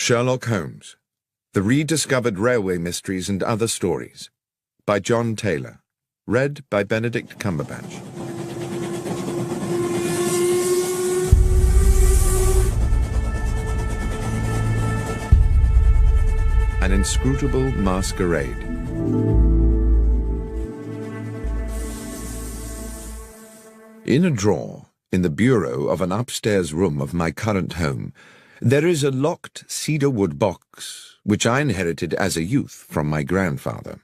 Sherlock Holmes, The Rediscovered Railway Mysteries and Other Stories, by John Taylor, read by Benedict Cumberbatch. An Inscrutable Masquerade. In a drawer in the bureau of an upstairs room of my current home, there is a locked cedar-wood box which I inherited as a youth from my grandfather.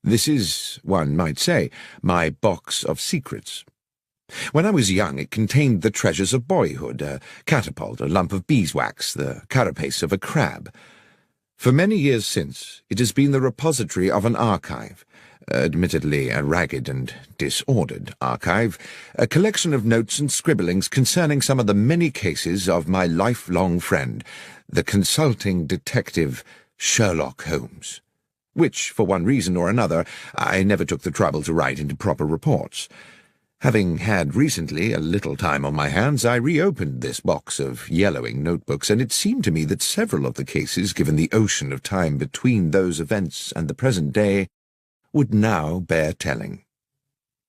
This is, one might say, my box of secrets. When I was young, it contained the treasures of boyhood, a catapult, a lump of beeswax, the carapace of a crab. For many years since, it has been the repository of an archive, admittedly a ragged and disordered archive, a collection of notes and scribblings concerning some of the many cases of my lifelong friend, the consulting detective Sherlock Holmes, which, for one reason or another, I never took the trouble to write into proper reports. Having had recently a little time on my hands, I reopened this box of yellowing notebooks, and it seemed to me that several of the cases, given the ocean of time between those events and the present day, would now bear telling.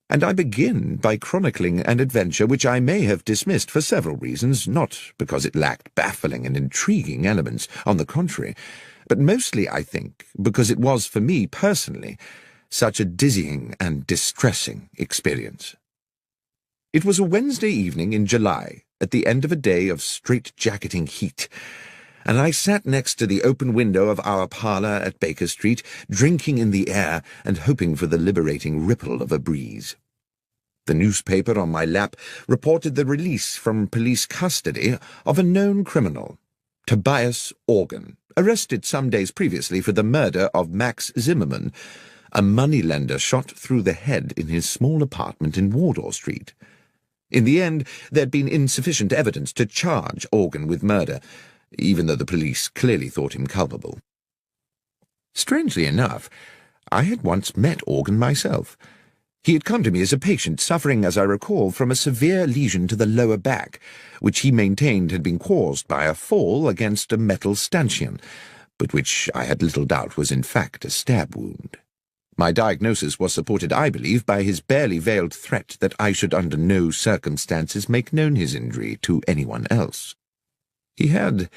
And I begin by chronicling an adventure which I may have dismissed for several reasons, not because it lacked baffling and intriguing elements, on the contrary, but mostly, I think, because it was, for me personally, such a dizzying and distressing experience. It was a Wednesday evening in July, at the end of a day of strait-jacketing heat, and I sat next to the open window of our parlour at Baker Street, drinking in the air and hoping for the liberating ripple of a breeze. The newspaper on my lap reported the release from police custody of a known criminal, Tobias Organ, arrested some days previously for the murder of Max Zimmerman, a moneylender shot through the head in his small apartment in Wardour Street. In the end, there had been insufficient evidence to charge Organ with murder, even though the police clearly thought him culpable. Strangely enough, I had once met Organ myself. He had come to me as a patient suffering, as I recall, from a severe lesion to the lower back, which he maintained had been caused by a fall against a metal stanchion, but which I had little doubt was in fact a stab wound. My diagnosis was supported, I believe, by his barely veiled threat that I should under no circumstances make known his injury to anyone else. He had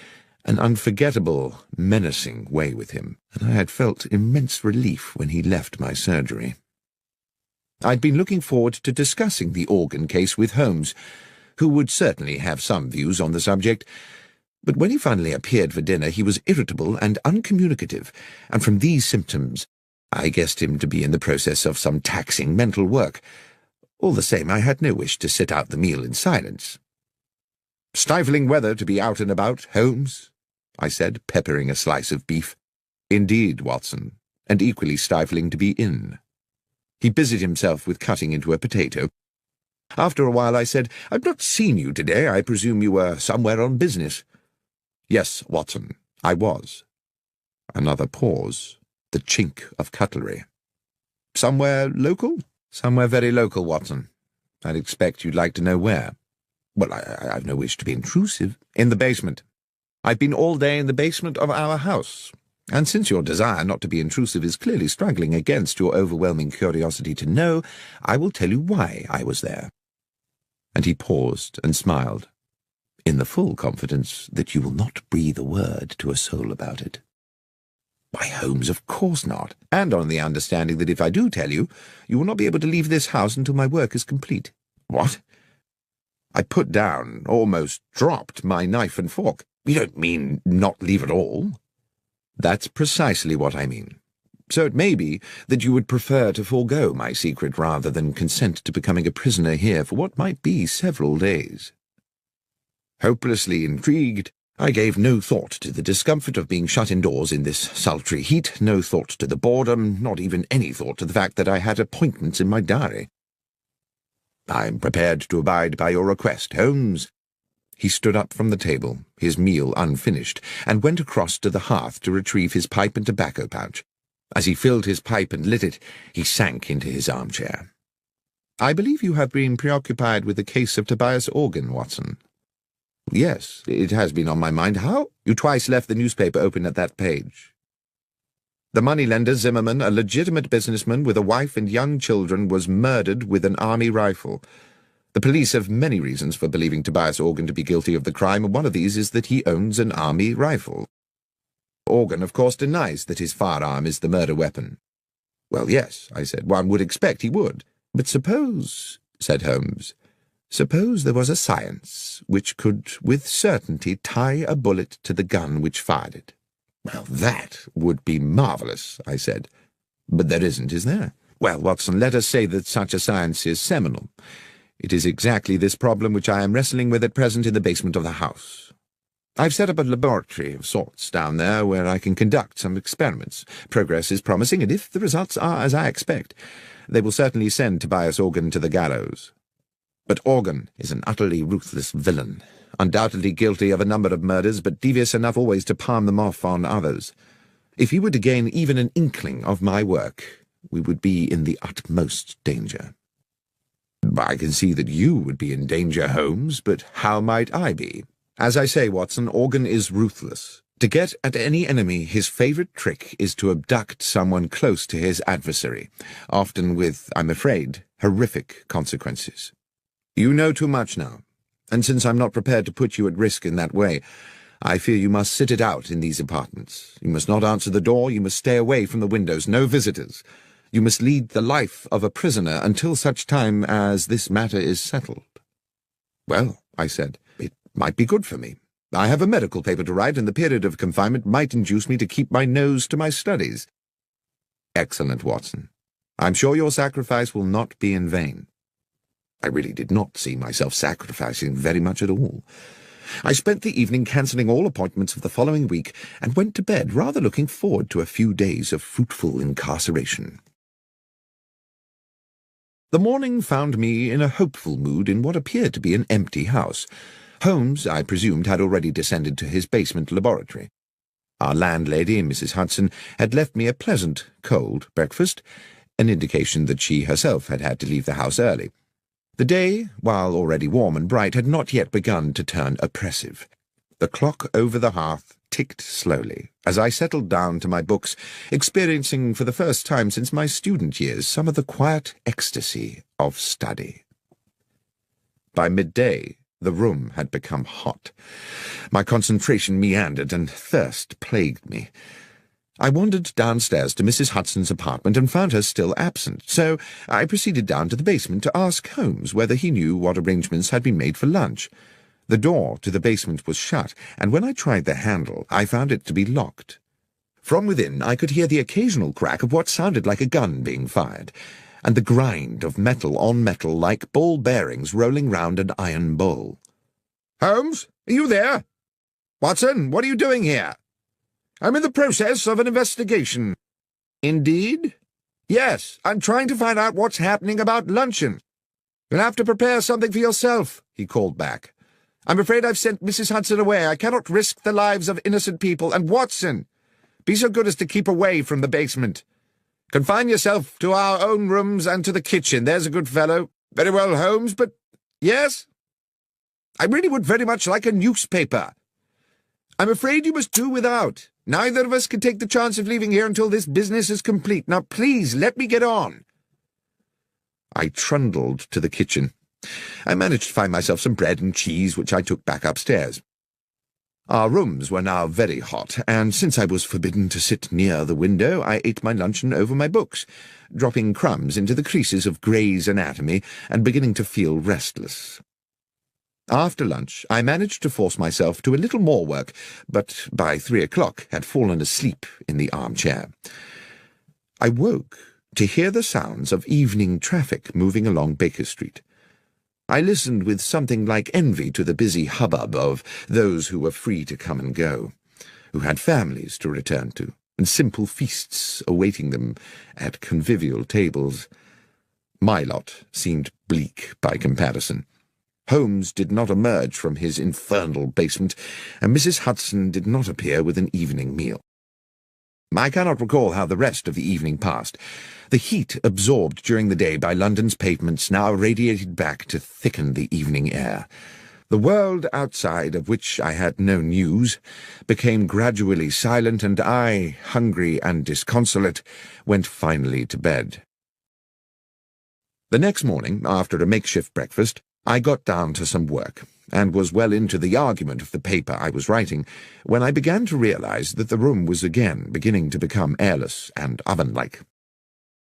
an unforgettable, menacing way with him, and I had felt immense relief when he left my surgery. I'd been looking forward to discussing the Organ case with Holmes, who would certainly have some views on the subject, but when he finally appeared for dinner he was irritable and uncommunicative, and from these symptoms I guessed him to be in the process of some taxing mental work. All the same, I had no wish to sit out the meal in silence. "Stifling weather to be out and about, Holmes," I said, peppering a slice of beef. "Indeed, Watson, and equally stifling to be in." He busied himself with cutting into a potato. After a while I said, "I've not seen you today. I presume you were somewhere on business." "Yes, Watson, I was." Another pause, the chink of cutlery. "Somewhere local?" "Somewhere very local, Watson. I'd expect you'd like to know where." "Well, I've no wish to be intrusive." "In the basement. I've been all day in the basement of our house, and since your desire not to be intrusive is clearly struggling against your overwhelming curiosity to know, I will tell you why I was there." And he paused and smiled, in the full confidence that you will not breathe a word to a soul about it. "Why, Holmes, of course not, and on the understanding that if I do tell you, you will not be able to leave this house until my work is complete." "What?" I put down, almost dropped, my knife and fork. "You don't mean not leave at all?" "That's precisely what I mean. So it may be that you would prefer to forego my secret rather than consent to becoming a prisoner here for what might be several days." Hopelessly intrigued, I gave no thought to the discomfort of being shut indoors in this sultry heat, no thought to the boredom, not even any thought to the fact that I had appointments in my diary. "I am prepared to abide by your request, Holmes." He stood up from the table, his meal unfinished, and went across to the hearth to retrieve his pipe and tobacco pouch. As he filled his pipe and lit it, he sank into his armchair. "I believe you have been preoccupied with the case of Tobias Organ, Watson." Yes, it has been on my mind. How? You twice left the newspaper open at that page. The moneylender Zimmerman, a legitimate businessman with a wife and young children, was murdered with an army rifle. The police have many reasons for believing Tobias Organ to be guilty of the crime, and one of these is that he owns an army rifle. Organ, of course, denies that his firearm is the murder weapon. Well, yes, I said, one would expect he would. But suppose, said Holmes, suppose there was a science which could with certainty tie a bullet to the gun which fired it. Well, that would be marvellous, I said. But there isn't, is there? Well, Watson, let us say that such a science is seminal. It is exactly this problem which I am wrestling with at present in the basement of the house. I've set up a laboratory of sorts down there where I can conduct some experiments. Progress is promising, and if the results are as I expect, they will certainly send Tobias Organ to the gallows. But Organ is an utterly ruthless villain, undoubtedly guilty of a number of murders, but devious enough always to palm them off on others. If he were to gain even an inkling of my work, we would be in the utmost danger. I can see that you would be in danger, Holmes, but how might I be? As I say, Watson, Organ is ruthless. To get at any enemy, his favourite trick is to abduct someone close to his adversary, often with, I'm afraid, horrific consequences. You know too much now, and since I'm not prepared to put you at risk in that way, I fear you must sit it out in these apartments. You must not answer the door, you must stay away from the windows, no visitors. You must lead the life of a prisoner until such time as this matter is settled. Well, I said, it might be good for me. I have a medical paper to write, and the period of confinement might induce me to keep my nose to my studies. Excellent, Watson. I'm sure your sacrifice will not be in vain. I really did not see myself sacrificing very much at all. I spent the evening cancelling all appointments of the following week, and went to bed rather looking forward to a few days of fruitful incarceration. The morning found me in a hopeful mood in what appeared to be an empty house. Holmes, I presumed, had already descended to his basement laboratory. Our landlady, Mrs. Hudson, had left me a pleasant, cold breakfast, an indication that she herself had had to leave the house early. The day, while already warm and bright, had not yet begun to turn oppressive. The clock over the hearth ticked slowly as I settled down to my books, experiencing for the first time since my student years some of the quiet ecstasy of study. By midday, the room had become hot. My concentration meandered, and thirst plagued me. I wandered downstairs to Mrs. Hudson's apartment and found her still absent, so I proceeded down to the basement to ask Holmes whether he knew what arrangements had been made for lunch. The door to the basement was shut, and when I tried the handle, I found it to be locked. From within, I could hear the occasional crack of what sounded like a gun being fired, and the grind of metal on metal like ball bearings rolling round an iron bowl. "Holmes, are you there? Watson, what are you doing here?" "I'm in the process of an investigation." "Indeed?" "Yes, I'm trying to find out what's happening about luncheon." "You'll have to prepare something for yourself," he called back. "I'm afraid I've sent Mrs. Hudson away. I cannot risk the lives of innocent people. And Watson, be so good as to keep away from the basement. Confine yourself to our own rooms and to the kitchen. There's a good fellow." "Very well, Holmes, but—" "Yes?" "I really would very much like a newspaper." "I'm afraid you must do without. Neither of us can take the chance of leaving here until this business is complete. Now, please, let me get on." I trundled to the kitchen. I managed to find myself some bread and cheese, which I took back upstairs. Our rooms were now very hot, and since I was forbidden to sit near the window, I ate my luncheon over my books, dropping crumbs into the creases of Gray's Anatomy and beginning to feel restless. After lunch, I managed to force myself to a little more work, but by 3 o'clock had fallen asleep in the armchair. I woke to hear the sounds of evening traffic moving along Baker Street. I listened with something like envy to the busy hubbub of those who were free to come and go, who had families to return to, and simple feasts awaiting them at convivial tables. My lot seemed bleak by comparison. Holmes did not emerge from his infernal basement, and Mrs. Hudson did not appear with an evening meal. I cannot recall how the rest of the evening passed. The heat absorbed during the day by London's pavements now radiated back to thicken the evening air. The world outside, of which I had no news, became gradually silent, and I, hungry and disconsolate, went finally to bed. The next morning, after a makeshift breakfast, I got down to some work, and was well into the argument of the paper I was writing, when I began to realize that the room was again beginning to become airless and oven-like.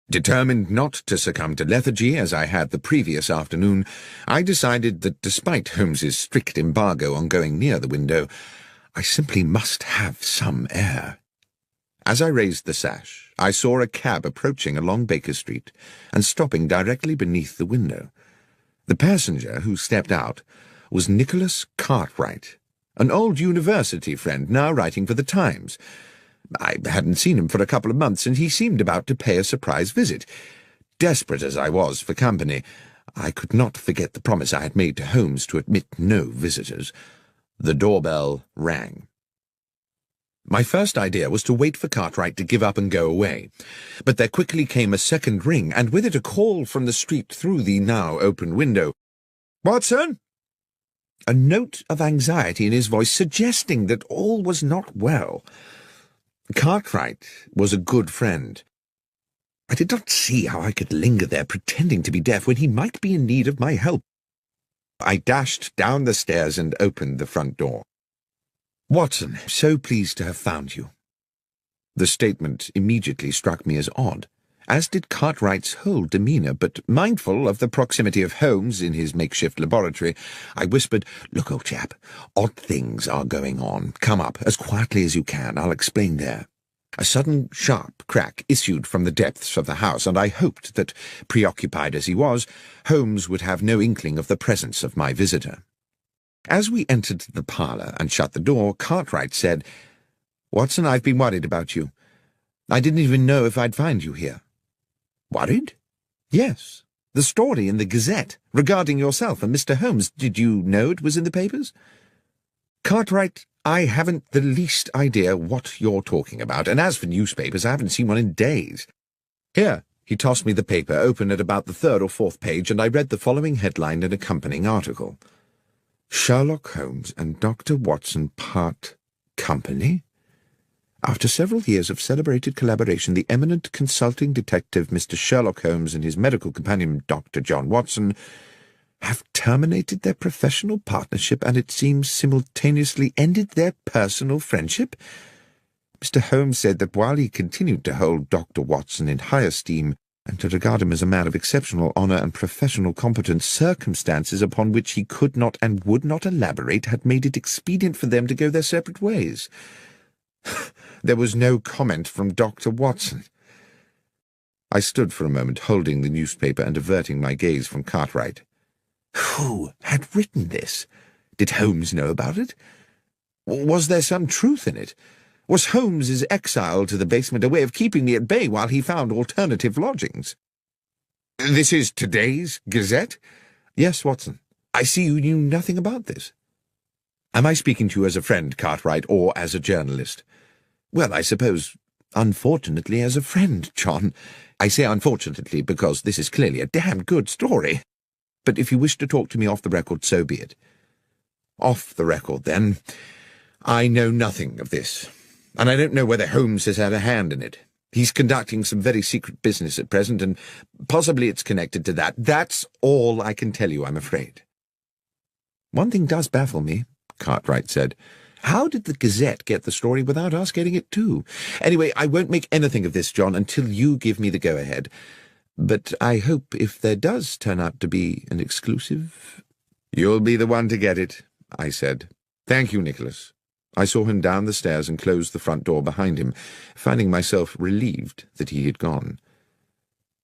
Determined not to succumb to lethargy as I had the previous afternoon, I decided that despite Holmes's strict embargo on going near the window, I simply must have some air. As I raised the sash, I saw a cab approaching along Baker Street and stopping directly beneath the window. The passenger who stepped out was Nicholas Cartwright, an old university friend now writing for the Times. I hadn't seen him for a couple of months, and he seemed about to pay a surprise visit. Desperate as I was for company, I could not forget the promise I had made to Holmes to admit no visitors. The doorbell rang. My first idea was to wait for Cartwright to give up and go away, but there quickly came a second ring, and with it a call from the street through the now open window. "Watson?" A note of anxiety in his voice suggesting that all was not well. Cartwright was a good friend. I did not see how I could linger there pretending to be deaf when he might be in need of my help. I dashed down the stairs and opened the front door. "Watson, so pleased to have found you." The statement immediately struck me as odd, as did Cartwright's whole demeanour, but mindful of the proximity of Holmes in his makeshift laboratory, I whispered, "Look, old chap, odd things are going on. Come up, as quietly as you can. I'll explain there." A sudden sharp crack issued from the depths of the house, and I hoped that, preoccupied as he was, Holmes would have no inkling of the presence of my visitor. As we entered the parlour and shut the door, Cartwright said, "Watson, I've been worried about you. I didn't even know if I'd find you here." "Worried?" "Yes. The story in the Gazette regarding yourself and Mr. Holmes. Did you know it was in the papers?" "Cartwright, I haven't the least idea what you're talking about, and as for newspapers, I haven't seen one in days. Here." He tossed me the paper, open at about the third or fourth page, and I read the following headline and accompanying article. "Sherlock Holmes and Dr. Watson part company? After several years of celebrated collaboration, the eminent consulting detective Mr. Sherlock Holmes and his medical companion Dr. John Watson have terminated their professional partnership and it seems simultaneously ended their personal friendship. Mr. Holmes said that while he continued to hold Dr. Watson in high esteem and to regard him as a man of exceptional honour and professional competence, circumstances upon which he could not and would not elaborate had made it expedient for them to go their separate ways." There was no comment from Dr. Watson. I stood for a moment, holding the newspaper and averting my gaze from Cartwright. Who had written this? Did Holmes know about it? Was there some truth in it? Was Holmes's exile to the basement a way of keeping me at bay while he found alternative lodgings? "This is today's Gazette?" "Yes, Watson. I see you knew nothing about this." "Am I speaking to you as a friend, Cartwright, or as a journalist?" "Well, I suppose, unfortunately, as a friend, John. I say unfortunately because this is clearly a damn good story. But if you wish to talk to me off the record, so be it." "Off the record, then. I know nothing of this, and I don't know whether Holmes has had a hand in it. He's conducting some very secret business at present, and possibly it's connected to that. That's all I can tell you, I'm afraid." "One thing does baffle me," Cartwright said. "How did the Gazette get the story without us getting it too? Anyway, I won't make anything of this, John, until you give me the go-ahead. But I hope if there does turn out to be an exclusive—" "You'll be the one to get it," I said. "Thank you, Nicholas." I saw him down the stairs and close the front door behind him, finding myself relieved that he had gone.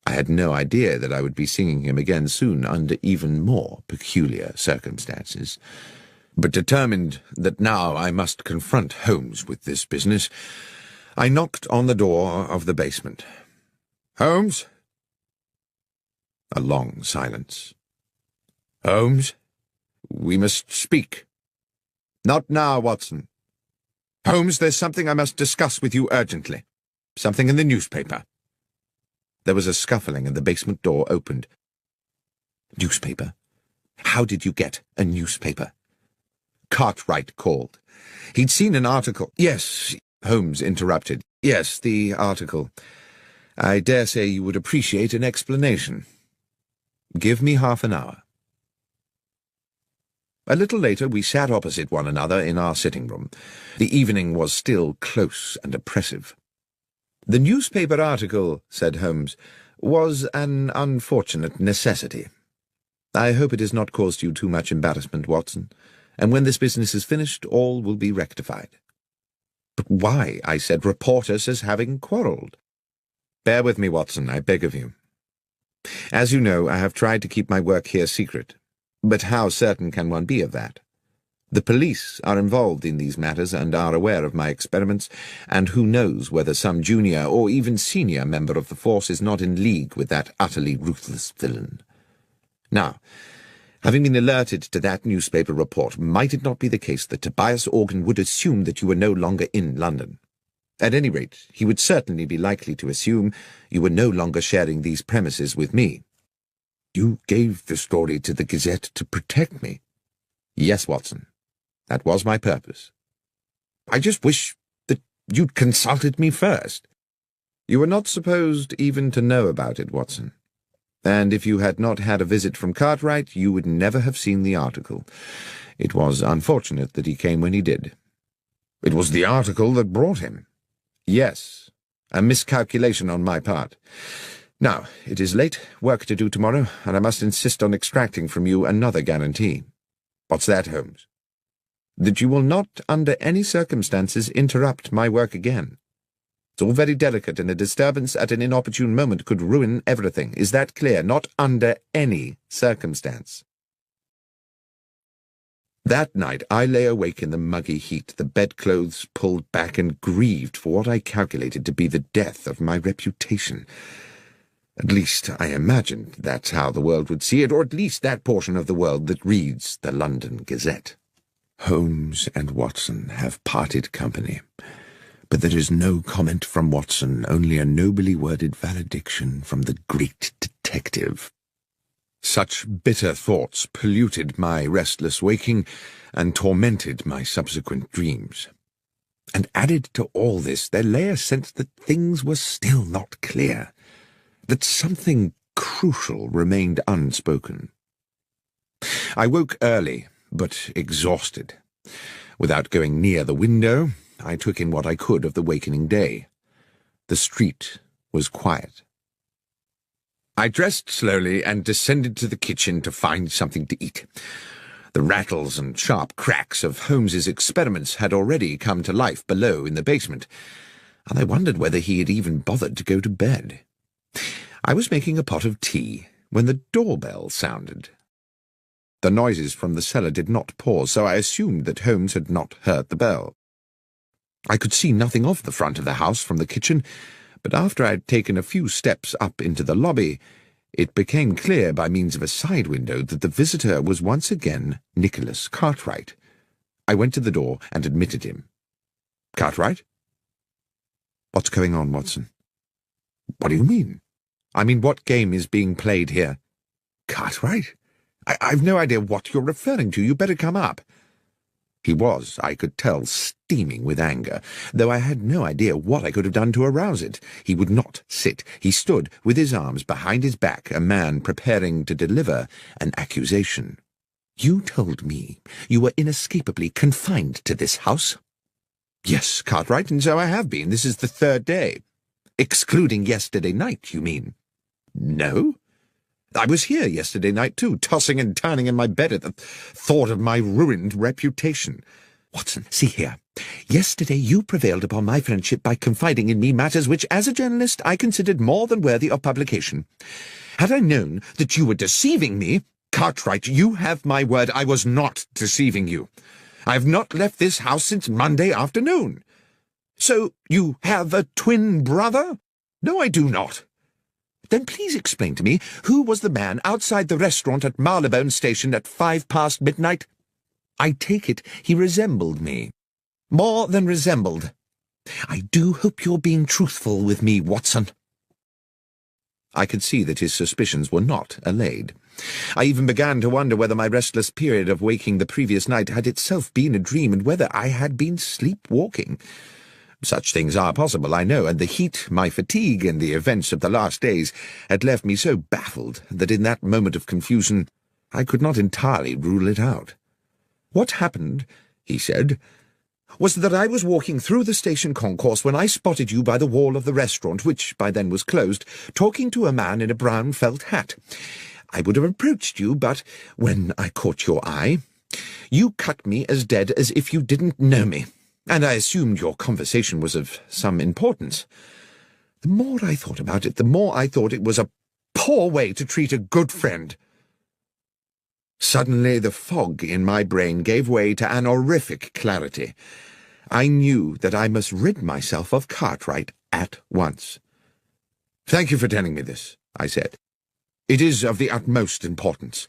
I had no idea that I would be seeing him again soon under even more peculiar circumstances. But determined that now I must confront Holmes with this business, I knocked on the door of the basement. "Holmes?" A long silence. "Holmes? We must speak." "Not now, Watson." "Holmes, there's something I must discuss with you urgently. Something in the newspaper." There was a scuffling and the basement door opened. "Newspaper? How did you get a newspaper?" Cartwright called. He'd seen an article. Yes, Holmes interrupted. Yes, the article. I dare say you would appreciate an explanation. Give me half an hour. A little later we sat opposite one another in our sitting-room. The evening was still close and oppressive. The newspaper article, said Holmes, was an unfortunate necessity. I hope it has not caused you too much embarrassment, Watson, and when this business is finished, all will be rectified. But why, I said, report us as having quarrelled? Bear with me, Watson, I beg of you. As you know, I have tried to keep my work here secret. But how certain can one be of that? The police are involved in these matters and are aware of my experiments, and who knows whether some junior or even senior member of the force is not in league with that utterly ruthless villain. Now, having been alerted to that newspaper report, might it not be the case that Tobias Organ would assume that you were no longer in London? At any rate, he would certainly be likely to assume you were no longer sharing these premises with me. You gave the story to the Gazette to protect me. Yes, Watson. That was my purpose. I just wish that you'd consulted me first. You were not supposed even to know about it, Watson. And if you had not had a visit from Cartwright, you would never have seen the article. It was unfortunate that he came when he did. It was the article that brought him. Yes, a miscalculation on my part. Now, it is late, work to do tomorrow, and I must insist on extracting from you another guarantee. What's that, Holmes? That you will not, under any circumstances, interrupt my work again. It's all very delicate, and a disturbance at an inopportune moment could ruin everything. Is that clear? Not under any circumstance. That night I lay awake in the muggy heat, the bedclothes pulled back, and grieved for what I calculated to be the death of my reputation. At least, I imagined that's how the world would see it, or at least that portion of the world that reads the London Gazette. Holmes and Watson have parted company, but there is no comment from Watson, only a nobly worded valediction from the great detective. Such bitter thoughts polluted my restless waking and tormented my subsequent dreams. And added to all this, there lay a sense that things were still not clear, that something crucial remained unspoken. I woke early, but exhausted. Without going near the window, I took in what I could of the wakening day. The street was quiet. I dressed slowly and descended to the kitchen to find something to eat. The rattles and sharp cracks of Holmes's experiments had already come to life below in the basement, and I wondered whether he had even bothered to go to bed. I was making a pot of tea when the doorbell sounded. The noises from the cellar did not pause, so I assumed that Holmes had not heard the bell. I could see nothing of the front of the house from the kitchen, but after I had taken a few steps up into the lobby, it became clear by means of a side window that the visitor was once again Nicholas Cartwright. I went to the door and admitted him. Cartwright? What's going on, Watson? What do you mean? I mean, what game is being played here? Cartwright? I've no idea what you're referring to. You better come up. He was, I could tell, steaming with anger, though I had no idea what I could have done to arouse it. He would not sit. He stood with his arms behind his back, a man preparing to deliver an accusation. You told me you were inescapably confined to this house? Yes, Cartwright, and so I have been. This is the third day. Excluding yesterday night, you mean? No. I was here yesterday night, too, tossing and turning in my bed at the thought of my ruined reputation. Watson, see here. Yesterday you prevailed upon my friendship by confiding in me matters which, as a journalist, I considered more than worthy of publication. Had I known that you were deceiving me, Cartwright, you have my word, I was not deceiving you. I have not left this house since Monday afternoon. So you have a twin brother? No, I do not. Then please explain to me, who was the man outside the restaurant at Marylebone Station at 5 past midnight? I take it he resembled me. More than resembled. I do hope you're being truthful with me, Watson. I could see that his suspicions were not allayed. I even began to wonder whether my restless period of waking the previous night had itself been a dream, and whether I had been sleepwalking. Such things are possible, I know, and the heat, my fatigue, and the events of the last days had left me so baffled that in that moment of confusion I could not entirely rule it out. "What happened," he said, "was that I was walking through the station concourse when I spotted you by the wall of the restaurant, which by then was closed, talking to a man in a brown felt hat. I would have approached you, but when I caught your eye, you cut me as dead as if you didn't know me, and I assumed your conversation was of some importance. The more I thought about it, the more I thought it was a poor way to treat a good friend." Suddenly the fog in my brain gave way to an horrific clarity. I knew that I must rid myself of Cartwright at once. "Thank you for telling me this," I said. "It is of the utmost importance.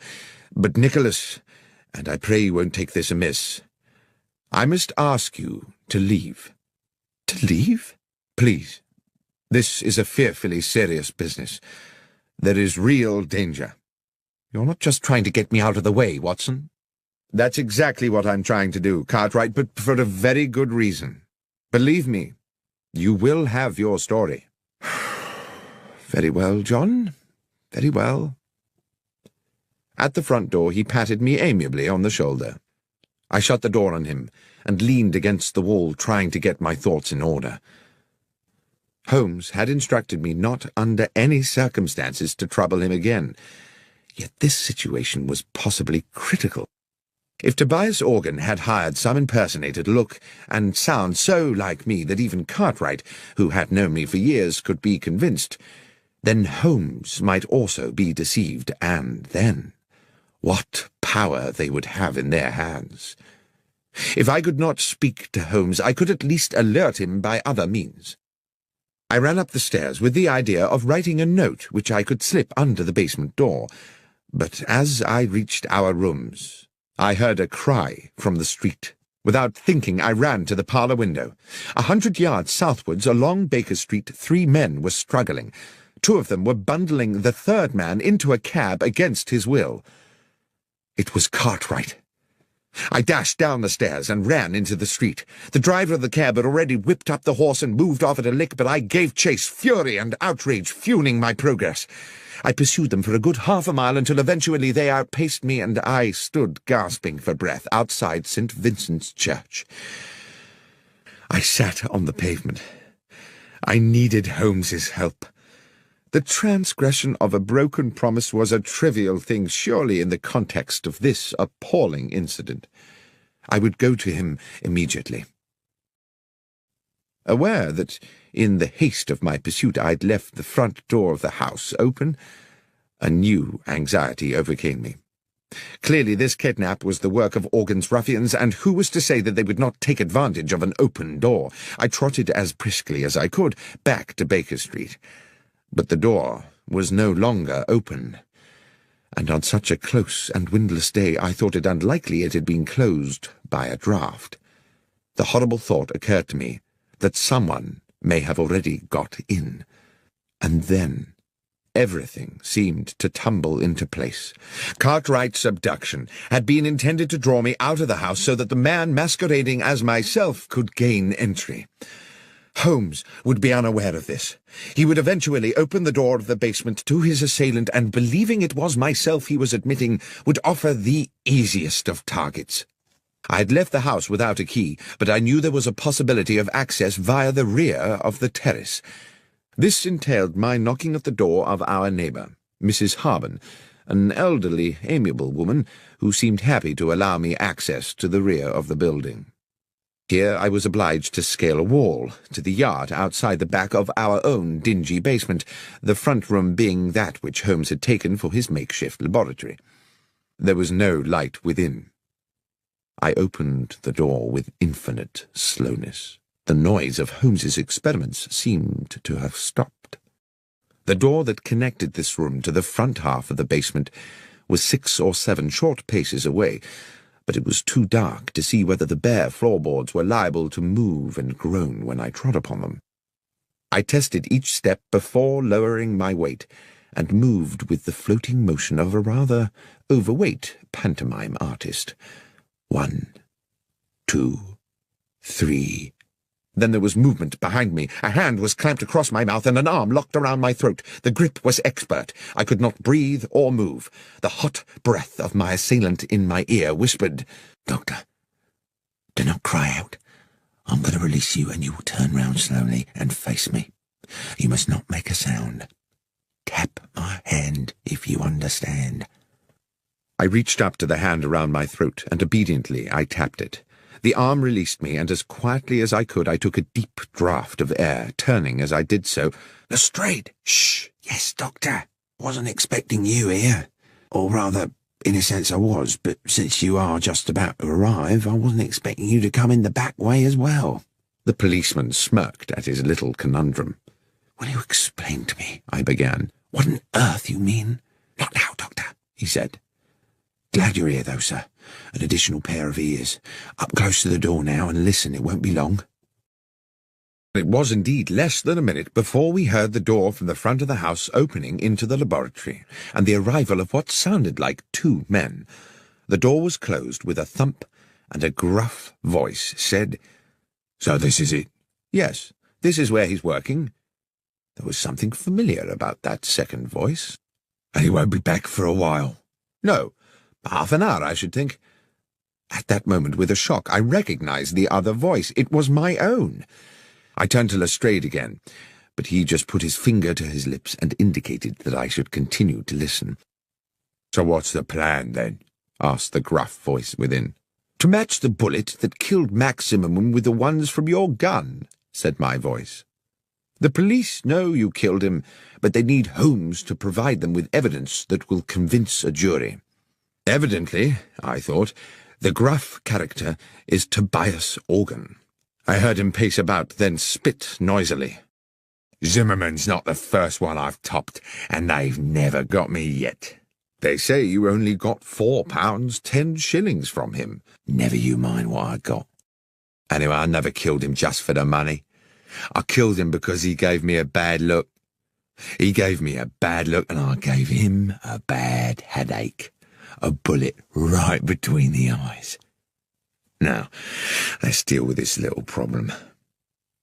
But, Nicholas, and I pray you won't take this amiss, I must ask you to leave." "To leave?" "Please. This is a fearfully serious business. There is real danger." "You're not just trying to get me out of the way, Watson?" "That's exactly what I'm trying to do, Cartwright, but for a very good reason. Believe me, you will have your story." "Very well, John. Very well." At the front door he patted me amiably on the shoulder. I shut the door on him and leaned against the wall, trying to get my thoughts in order. Holmes had instructed me not under any circumstances to trouble him again, yet this situation was possibly critical. If Tobias Organ had hired some impersonator to look and sound so like me that even Cartwright, who had known me for years, could be convinced, then Holmes might also be deceived, and then what power they would have in their hands. If I could not speak to Holmes, I could at least alert him by other means. I ran up the stairs with the idea of writing a note which I could slip under the basement door, but as I reached our rooms, I heard a cry from the street. Without thinking, I ran to the parlour window. 100 yards southwards along Baker Street, 3 men were struggling. 2 of them were bundling the third man into a cab against his will. It was Cartwright. I dashed down the stairs and ran into the street. The driver of the cab had already whipped up the horse and moved off at a lick, but I gave chase, fury and outrage fueling my progress. I pursued them for a good half a mile until eventually they outpaced me, and I stood gasping for breath outside St. Vincent's Church. I sat on the pavement. I needed Holmes's help. The transgression of a broken promise was a trivial thing, surely, in the context of this appalling incident. I would go to him immediately. Aware that, in the haste of my pursuit, I'd left the front door of the house open, a new anxiety overcame me. Clearly this kidnap was the work of Organ's ruffians, and who was to say that they would not take advantage of an open door? I trotted as briskly as I could back to Baker Street. But the door was no longer open, and on such a close and windless day I thought it unlikely it had been closed by a draught. The horrible thought occurred to me that someone may have already got in, and then everything seemed to tumble into place. Cartwright's abduction had been intended to draw me out of the house so that the man masquerading as myself could gain entry. Holmes would be unaware of this. He would eventually open the door of the basement to his assailant, and believing it was myself he was admitting, would offer the easiest of targets. I had left the house without a key, but I knew there was a possibility of access via the rear of the terrace. This entailed my knocking at the door of our neighbour, Mrs. Harben, an elderly, amiable woman who seemed happy to allow me access to the rear of the building. Here I was obliged to scale a wall to the yard outside the back of our own dingy basement, the front room being that which Holmes had taken for his makeshift laboratory. There was no light within. I opened the door with infinite slowness. The noise of Holmes's experiments seemed to have stopped. The door that connected this room to the front half of the basement was 6 or 7 short paces away, but it was too dark to see whether the bare floorboards were liable to move and groan when I trod upon them. I tested each step before lowering my weight, and moved with the floating motion of a rather overweight pantomime artist. 1, 2, 3. Then there was movement behind me. A hand was clamped across my mouth and an arm locked around my throat. The grip was expert. I could not breathe or move. The hot breath of my assailant in my ear whispered, "Doctor, do not cry out. I'm going to release you and you will turn round slowly and face me. You must not make a sound. Tap my hand if you understand." I reached up to the hand around my throat, and obediently I tapped it. The arm released me, and as quietly as I could I took a deep draught of air, turning as I did so. "Lestrade!" "Shh! Yes, Doctor. Wasn't expecting you here. Or rather, in a sense I was, but since you are just about to arrive, I wasn't expecting you to come in the back way as well." The policeman smirked at his little conundrum. "Will you explain to me," I began, "what on earth you mean?" "Not now, Doctor," he said. "Glad you're here, though, sir. An additional pair of ears. Up close to the door now and listen, it won't be long." It was indeed less than a minute before we heard the door from the front of the house opening into the laboratory, and the arrival of what sounded like 2 men. The door was closed with a thump, and a gruff voice said, "So this is it?" "Yes, this is where he's working." There was something familiar about that second voice. "And he won't be back for a while?" "No. Half an hour, I should think." At that moment, with a shock, I recognized the other voice. It was my own. I turned to Lestrade again, but he just put his finger to his lips and indicated that I should continue to listen. "So what's the plan, then?" asked the gruff voice within. "To match the bullet that killed Maximum with the ones from your gun," said my voice. "The police know you killed him, but they need Holmes to provide them with evidence that will convince a jury. Evidently, I thought, the gruff character is Tobias Organ." I heard him pace about, then spit noisily. "Zimmerman's not the first one I've topped, and they've never got me yet. They say you only got £4 10 from him." "Never you mind what I got. Anyway, I never killed him just for the money. I killed him because he gave me a bad look. He gave me a bad look, and I gave him a bad headache. A bullet right between the eyes. Now, let's deal with this little problem."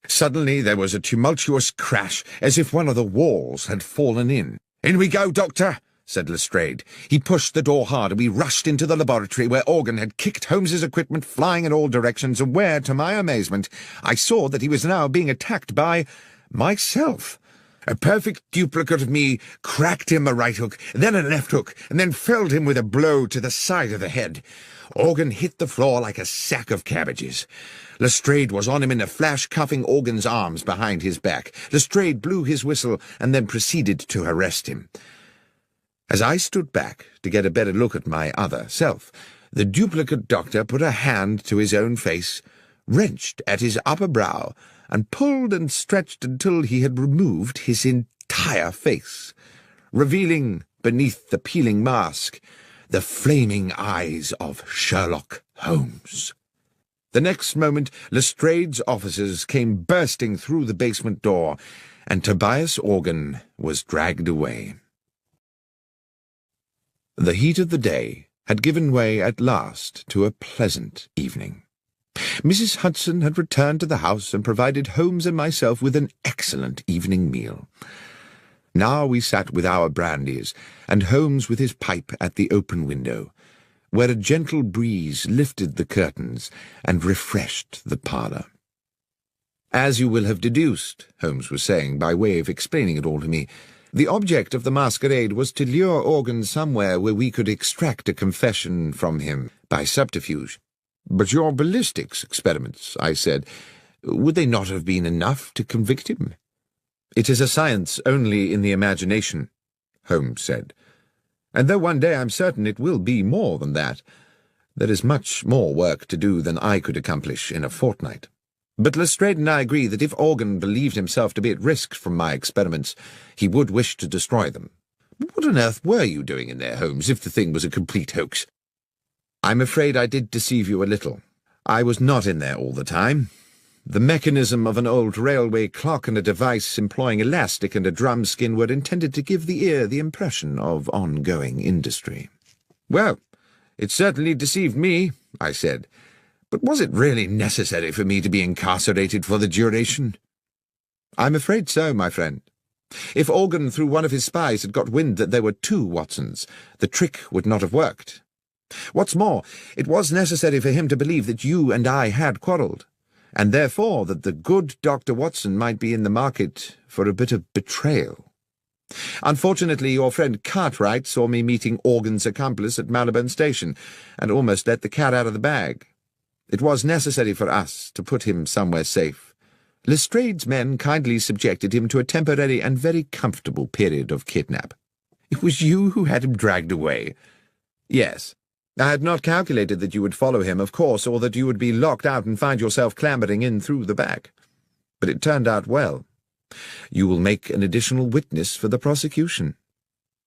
Suddenly there was a tumultuous crash, as if one of the walls had fallen in. "In we go, Doctor," said Lestrade. He pushed the door hard, and we rushed into the laboratory, where Organ had kicked Holmes's equipment flying in all directions, and where, to my amazement, I saw that he was now being attacked by myself. A perfect duplicate of me cracked him a right hook, then a left hook, and then felled him with a blow to the side of the head. Organ hit the floor like a sack of cabbages. Lestrade was on him in a flash, cuffing Organ's arms behind his back. Lestrade blew his whistle and then proceeded to arrest him. As I stood back to get a better look at my other self, the duplicate doctor put a hand to his own face, wrenched at his upper brow, and pulled and stretched until he had removed his entire face, revealing, beneath the peeling mask, the flaming eyes of Sherlock Holmes. The next moment, Lestrade's officers came bursting through the basement door, and Tobias Organ was dragged away. The heat of the day had given way at last to a pleasant evening. Mrs. Hudson had returned to the house and provided Holmes and myself with an excellent evening meal. Now we sat with our brandies, and Holmes with his pipe at the open window, where a gentle breeze lifted the curtains and refreshed the parlour. "As you will have deduced," Holmes was saying, by way of explaining it all to me, "the object of the masquerade was to lure Organ somewhere where we could extract a confession from him by subterfuge." "But your ballistics experiments," I said, "would they not have been enough to convict him?" "It is a science only in the imagination," Holmes said. "And though one day I'm certain it will be more than that, there is much more work to do than I could accomplish in a fortnight. But Lestrade and I agree that if Organ believed himself to be at risk from my experiments, he would wish to destroy them. What on earth were you doing in there, Holmes, if the thing was a complete hoax?" "I'm afraid I did deceive you a little. I was not in there all the time. The mechanism of an old railway clock and a device employing elastic and a drum skin were intended to give the ear the impression of ongoing industry. "Well, it certainly deceived me," I said. "But was it really necessary for me to be incarcerated for the duration?" "I'm afraid so, my friend. If Organ, through one of his spies, had got wind that there were two Watsons, the trick would not have worked. What's more, it was necessary for him to believe that you and I had quarrelled, and therefore that the good Dr. Watson might be in the market for a bit of betrayal. Unfortunately, your friend Cartwright saw me meeting Organ's accomplice at Marylebone Station, and almost let the cat out of the bag. It was necessary for us to put him somewhere safe. Lestrade's men kindly subjected him to a temporary and very comfortable period of kidnap." "It was you who had him dragged away?" "Yes. I had not calculated that you would follow him, of course, or that you would be locked out and find yourself clambering in through the back. But it turned out well. You will make an additional witness for the prosecution."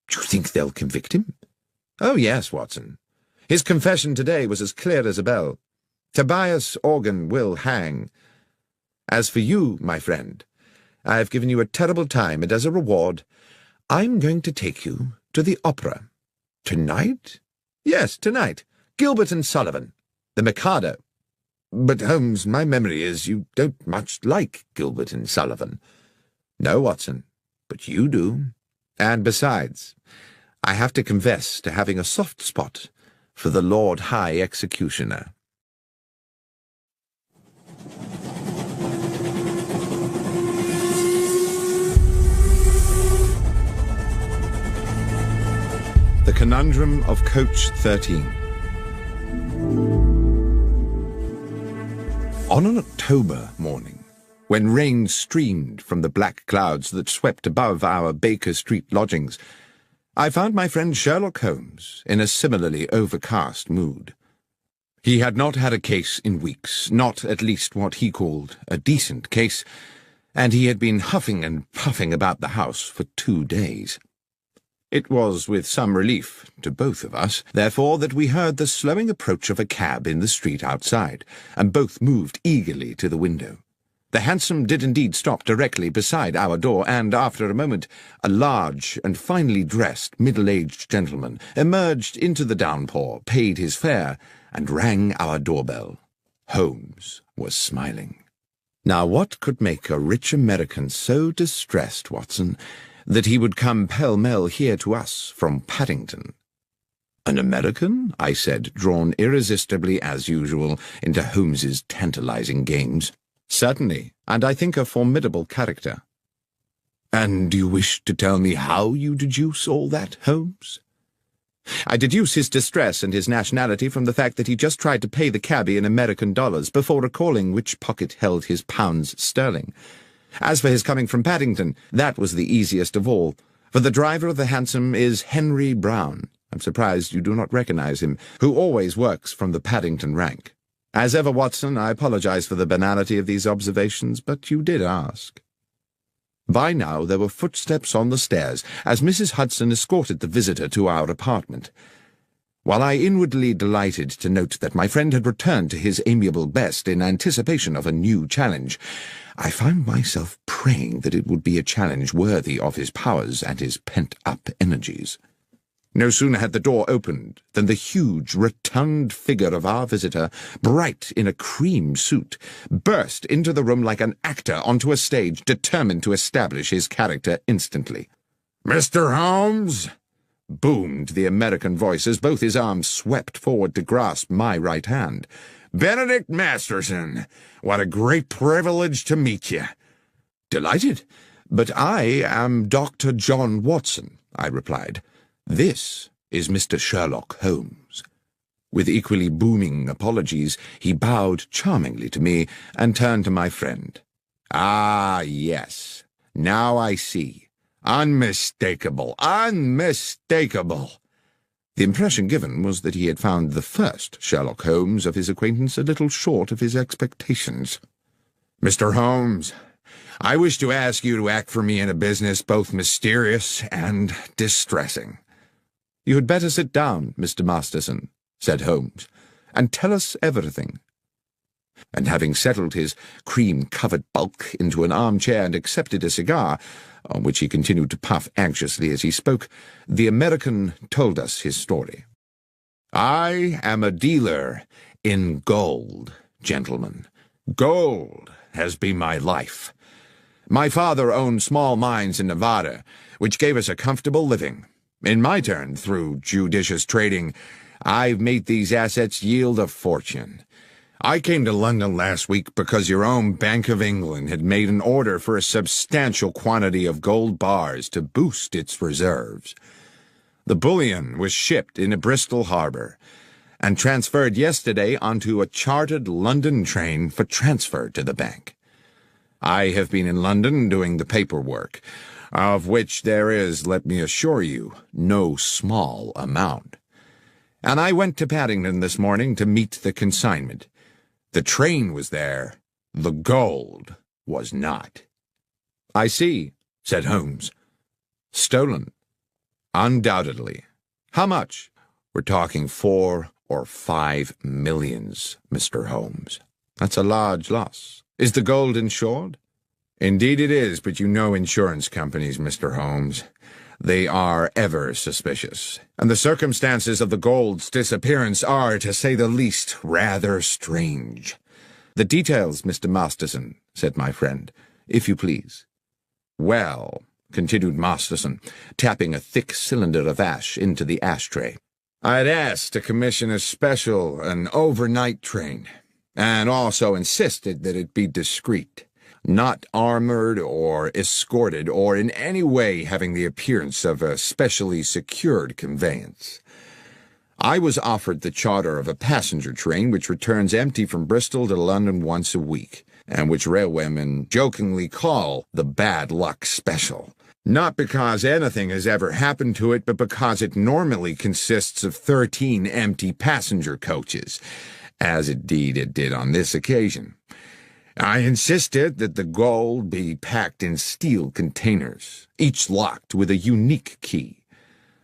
"Do you think they'll convict him?" "Oh, yes, Watson. His confession today was as clear as a bell. Tobias Organ will hang. As for you, my friend, I have given you a terrible time, and as a reward, I'm going to take you to the opera." "Tonight?" "Yes, tonight. Gilbert and Sullivan. The Mikado." "But, Holmes, my memory is you don't much like Gilbert and Sullivan." "No, Watson, but you do. And besides, I have to confess to having a soft spot for the Lord High Executioner." The Conundrum of Coach 13. On an October morning, when rain streamed from the black clouds that swept above our Baker Street lodgings, I found my friend Sherlock Holmes in a similarly overcast mood. He had not had a case in weeks, not at least what he called a decent case, and he had been huffing and puffing about the house for 2 days. It was with some relief to both of us, therefore, that we heard the slowing approach of a cab in the street outside, and both moved eagerly to the window. The hansom did indeed stop directly beside our door, and after a moment a large and finely dressed middle-aged gentleman emerged into the downpour, paid his fare, and rang our doorbell. Holmes was smiling. Now, what could make a rich American so distressed, Watson, that he would come pell-mell here to us from Paddington? "An American?" I said, drawn irresistibly, as usual, into Holmes's tantalizing games. "Certainly, and I think a formidable character." "And do you wish to tell me how you deduce all that, Holmes?" "I deduce his distress and his nationality from the fact that he just tried to pay the cabby in American dollars before recalling which pocket held his pounds sterling. As for his coming from Paddington, that was the easiest of all, for the driver of the hansom is Henry Brown. I'm surprised you do not recognize him, who always works from the Paddington rank. As ever, Watson, I apologize for the banality of these observations, but you did ask." By now there were footsteps on the stairs, as Mrs. Hudson escorted the visitor to our apartment. While I inwardly delighted to note that my friend had returned to his amiable best in anticipation of a new challenge, I found myself praying that it would be a challenge worthy of his powers and his pent-up energies. No sooner had the door opened than the huge, rotund figure of our visitor, bright in a cream suit, burst into the room like an actor onto a stage, determined to establish his character instantly. "Mr. Holmes!" boomed the American voice as both his arms swept forward to grasp my right hand. "Benedict Masterson, what a great privilege to meet you." "Delighted, but I am Dr. John Watson," I replied. "This is Mr. Sherlock Holmes." With equally booming apologies, he bowed charmingly to me and turned to my friend. "Ah, yes. Now I see. Unmistakable, unmistakable." The impression given was that he had found the first Sherlock Holmes of his acquaintance a little short of his expectations. "Mr. Holmes, I wish to ask you to act for me in a business both mysterious and distressing." "You had better sit down, Mr. Masterson," said Holmes, "and tell us everything." and having settled his cream-covered bulk into an armchair and accepted a cigar, on which he continued to puff anxiously as he spoke, the American told us his story. "I am a dealer in gold, gentlemen. Gold has been my life. My father owned small mines in Nevada, which gave us a comfortable living. In my turn, through judicious trading, I've made these assets yield a fortune. I came to London last week because your own Bank of England had made an order for a substantial quantity of gold bars to boost its reserves. The bullion was shipped into Bristol Harbour and transferred yesterday onto a chartered London train for transfer to the bank. I have been in London doing the paperwork, of which there is, let me assure you, no small amount. And I went to Paddington this morning to meet the consignment. The train was there, the gold was not." "I see," said Holmes. "Stolen?" "Undoubtedly." "How much?" "We're talking 4 or 5 millions, Mr. Holmes." "That's a large loss. Is the gold insured?" "Indeed it is, but you know insurance companies, Mr. Holmes. They are ever suspicious, and the circumstances of the gold's disappearance are, to say the least, rather strange." "The details, Mr. Masterson," said my friend, "if you please." "Well," continued Masterson, tapping a thick cylinder of ash into the ashtray, "I'd asked to commission an overnight train, and also insisted that it be discreet, not armored or escorted, or in any way having the appearance of a specially secured conveyance. I was offered the charter of a passenger train which returns empty from Bristol to London once a week, and which railwaymen jokingly call the Bad Luck Special. Not because anything has ever happened to it, but because it normally consists of 13 empty passenger coaches, as indeed it did on this occasion. I insisted that the gold be packed in steel containers, each locked with a unique key.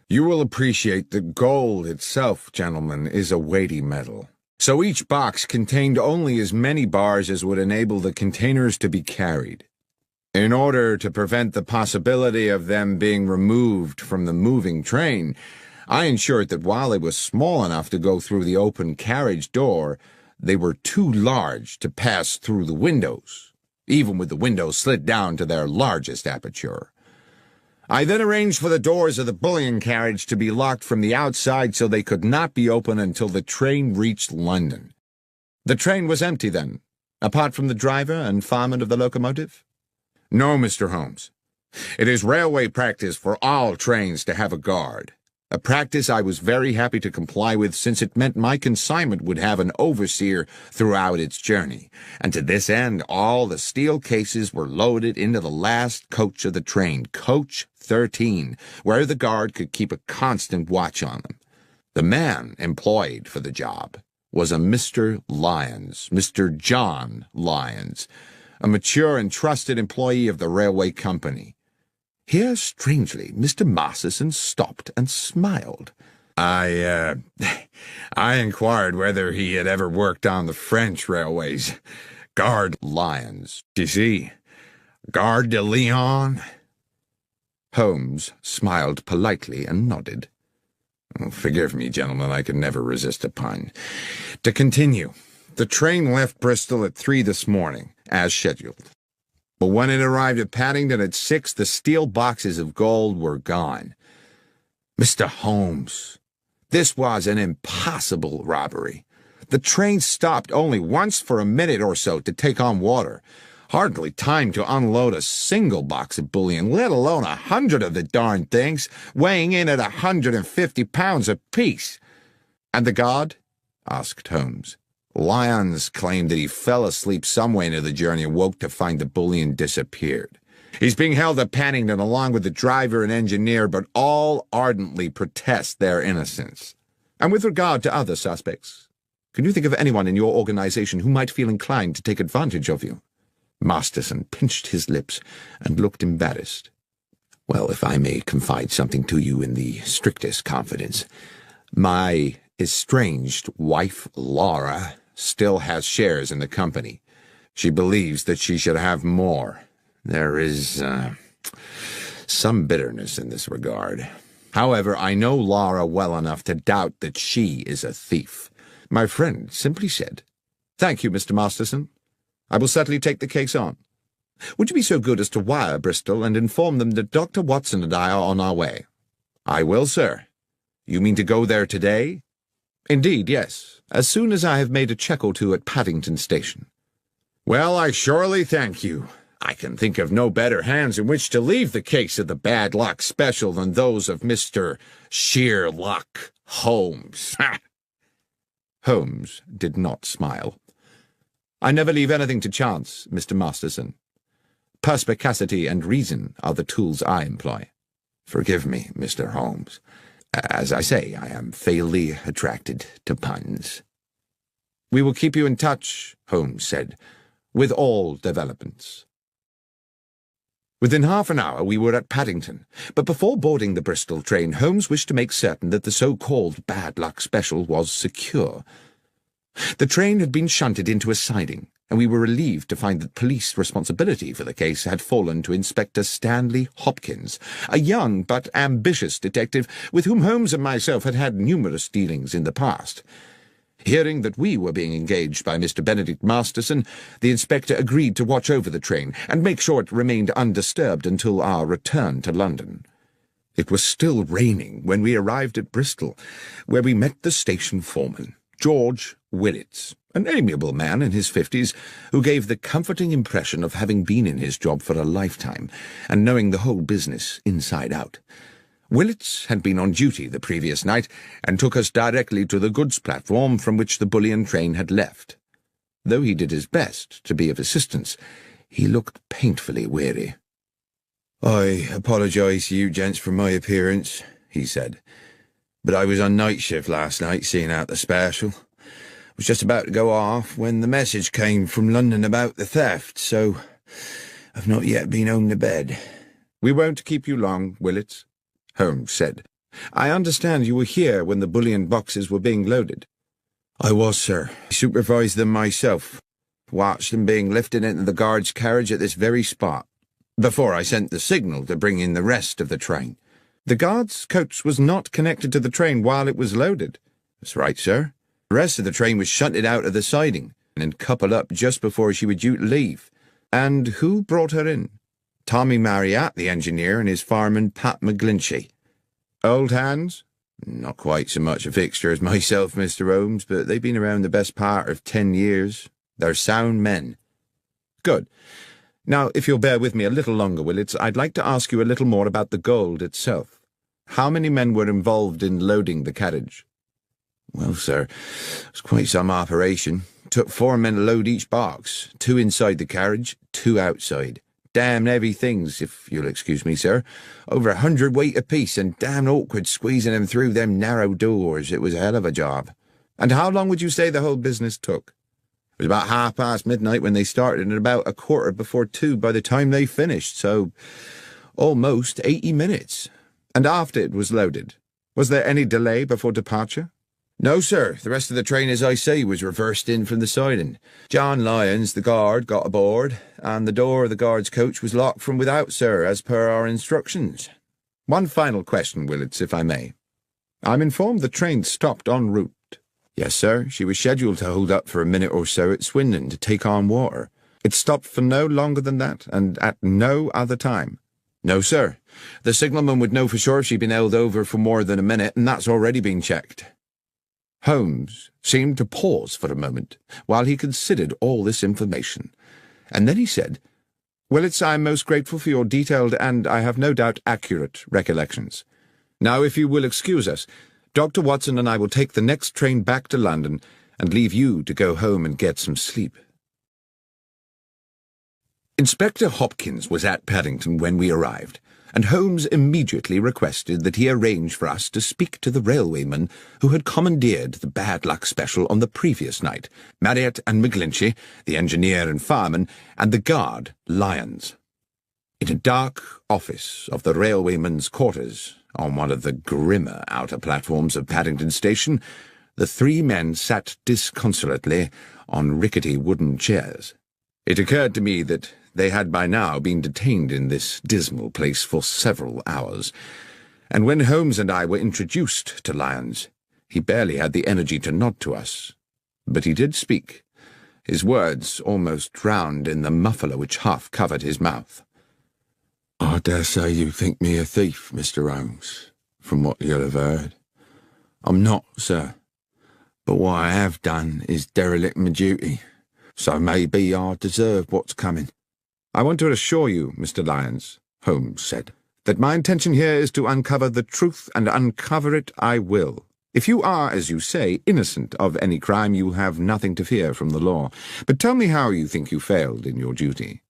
You will appreciate that gold itself, gentlemen, is a weighty metal, so each box contained only as many bars as would enable the containers to be carried. In order to prevent the possibility of them being removed from the moving train, I ensured that while they were small enough to go through the open carriage door, they were too large to pass through the windows, even with the windows slid down to their largest aperture. I then arranged for the doors of the bullion carriage to be locked from the outside so they could not be opened until the train reached London. The train was empty then, apart from the driver and fireman of the locomotive? No, Mr. Holmes. It is railway practice for all trains to have a guard. A practice I was very happy to comply with, since it meant my consignment would have an overseer throughout its journey, and to this end all the steel cases were loaded into the last coach of the train, coach 13, where the guard could keep a constant watch on them. The man employed for the job was a Mr. Lyons, Mr. John Lyons, a mature and trusted employee of the railway company. Here, strangely, Mr. Masterson stopped and smiled. I inquired whether he had ever worked on the French railways. Gare Lyons, you see. Gare de Lyon. Holmes smiled politely and nodded. Oh, forgive me, gentlemen, I could never resist a pun. To continue, the train left Bristol at 3 this morning, as scheduled. But when it arrived at Paddington at 6, the steel boxes of gold were gone. Mr. Holmes, this was an impossible robbery. The train stopped only once for a minute or so to take on water. Hardly time to unload a single box of bullion, let alone 100 of the darned things, weighing in at 150 pounds apiece. And the guard? Asked Holmes. Lyons claimed that he fell asleep somewhere into the journey and woke to find the bullion disappeared. He's being held at Paddington along with the driver and engineer, but all ardently protest their innocence. And with regard to other suspects, can you think of anyone in your organization who might feel inclined to take advantage of you? Masterson pinched his lips and looked embarrassed. Well, if I may confide something to you in the strictest confidence, my estranged wife, Laura, still has shares in the company. She believes that she should have more. There is, some bitterness in this regard. However, I know Laura well enough to doubt that she is a thief. My friend simply said, "Thank you, Mr. Masterson. I will certainly take the case on. Would you be so good as to wire Bristol and inform them that Dr. Watson and I are on our way?" "I will, sir. You mean to go there today?" "Indeed, yes, as soon as I have made a check or two at Paddington Station." "Well, I surely thank you. I can think of no better hands in which to leave the case of the bad luck special than those of Mr. Sherlock Holmes." Holmes did not smile. "I never leave anything to chance, Mr. Masterson. Perspicacity and reason are the tools I employ." "Forgive me, Mr. Holmes. As I say, I am fatally attracted to puns." "We will keep you in touch," Holmes said, "with all developments." Within half an hour we were at Paddington, but before boarding the Bristol train, Holmes wished to make certain that the so-called bad luck special was secure. The train had been shunted into a siding, and we were relieved to find that police responsibility for the case had fallen to Inspector Stanley Hopkins, a young but ambitious detective with whom Holmes and myself had had numerous dealings in the past. Hearing that we were being engaged by Mr. Benedict Masterson, the inspector agreed to watch over the train and make sure it remained undisturbed until our return to London. It was still raining when we arrived at Bristol, where we met the station foreman, George Willits, an amiable man in his 50s who gave the comforting impression of having been in his job for a lifetime and knowing the whole business inside out. Willits had been on duty the previous night and took us directly to the goods platform from which the bullion train had left. Though he did his best to be of assistance, he looked painfully weary. "I apologise to you gents for my appearance," he said, "but I was on night shift last night seeing out the special. I was just about to go off when the message came from London about the theft, so I've not yet been home to bed." "We won't keep you long, Willits," Holmes said. "I understand you were here when the bullion boxes were being loaded." "I was, sir. I supervised them myself. Watched them being lifted into the guard's carriage at this very spot, before I sent the signal to bring in the rest of the train." "The guard's coach was not connected to the train while it was loaded." "That's right, sir. The rest of the train was shunted out of the siding and coupled up just before she was due to leave." "And who brought her in?" "Tommy Marriott, the engineer, and his fireman, Pat McGlinchey." "Old hands?" "Not quite so much a fixture as myself, Mr. Holmes, but they've been around the best part of 10 years. They're sound men." "Good. Now, if you'll bear with me a little longer, Willits, I'd like to ask you a little more about the gold itself. How many men were involved in loading the carriage?" "Well, sir, it was quite some operation. It took 4 men to load each box, 2 inside the carriage, 2 outside. Damn heavy things, if you'll excuse me, sir. Over 100 weight apiece, and damn awkward squeezing them through them narrow doors. It was a hell of a job." "And how long would you say the whole business took?" "It was about midnight when they started, and about 2:15 by the time they finished, so almost 80 minutes. "And after it was loaded, was there any delay before departure?" "No, sir. The rest of the train, as I say, was reversed in from the siding. John Lyons, the guard, got aboard, and the door of the guard's coach was locked from without, sir, as per our instructions." "One final question, Willits, if I may. I'm informed the train stopped en route." "Yes, sir. She was scheduled to hold up for a minute or so at Swindon to take on water." "It stopped for no longer than that, and at no other time?" "No, sir. The signalman would know for sure if she'd been held over for more than a minute, and that's already been checked." Holmes seemed to pause for a moment while he considered all this information, and then he said, "Willits, I am most grateful for your detailed and, I have no doubt, accurate recollections. Now, if you will excuse us, Dr. Watson and I will take the next train back to London and leave you to go home and get some sleep." Inspector Hopkins was at Paddington when we arrived, and Holmes immediately requested that he arrange for us to speak to the railwayman who had commandeered the bad luck special on the previous night, Marriott and McGlinchey, the engineer and fireman, and the guard, Lyons. In a dark office of the railwayman's quarters, on one of the grimmer outer platforms of Paddington Station, The three men sat disconsolately on rickety wooden chairs. It occurred to me that they had by now been detained in this dismal place for several hours, and when Holmes and I were introduced to Lyons, he barely had the energy to nod to us. But he did speak, his words almost drowned in the muffler which half covered his mouth. "I dare say you think me a thief, Mr. Holmes, from what you'll have heard. I'm not, sir, but what I have done is derelict my duty, so maybe I deserve what's coming." "I want to assure you, Mr. Lyons," Holmes said, "that my intention here is to uncover the truth, and uncover it I will. If you are, as you say, innocent of any crime, you have nothing to fear from the law. But tell me how you think you failed in your duty."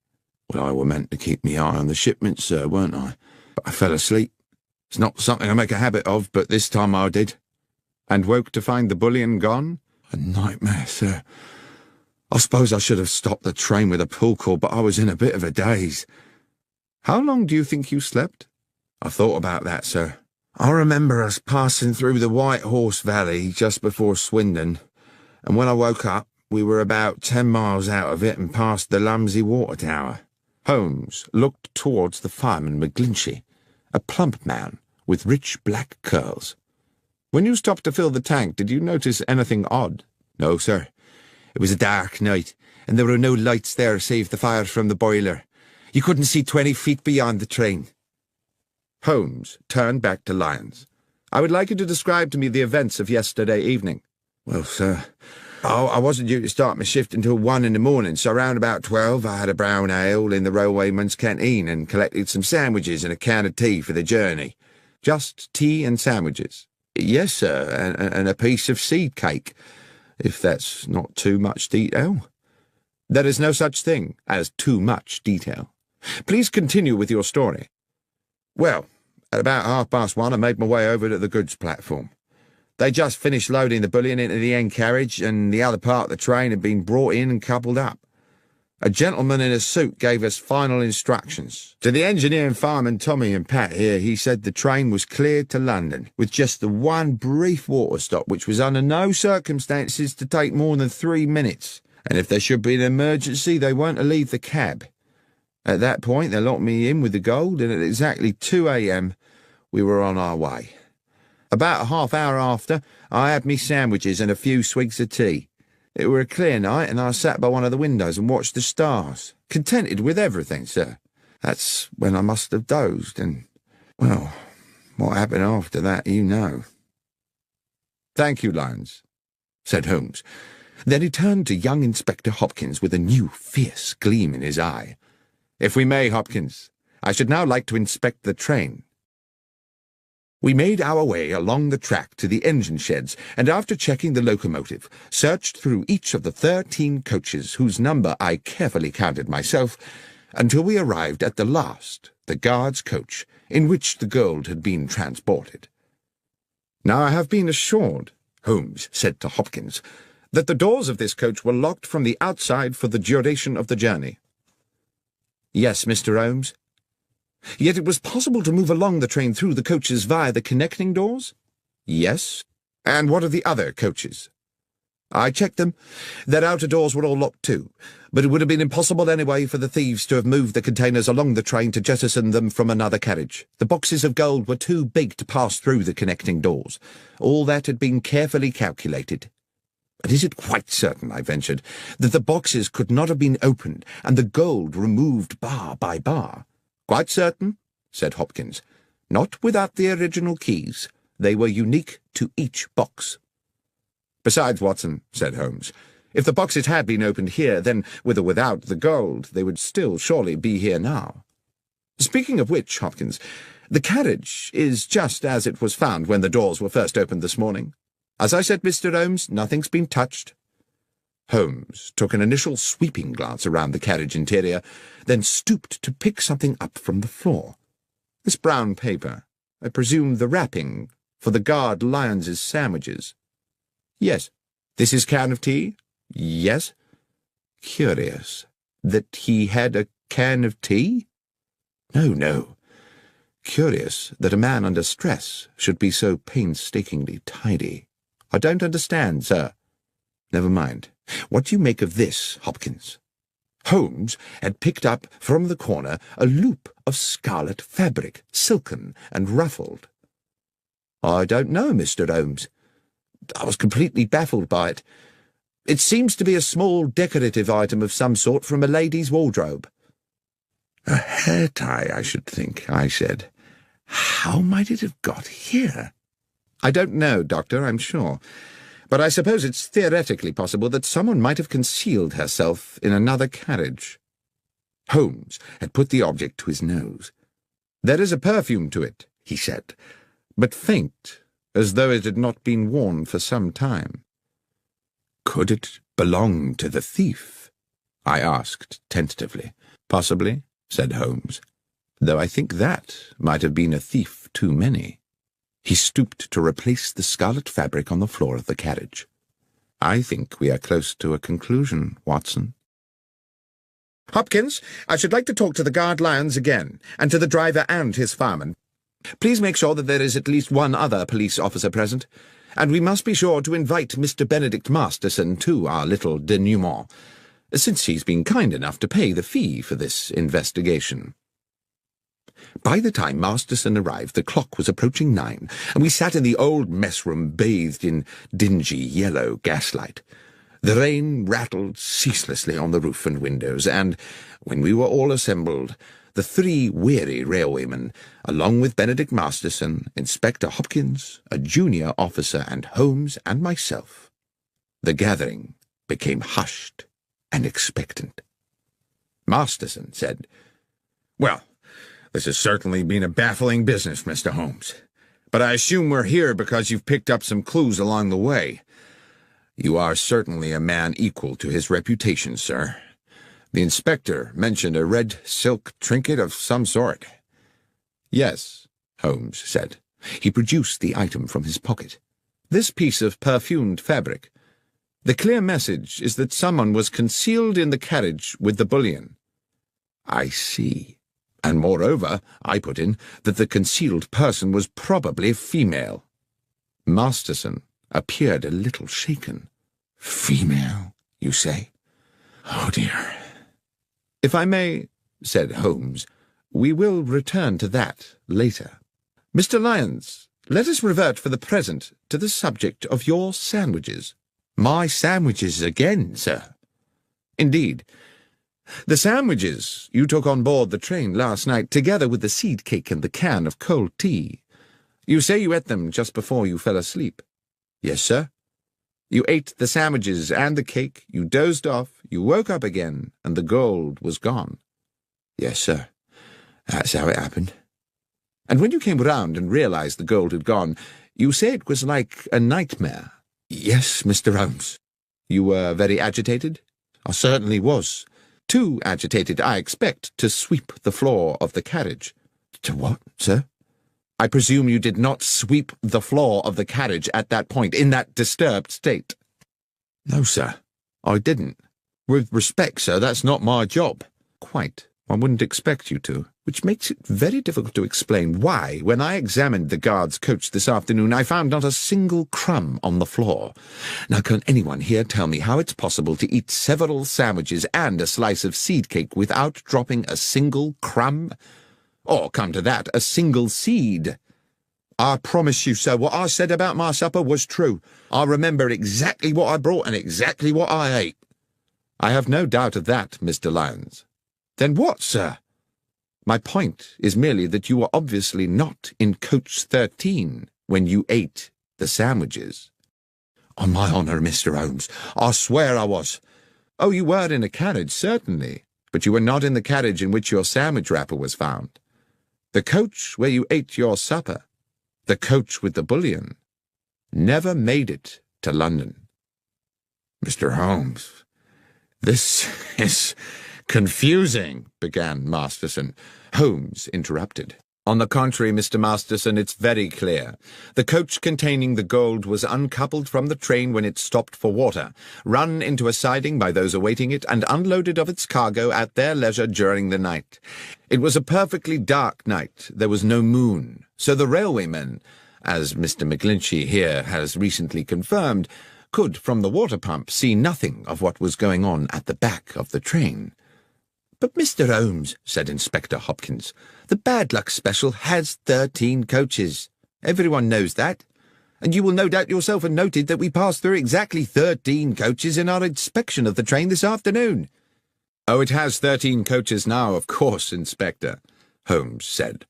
"Well, I were meant to keep me eye on the shipment, sir, weren't I? But I fell asleep. It's not something I make a habit of, but this time I did." "And woke to find the bullion gone?" "A nightmare, sir. I suppose I should have stopped the train with a pull cord, but I was in a bit of a daze." "How long do you think you slept?" "I thought about that, sir. I remember us passing through the White Horse Valley just before Swindon, and when I woke up, we were about 10 miles out of it and past the Lumsey Water Tower." Holmes looked towards the fireman McGlinchey, a plump man with rich black curls. "When you stopped to fill the tank, did you notice anything odd?" "No, sir. It was a dark night, and there were no lights there save the fire from the boiler. You couldn't see 20 feet beyond the train." Holmes turned back to Lyons. "I would like you to describe to me the events of yesterday evening." "Well, sir, I wasn't due to start my shift until 1 in the morning, so around about 12 I had a brown ale in the railwayman's canteen and collected some sandwiches and a can of tea for the journey." "Just tea and sandwiches?" "Yes, sir, and a piece of seed cake, if that's not too much detail." "There is no such thing as too much detail. Please continue with your story." "Well, at about 1:30 I made my way over to the goods platform. They just finished loading the bullion into the end carriage, and the other part of the train had been brought in and coupled up. A gentleman in a suit gave us final instructions. To the engineer and fireman Tommy and Pat here, he said the train was cleared to London, with just the one brief water stop, which was under no circumstances to take more than 3 minutes, and if there should be an emergency, they weren't to leave the cab. At that point, they locked me in with the gold, and at exactly 2 a.m. we were on our way. About a half hour after, I had me sandwiches and a few swigs of tea. It were a clear night, and I sat by one of the windows and watched the stars, contented with everything, sir. That's when I must have dozed, and, well, what happened after that, you know." "Thank you, Lyons," said Holmes. Then he turned to young Inspector Hopkins with a new fierce gleam in his eye. "If we may, Hopkins, I should now like to inspect the train." We made our way along the track to the engine sheds, and after checking the locomotive, searched through each of the 13 coaches, whose number I carefully counted myself, until we arrived at the last, the guard's coach, in which the gold had been transported. "Now I have been assured," Holmes said to Hopkins, "that the doors of this coach were locked from the outside for the duration of the journey." "Yes, Mr. Holmes." "Yet it was possible to move along the train through the coaches via the connecting doors?" "Yes." "And what of the other coaches?" "I checked them. Their outer doors were all locked too, but it would have been impossible anyway for the thieves to have moved the containers along the train to jettison them from another carriage. The boxes of gold were too big to pass through the connecting doors. All that had been carefully calculated." "But is it quite certain," I ventured, "that the boxes could not have been opened and the gold removed bar by bar?" "Quite certain," said Hopkins. "Not without the original keys. They were unique to each box." "Besides, Watson," said Holmes, "if the boxes had been opened here, then, with or without the gold, they would still surely be here now. Speaking of which, Hopkins, the carriage is just as it was found when the doors were first opened this morning. As I said, Mr. Holmes, nothing's been touched." Holmes took an initial sweeping glance around the carriage interior, then stooped to pick something up from the floor. "This brown paper, I presume the wrapping for the guard Lyons's sandwiches." "Yes." "This is can of tea?" "Yes." "Curious that he had a can of tea?" No. Curious that a man under stress should be so painstakingly tidy. I don't understand, sir. Never mind. What do you make of this, Hopkins? Holmes had picked up from the corner a loop of scarlet fabric, silken and ruffled. I don't know, Mr. Holmes. I was completely baffled by it. It seems to be a small decorative item of some sort from a lady's wardrobe. A hair tie, I should think, I said. How might it have got here? I don't know, Doctor, I'm sure. But I suppose it's theoretically possible that someone might have concealed herself in another carriage. Holmes had put the object to his nose. There is a perfume to it, he said, but faint, as though it had not been worn for some time. Could it belong to the thief? I asked tentatively. Possibly, said Holmes, though I think that might have been a thief too many. He stooped to replace the scarlet fabric on the floor of the carriage. I think we are close to a conclusion, Watson. Hopkins, I should like to talk to the guard lions again, and to the driver and his fireman. Please make sure that there is at least one other police officer present, and we must be sure to invite Mr. Benedict Masterson to our little denouement, since he's been kind enough to pay the fee for this investigation. By the time Masterson arrived, the clock was approaching 9, and we sat in the old mess-room bathed in dingy yellow gaslight. The rain rattled ceaselessly on the roof and windows, and, when we were all assembled, the 3 weary railwaymen, along with Benedict Masterson, Inspector Hopkins, a junior officer, and Holmes and myself, the gathering became hushed and expectant. Masterson said, "Well, this has certainly been a baffling business, Mr. Holmes. But I assume we're here because you've picked up some clues along the way. You are certainly a man equal to his reputation, sir. The inspector mentioned a red silk trinket of some sort." "Yes," Holmes said. He produced the item from his pocket. "This piece of perfumed fabric. The clear message is that someone was concealed in the carriage with the bullion." "I see. And moreover," I put in, "that the concealed person was probably female." Masterson appeared a little shaken. "Female, you say? Oh, dear." "If I may," said Holmes, "we will return to that later. Mr. Lyons, let us revert for the present to the subject of your sandwiches." "My sandwiches again, sir?" "Indeed. The sandwiches you took on board the train last night, together with the seed cake and the can of cold tea. You say you ate them just before you fell asleep." "Yes, sir." "You ate the sandwiches and the cake, you dozed off, you woke up again, and the gold was gone." "Yes, sir. That's how it happened." "And when you came round and realized the gold had gone, you say it was like a nightmare." "Yes, Mr. Holmes." "You were very agitated?" "I certainly was. Too agitated, I expect, to sweep the floor of the carriage." "To what, sir?" "I presume you did not sweep the floor of the carriage at that point, in that disturbed state." "No, sir, I didn't. With respect, sir, that's not my job." "Quite. I wouldn't expect you to, which makes it very difficult to explain why, when I examined the guard's coach this afternoon, I found not a single crumb on the floor. Now, can anyone here tell me how it's possible to eat several sandwiches and a slice of seed cake without dropping a single crumb? Or, come to that, a single seed?" "I promise you, sir, what I said about my supper was true. I remember exactly what I brought and exactly what I ate." "I have no doubt of that, Mr. Lyons." "Then what, sir?" "My point is merely that you were obviously not in coach 13 when you ate the sandwiches." "On my honour, Mr. Holmes, I swear I was." "Oh, you were in a carriage, certainly, but you were not in the carriage in which your sandwich wrapper was found. The coach where you ate your supper, the coach with the bullion, never made it to London." "Mr. Holmes, this is confusing," began Masterson. Holmes interrupted. "On the contrary, Mr. Masterson, it's very clear. The coach containing the gold was uncoupled from the train when it stopped for water, run into a siding by those awaiting it, and unloaded of its cargo at their leisure during the night. It was a perfectly dark night. There was no moon, so the railwaymen, as Mr. McGlinchey here has recently confirmed, could, from the water pump, see nothing of what was going on at the back of the train. "But, Mr. Holmes," said Inspector Hopkins, "the Bad Luck Special has 13 coaches. Everyone knows that. And you will no doubt yourself have noted that we passed through exactly 13 coaches in our inspection of the train this afternoon." "Oh, it has 13 coaches now, of course, Inspector," Holmes said.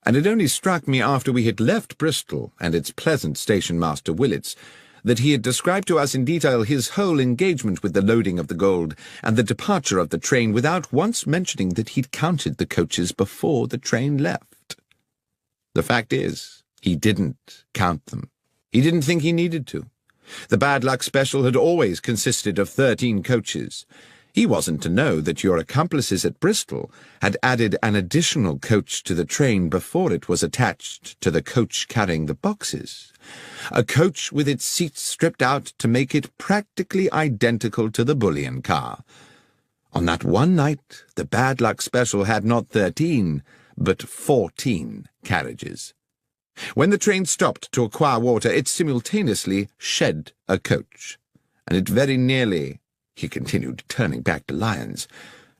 "And it only struck me after we had left Bristol and its pleasant station-master Willits that he had described to us in detail his whole engagement with the loading of the gold and the departure of the train without once mentioning that he'd counted the coaches before the train left. The fact is, he didn't count them. He didn't think he needed to. The Bad Luck Special had always consisted of 13 coaches. He wasn't to know that your accomplices at Bristol had added an additional coach to the train before it was attached to the coach carrying the boxes. A coach with its seats stripped out to make it practically identical to the bullion car. On that one night, the Bad Luck Special had not 13, but 14 carriages. When the train stopped to acquire water, it simultaneously shed a coach, and it very nearly, he continued, turning back to Lyons,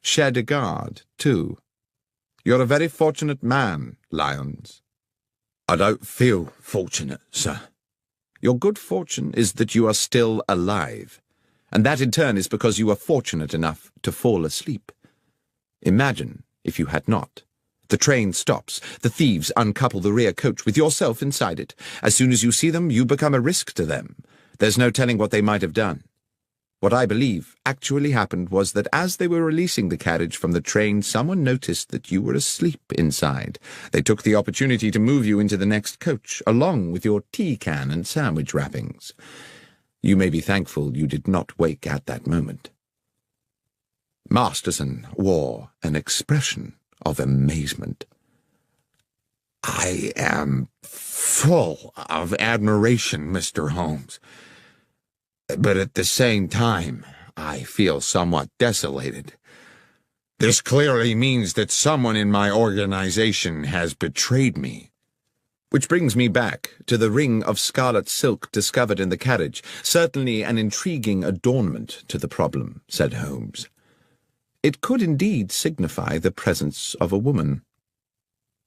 shed a guard, too. You're a very fortunate man, Lyons." "I don't feel fortunate, sir." "Your good fortune is that you are still alive, and that in turn is because you were fortunate enough to fall asleep. Imagine if you had not. The train stops. The thieves uncouple the rear coach with yourself inside it. As soon as you see them, you become a risk to them. There's no telling what they might have done. What I believe actually happened was that as they were releasing the carriage from the train, someone noticed that you were asleep inside. They took the opportunity to move you into the next coach, along with your tea can and sandwich wrappings. You may be thankful you did not wake at that moment." Masterson wore an expression of amazement. "I am full of admiration, Mr. Holmes. But at the same time, I feel somewhat desolated. This clearly means that someone in my organization has betrayed me. Which brings me back to the ring of scarlet silk discovered in the carriage. Certainly an intriguing adornment to the problem," said Holmes. "It could indeed signify the presence of a woman."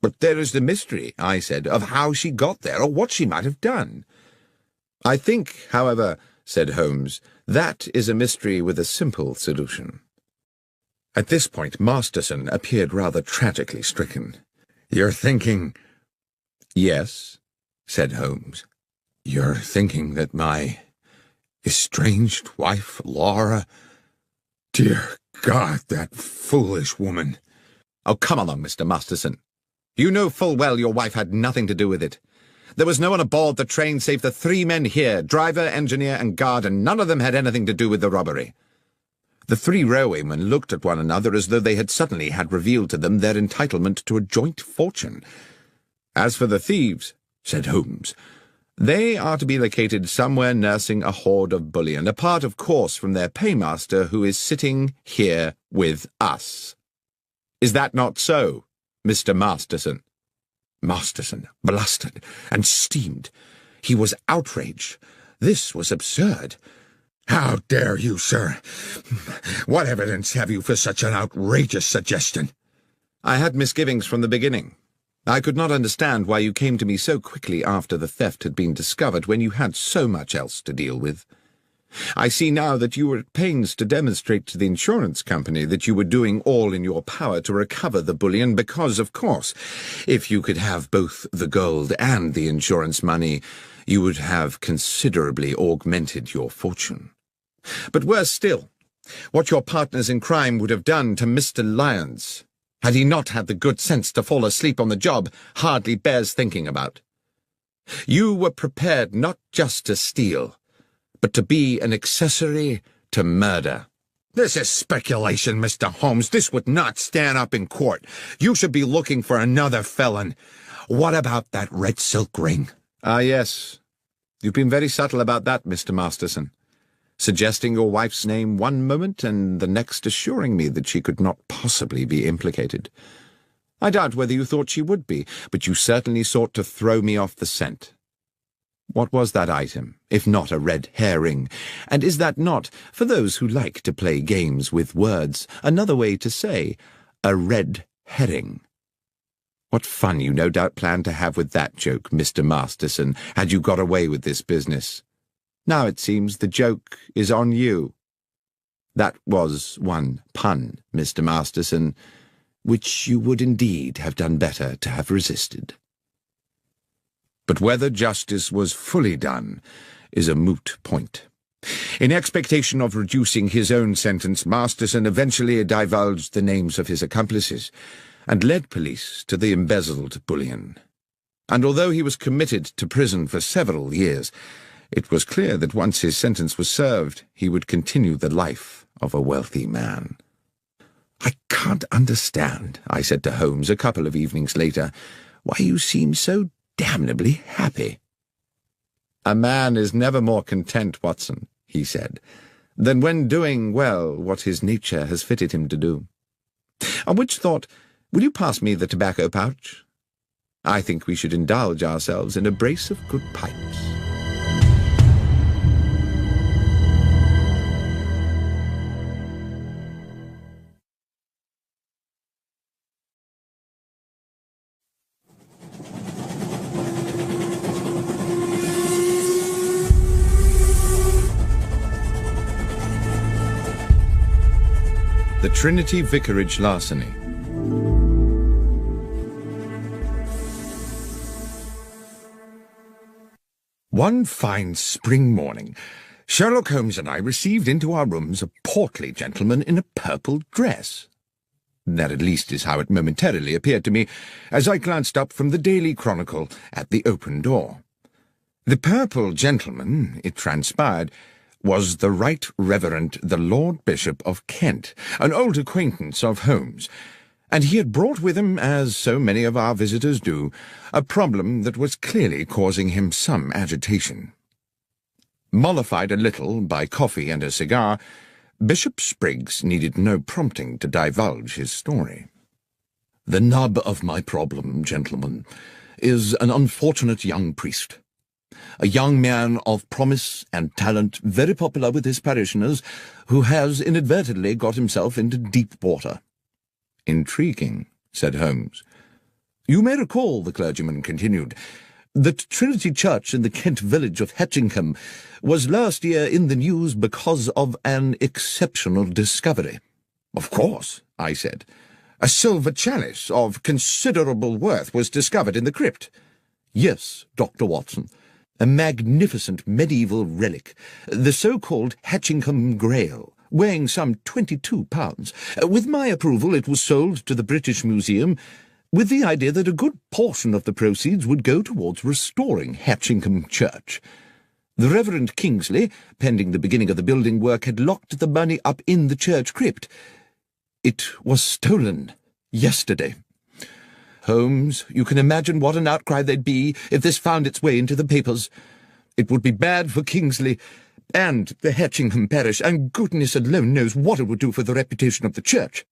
"But there is the mystery," I said, "of how she got there, or what she might have done." "I think, however," said Holmes, "that is a mystery with a simple solution." At this point Masterson appeared rather tragically stricken. "You're thinking—" "Yes," said Holmes. "You're thinking that my estranged wife, Laura— Dear God, that foolish woman—" "Oh, come along, Mr. Masterson. You know full well your wife had nothing to do with it. There was no one aboard the train save the 3 men here, driver, engineer, and guard, and none of them had anything to do with the robbery." The 3 railwaymen looked at one another as though they had suddenly had revealed to them their entitlement to a joint fortune. "As for the thieves," said Holmes, "they are to be located somewhere nursing a hoard of bullion, apart, of course, from their paymaster, who is sitting here with us. Is that not so, Mr. Masterson?" Masterson blustered and steamed. He was outraged. This was absurd. "How dare you, sir? What evidence have you for such an outrageous suggestion?" "I had misgivings from the beginning. I could not understand why you came to me so quickly after the theft had been discovered when you had so much else to deal with. I see now that you were at pains to demonstrate to the insurance company that you were doing all in your power to recover the bullion because, of course, if you could have both the gold and the insurance money, you would have considerably augmented your fortune. But worse still, what your partners in crime would have done to Mr. Lyons, had he not had the good sense to fall asleep on the job, hardly bears thinking about. You were prepared not just to steal, but to be an accessory to murder." "This is speculation, Mr. Holmes. This would not stand up in court. You should be looking for another felon. What about that red silk ring?" "Ah, yes. You've been very subtle about that, Mr. Masterson, suggesting your wife's name one moment and the next assuring me that she could not possibly be implicated. I doubt whether you thought she would be, but you certainly sought to throw me off the scent. What was that item, if not a red herring? And is that not, for those who like to play games with words, another way to say a red herring? What fun you no doubt planned to have with that joke, Mr. Masterson, had you got away with this business. Now it seems the joke is on you. That was one pun, Mr. Masterson, which you would indeed have done better to have resisted. But whether justice was fully done is a moot point. In expectation of reducing his own sentence, Masterson eventually divulged the names of his accomplices and led police to the embezzled bullion. And although he was committed to prison for several years, it was clear that once his sentence was served, he would continue the life of a wealthy man. "I can't understand," I said to Holmes a couple of evenings later, "why you seem so damnably happy." "A man is never more content, Watson," he said, "than when doing well what his nature has fitted him to do. On which thought, will you pass me the tobacco pouch? I think we should indulge ourselves in a brace of good pipes." The Trinity Vicarage Larceny. One fine spring morning, Sherlock Holmes and I received into our rooms a portly gentleman in a purple dress. That at least is how it momentarily appeared to me as I glanced up from the Daily Chronicle at the open door. The purple gentleman, it transpired, was the Right Reverend the Lord Bishop of Kent, an old acquaintance of Holmes, and he had brought with him, as so many of our visitors do, a problem that was clearly causing him some agitation. Mollified a little by coffee and a cigar, Bishop Spriggs needed no prompting to divulge his story. "The nub of my problem, gentlemen, is an unfortunate young priest. A young man of promise and talent, very popular with his parishioners, who has inadvertently got himself into deep water." "Intriguing," said Holmes. "You may recall," the clergyman continued, "that Trinity Church in the Kent village of Hatchingham was last year in the news because of an exceptional discovery." "Of course," I said. "A silver chalice of considerable worth was discovered in the crypt." "Yes, Dr. Watson. A magnificent medieval relic, the so-called Hatchingham Grail, weighing some 22 pounds. With my approval it was sold to the British Museum, with the idea that a good portion of the proceeds would go towards restoring Hatchingham Church. The Reverend Kingsley, pending the beginning of the building work, had locked the money up in the church crypt. It was stolen yesterday. Holmes, you can imagine what an outcry there'd be if this found its way into the papers. It would be bad for Kingsley and the Hatchingham parish, and goodness alone knows what it would do for the reputation of the church.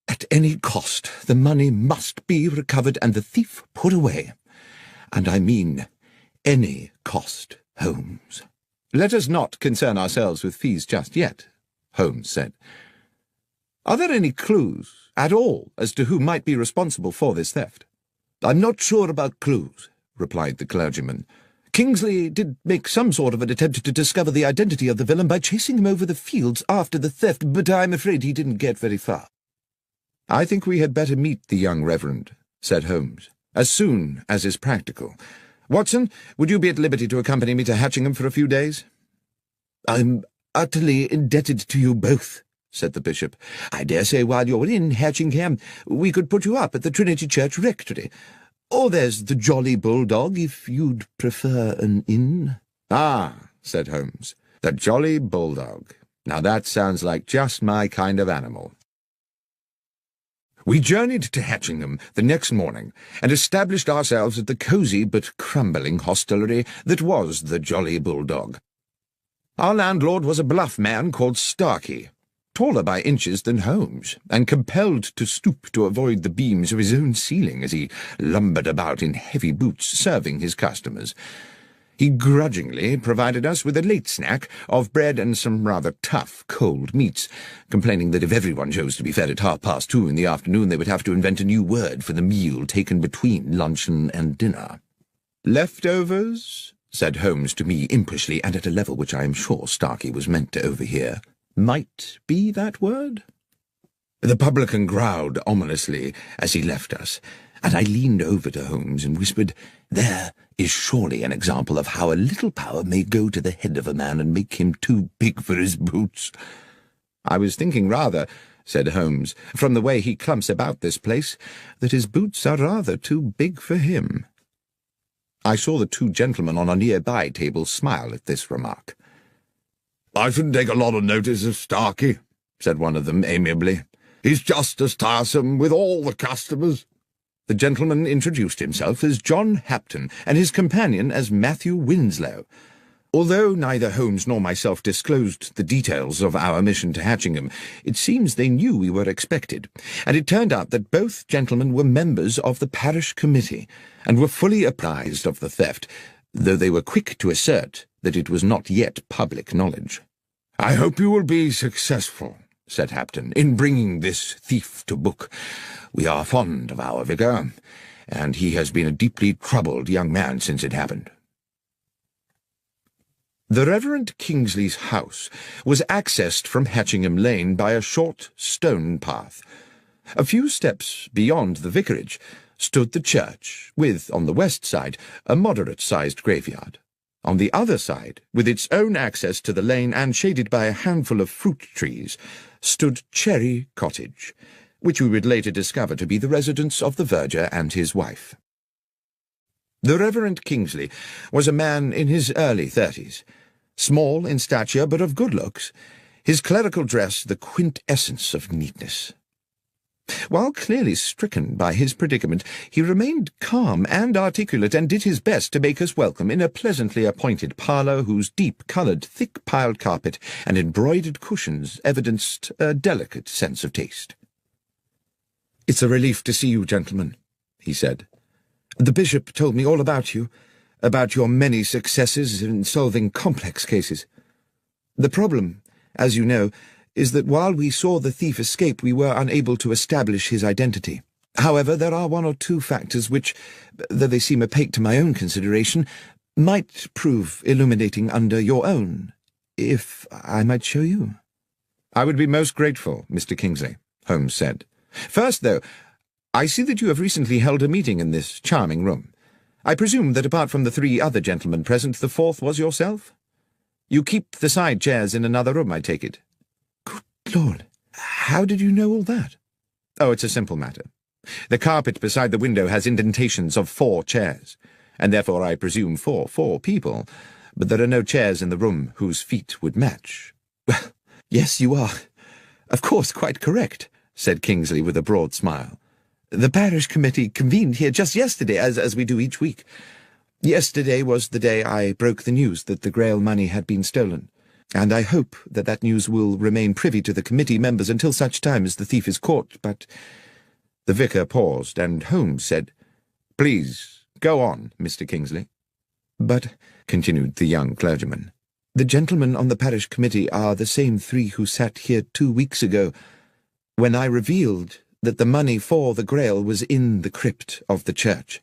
At any cost, the money must be recovered and the thief put away. And I mean any cost, Holmes." "Let us not concern ourselves with fees just yet," Holmes said. "Are there any clues at all as to who might be responsible for this theft?" "I'm not sure about clues," replied the clergyman. "Kingsley did make some sort of an attempt to discover the identity of the villain by chasing him over the fields after the theft, but I'm afraid he didn't get very far." "I think we had better meet the young reverend," said Holmes, "as soon as is practical. Watson, would you be at liberty to accompany me to Hatchingham for a few days?" "I'm utterly indebted to you both," said the bishop. "I dare say while you're in Hatchingham we could put you up at the Trinity Church Rectory. Or there's the Jolly Bulldog, if you'd prefer an inn." "Ah," said Holmes, "the Jolly Bulldog. Now that sounds like just my kind of animal." We journeyed to Hatchingham the next morning and established ourselves at the cosy but crumbling hostelry that was the Jolly Bulldog. Our landlord was a bluff man called Starkey. taller by inches than Holmes, and compelled to stoop to avoid the beams of his own ceiling as he lumbered about in heavy boots serving his customers. He grudgingly provided us with a late snack of bread and some rather tough cold meats, complaining that if everyone chose to be fed at 2:30 in the afternoon, they would have to invent a new word for the meal taken between luncheon and dinner. "Leftovers?" said Holmes to me impishly, and at a level which I am sure Starkey was meant to overhear. "Might be that word?" The publican growled ominously as he left us, and I leaned over to Holmes and whispered, "There is surely an example of how a little power may go to the head of a man and make him too big for his boots." "I was thinking rather," said Holmes, "from the way he clumps about this place, that his boots are rather too big for him." I saw the two gentlemen on a nearby table smile at this remark. "I shouldn't take a lot of notice of Starkey," said one of them amiably. "He's just as tiresome with all the customers." The gentleman introduced himself as John Hapton, and his companion as Matthew Winslow. Although neither Holmes nor myself disclosed the details of our mission to Hatchingham, it seems they knew we were expected, and it turned out that both gentlemen were members of the parish committee, and were fully apprised of the theft, though they were quick to assert that it was not yet public knowledge. "I hope you will be successful," said Hapton, "in bringing this thief to book. We are fond of our vicar, and he has been a deeply troubled young man since it happened." The Reverend Kingsley's house was accessed from Hatchingham Lane by a short stone path. A few steps beyond the vicarage stood the church, with, on the west side, a moderate-sized graveyard. On the other side, with its own access to the lane and shaded by a handful of fruit trees, stood Cherry Cottage, which we would later discover to be the residence of the verger and his wife. The Reverend Kingsley was a man in his early 30s, small in stature but of good looks, his clerical dress the quintessence of neatness. While clearly stricken by his predicament, he remained calm and articulate, and did his best to make us welcome in a pleasantly appointed parlour whose deep-coloured, thick-piled carpet and embroidered cushions evidenced a delicate sense of taste. "It's a relief to see you, gentlemen," he said. "The bishop told me all about you, about your many successes in solving complex cases. The problem, as you know, is that while we saw the thief escape, we were unable to establish his identity. However, there are one or two factors which, though they seem opaque to my own consideration, might prove illuminating under your own, if I might show you." "I would be most grateful, Mr. Kingsley," Holmes said. "First, though, I see that you have recently held a meeting in this charming room. I presume that apart from the 3 other gentlemen present, the 4th was yourself? You keep the side chairs in another room, I take it." "Good Lord, how did you know all that?" "Oh, it's a simple matter. The carpet beside the window has indentations of 4 chairs, and therefore I presume 4 people, but there are no chairs in the room whose feet would match." "Well, yes, you are, of course, quite correct," said Kingsley with a broad smile. "The parish committee convened here just yesterday, as we do each week. Yesterday was the day I broke the news that the Grail money had been stolen, and I hope that that news will remain privy to the committee members until such time as the thief is caught, but—" The vicar paused, and Holmes said, "Please, go on, Mr. Kingsley." "But," continued the young clergyman, "the gentlemen on the parish committee are the same 3 who sat here 2 weeks ago, when I revealed that the money for the Grail was in the crypt of the church.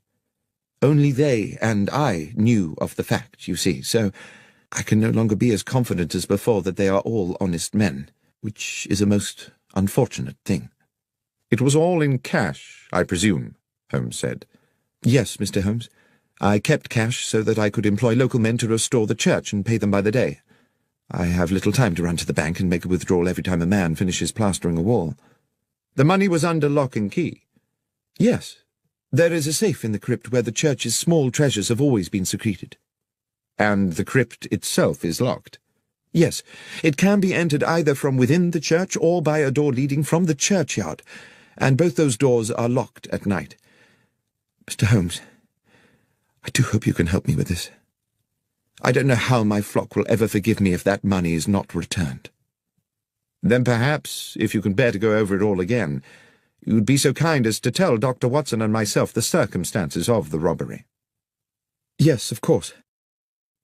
Only they and I knew of the fact, you see, so I can no longer be as confident as before that they are all honest men, which is a most unfortunate thing." "It was all in cash, I presume," Holmes said. "Yes, Mr. Holmes. I kept cash so that I could employ local men to restore the church and pay them by the day. I have little time to run to the bank and make a withdrawal every time a man finishes plastering a wall." "The money was under lock and key?" "Yes. There is a safe in the crypt where the church's small treasures have always been secreted." "And the crypt itself is locked?" "Yes. It can be entered either from within the church or by a door leading from the churchyard, and both those doors are locked at night. Mr. Holmes, I do hope you can help me with this. I don't know how my flock will ever forgive me if that money is not returned." Then perhaps, if you can bear to go over it all again, you would be so kind as to tell Dr. Watson and myself the circumstances of the robbery." "Yes, of course.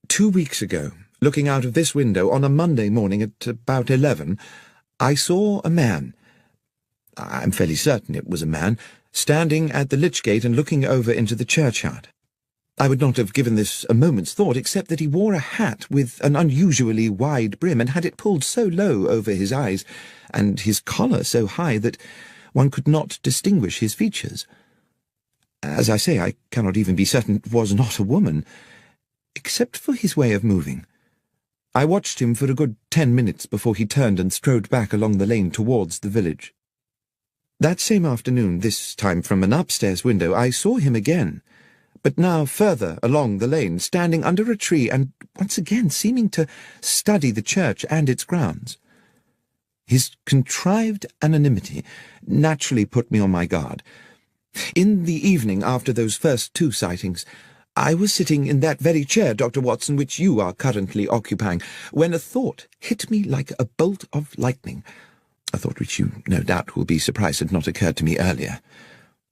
2 weeks ago, looking out of this window on a Monday morning at about 11, I saw a man, I'm fairly certain it was a man, standing at the lich gate and looking over into the churchyard. I would not have given this a moment's thought, except that he wore a hat with an unusually wide brim and had it pulled so low over his eyes, and his collar so high that one could not distinguish his features. As I say, I cannot even be certain it was not a woman, except for his way of moving. I watched him for a good 10 minutes before he turned and strode back along the lane towards the village. That same afternoon, this time from an upstairs window, I saw him again, but now further along the lane, standing under a tree and once again seeming to study the church and its grounds. His contrived anonymity naturally put me on my guard. In the evening after those first 2 sightings, I was sitting in that very chair, Dr. Watson, which you are currently occupying, when a thought hit me like a bolt of lightning, a thought which you no doubt will be surprised had not occurred to me earlier,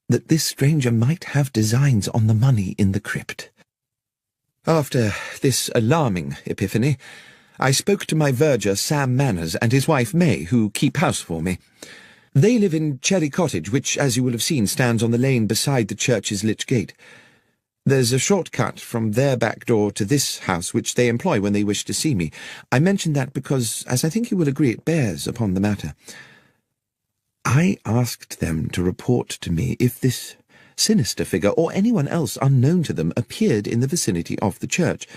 that this stranger might have designs on the money in the crypt. After this alarming epiphany, I spoke to my verger, Sam Manners, and his wife, May, who keep house for me. They live in Cherry Cottage, which, as you will have seen, stands on the lane beside the church's lich gate. There's a short cut from their back door to this house, which they employ when they wish to see me. I mention that because, as I think you will agree, it bears upon the matter. I asked them to report to me if this sinister figure, or anyone else unknown to them, appeared in the vicinity of the church.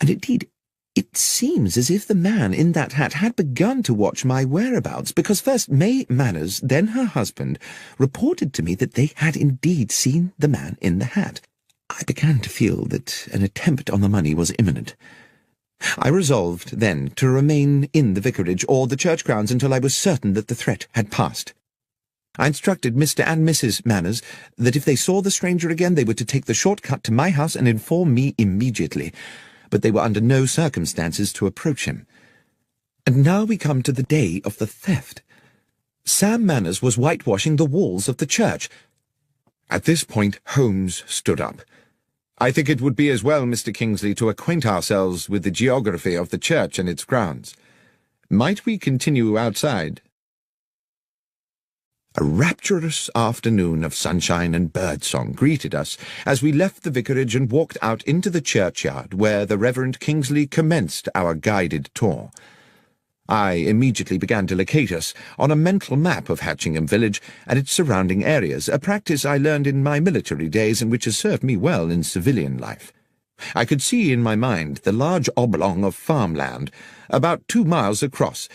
And indeed, it seems as if the man in that hat had begun to watch my whereabouts, because first May Manners, then her husband, reported to me that they had indeed seen the man in the hat. I began to feel that an attempt on the money was imminent. I resolved, then, to remain in the vicarage or the church grounds until I was certain that the threat had passed. I instructed Mr. and Mrs. Manners that if they saw the stranger again they were to take the short cut to my house and inform me immediately, but they were under no circumstances to approach him. And now we come to the day of the theft. Sam Manners was whitewashing the walls of the church. At this point Holmes stood up. "I think it would be as well, Mr. Kingsley, to acquaint ourselves with the geography of the church and its grounds. Might we continue outside?" A rapturous afternoon of sunshine and birdsong greeted us as we left the vicarage and walked out into the churchyard, where the Reverend Kingsley commenced our guided tour. I immediately began to locate us on a mental map of Hatchingham village and its surrounding areas, a practice I learned in my military days and which has served me well in civilian life. I could see in my mind the large oblong of farmland, about 2 miles across,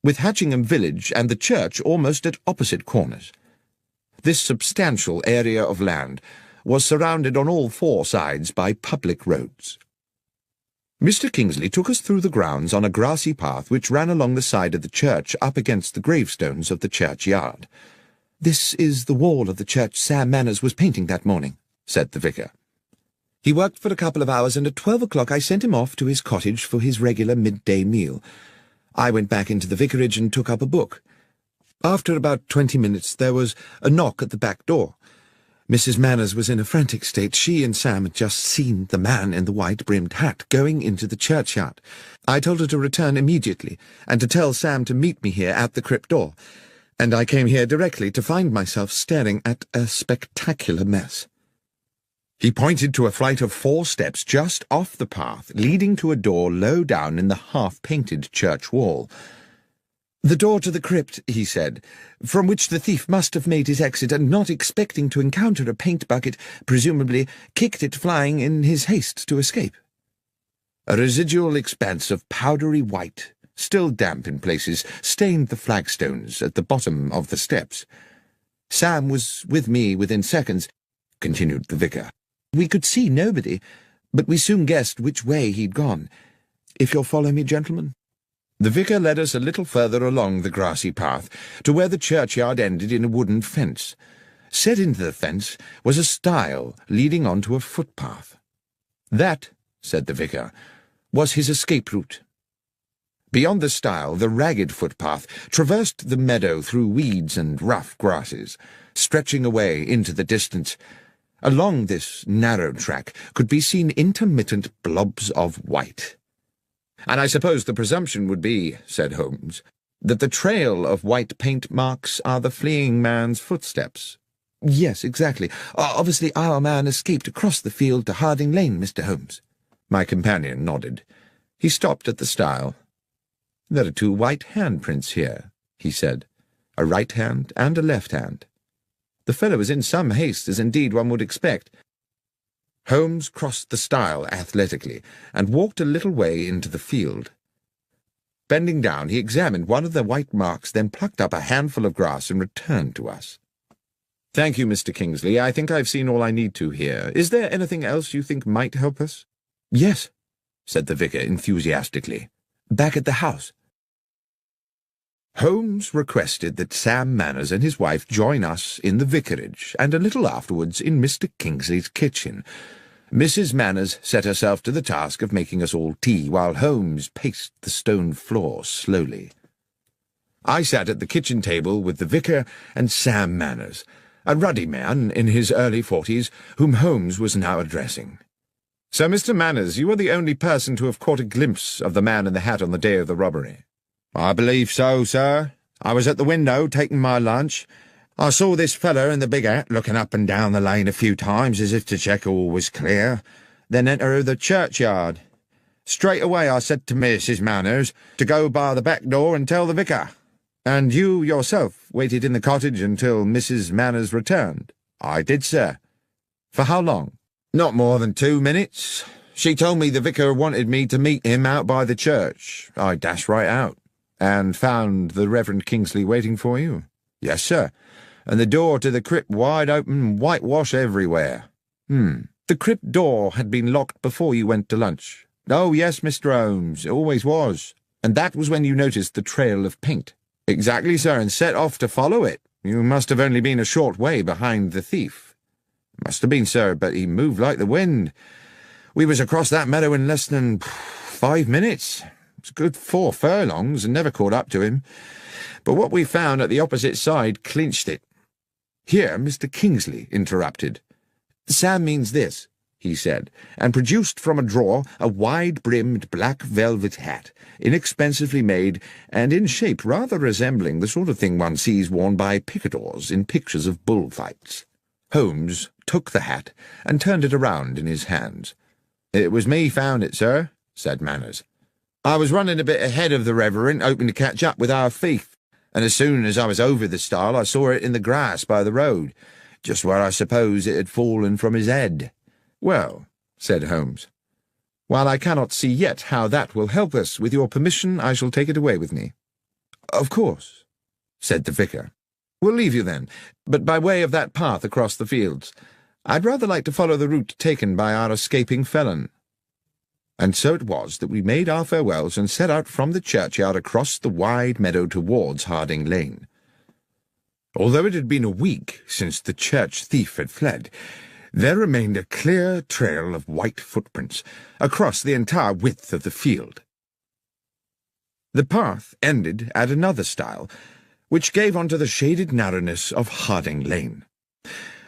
with Hatchingham village and the church almost at opposite corners. This substantial area of land was surrounded on all 4 sides by public roads. Mr. Kingsley took us through the grounds on a grassy path which ran along the side of the church up against the gravestones of the churchyard. "This is the wall of the church Sam Manners was painting that morning," said the vicar. "He worked for a couple of hours, and at 12 o'clock I sent him off to his cottage for his regular midday meal. I went back into the vicarage and took up a book. After about 20 minutes there was a knock at the back door. Mrs. Manners was in a frantic state. She and Sam had just seen the man in the white-brimmed hat going into the churchyard. I told her to return immediately, and to tell Sam to meet me here at the crypt door, and I came here directly to find myself staring at a spectacular mess." He pointed to a flight of 4 steps just off the path, leading to a door low down in the half-painted church wall. "The door to the crypt," he said, "from which the thief must have made his exit, and not expecting to encounter a paint bucket, presumably kicked it flying in his haste to escape." A residual expanse of powdery white, still damp in places, stained the flagstones at the bottom of the steps. "Sam was with me within seconds," continued the vicar. "We could see nobody, but we soon guessed which way he'd gone. If you'll follow me, gentlemen." The vicar led us a little further along the grassy path, to where the churchyard ended in a wooden fence. Set into the fence was a stile leading on to a footpath. "That," said the vicar, "was his escape route." Beyond the stile, the ragged footpath traversed the meadow through weeds and rough grasses, stretching away into the distance. Along this narrow track could be seen intermittent blobs of white. "And I suppose the presumption would be," said Holmes, "that the trail of white paint marks are the fleeing man's footsteps." "Yes, exactly. Obviously our man escaped across the field to Harding Lane, Mr. Holmes." My companion nodded. He stopped at the stile. "There are 2 white handprints here," he said, "a right hand and a left hand. The fellow was in some haste, as indeed one would expect." Holmes crossed the stile athletically and walked a little way into the field. Bending down, he examined one of the white marks, then plucked up a handful of grass and returned to us. "Thank you, Mr. Kingsley. I think I've seen all I need to here. Is there anything else you think might help us?" "Yes," said the vicar enthusiastically. "Back at the house." Holmes requested that Sam Manners and his wife join us in the vicarage, and a little afterwards in Mr. Kingsley's kitchen. Mrs. Manners set herself to the task of making us all tea, while Holmes paced the stone floor slowly. I sat at the kitchen table with the vicar and Sam Manners, a ruddy man in his early 40s, whom Holmes was now addressing. "So, Mr. Manners, you are the only person to have caught a glimpse of the man in the hat on the day of the robbery?" "I believe so, sir. I was at the window taking my lunch. I saw this feller in the big hat looking up and down the lane a few times as if to check all was clear, then enter the churchyard. Straight away I said to Mrs. Manners to go by the back door and tell the vicar." "And you yourself waited in the cottage until Mrs. Manners returned?" "I did, sir." "For how long?" "Not more than 2 minutes. She told me the vicar wanted me to meet him out by the church. I dashed right out." "And found the Reverend Kingsley waiting for you?" "Yes, sir, and the door to the crypt wide open, whitewash everywhere." The crypt door had been locked before you went to lunch?" "Oh, yes, Mr. Holmes, it always was." "And that was when you noticed the trail of paint?" "Exactly, sir, and set off to follow it. You must have only been a short way behind the thief." "Must have been, sir, but he moved like the wind. We was across that meadow in less than 5 minutes. It's a good 4 furlongs, and never caught up to him. But what we found at the opposite side clinched it." Here Mr. Kingsley interrupted. "Sam means this," he said, and produced from a drawer a wide-brimmed black velvet hat, inexpensively made, and in shape rather resembling the sort of thing one sees worn by picadors in pictures of bullfights. Holmes took the hat and turned it around in his hands. "It was me found it, sir," said Manners. "I was running a bit ahead of the Reverend, hoping to catch up with our thief, and as soon as I was over the stile I saw it in the grass by the road, just where I suppose it had fallen from his head." "Well," said Holmes, "while I cannot see yet how that will help us, with your permission I shall take it away with me." "Of course," said the vicar. "We'll leave you then, but by way of that path across the fields. I'd rather like to follow the route taken by our escaping felon." And so it was that we made our farewells and set out from the churchyard across the wide meadow towards Harding Lane. Although it had been a week since the church thief had fled, there remained a clear trail of white footprints across the entire width of the field. The path ended at another stile, which gave onto the shaded narrowness of Harding Lane.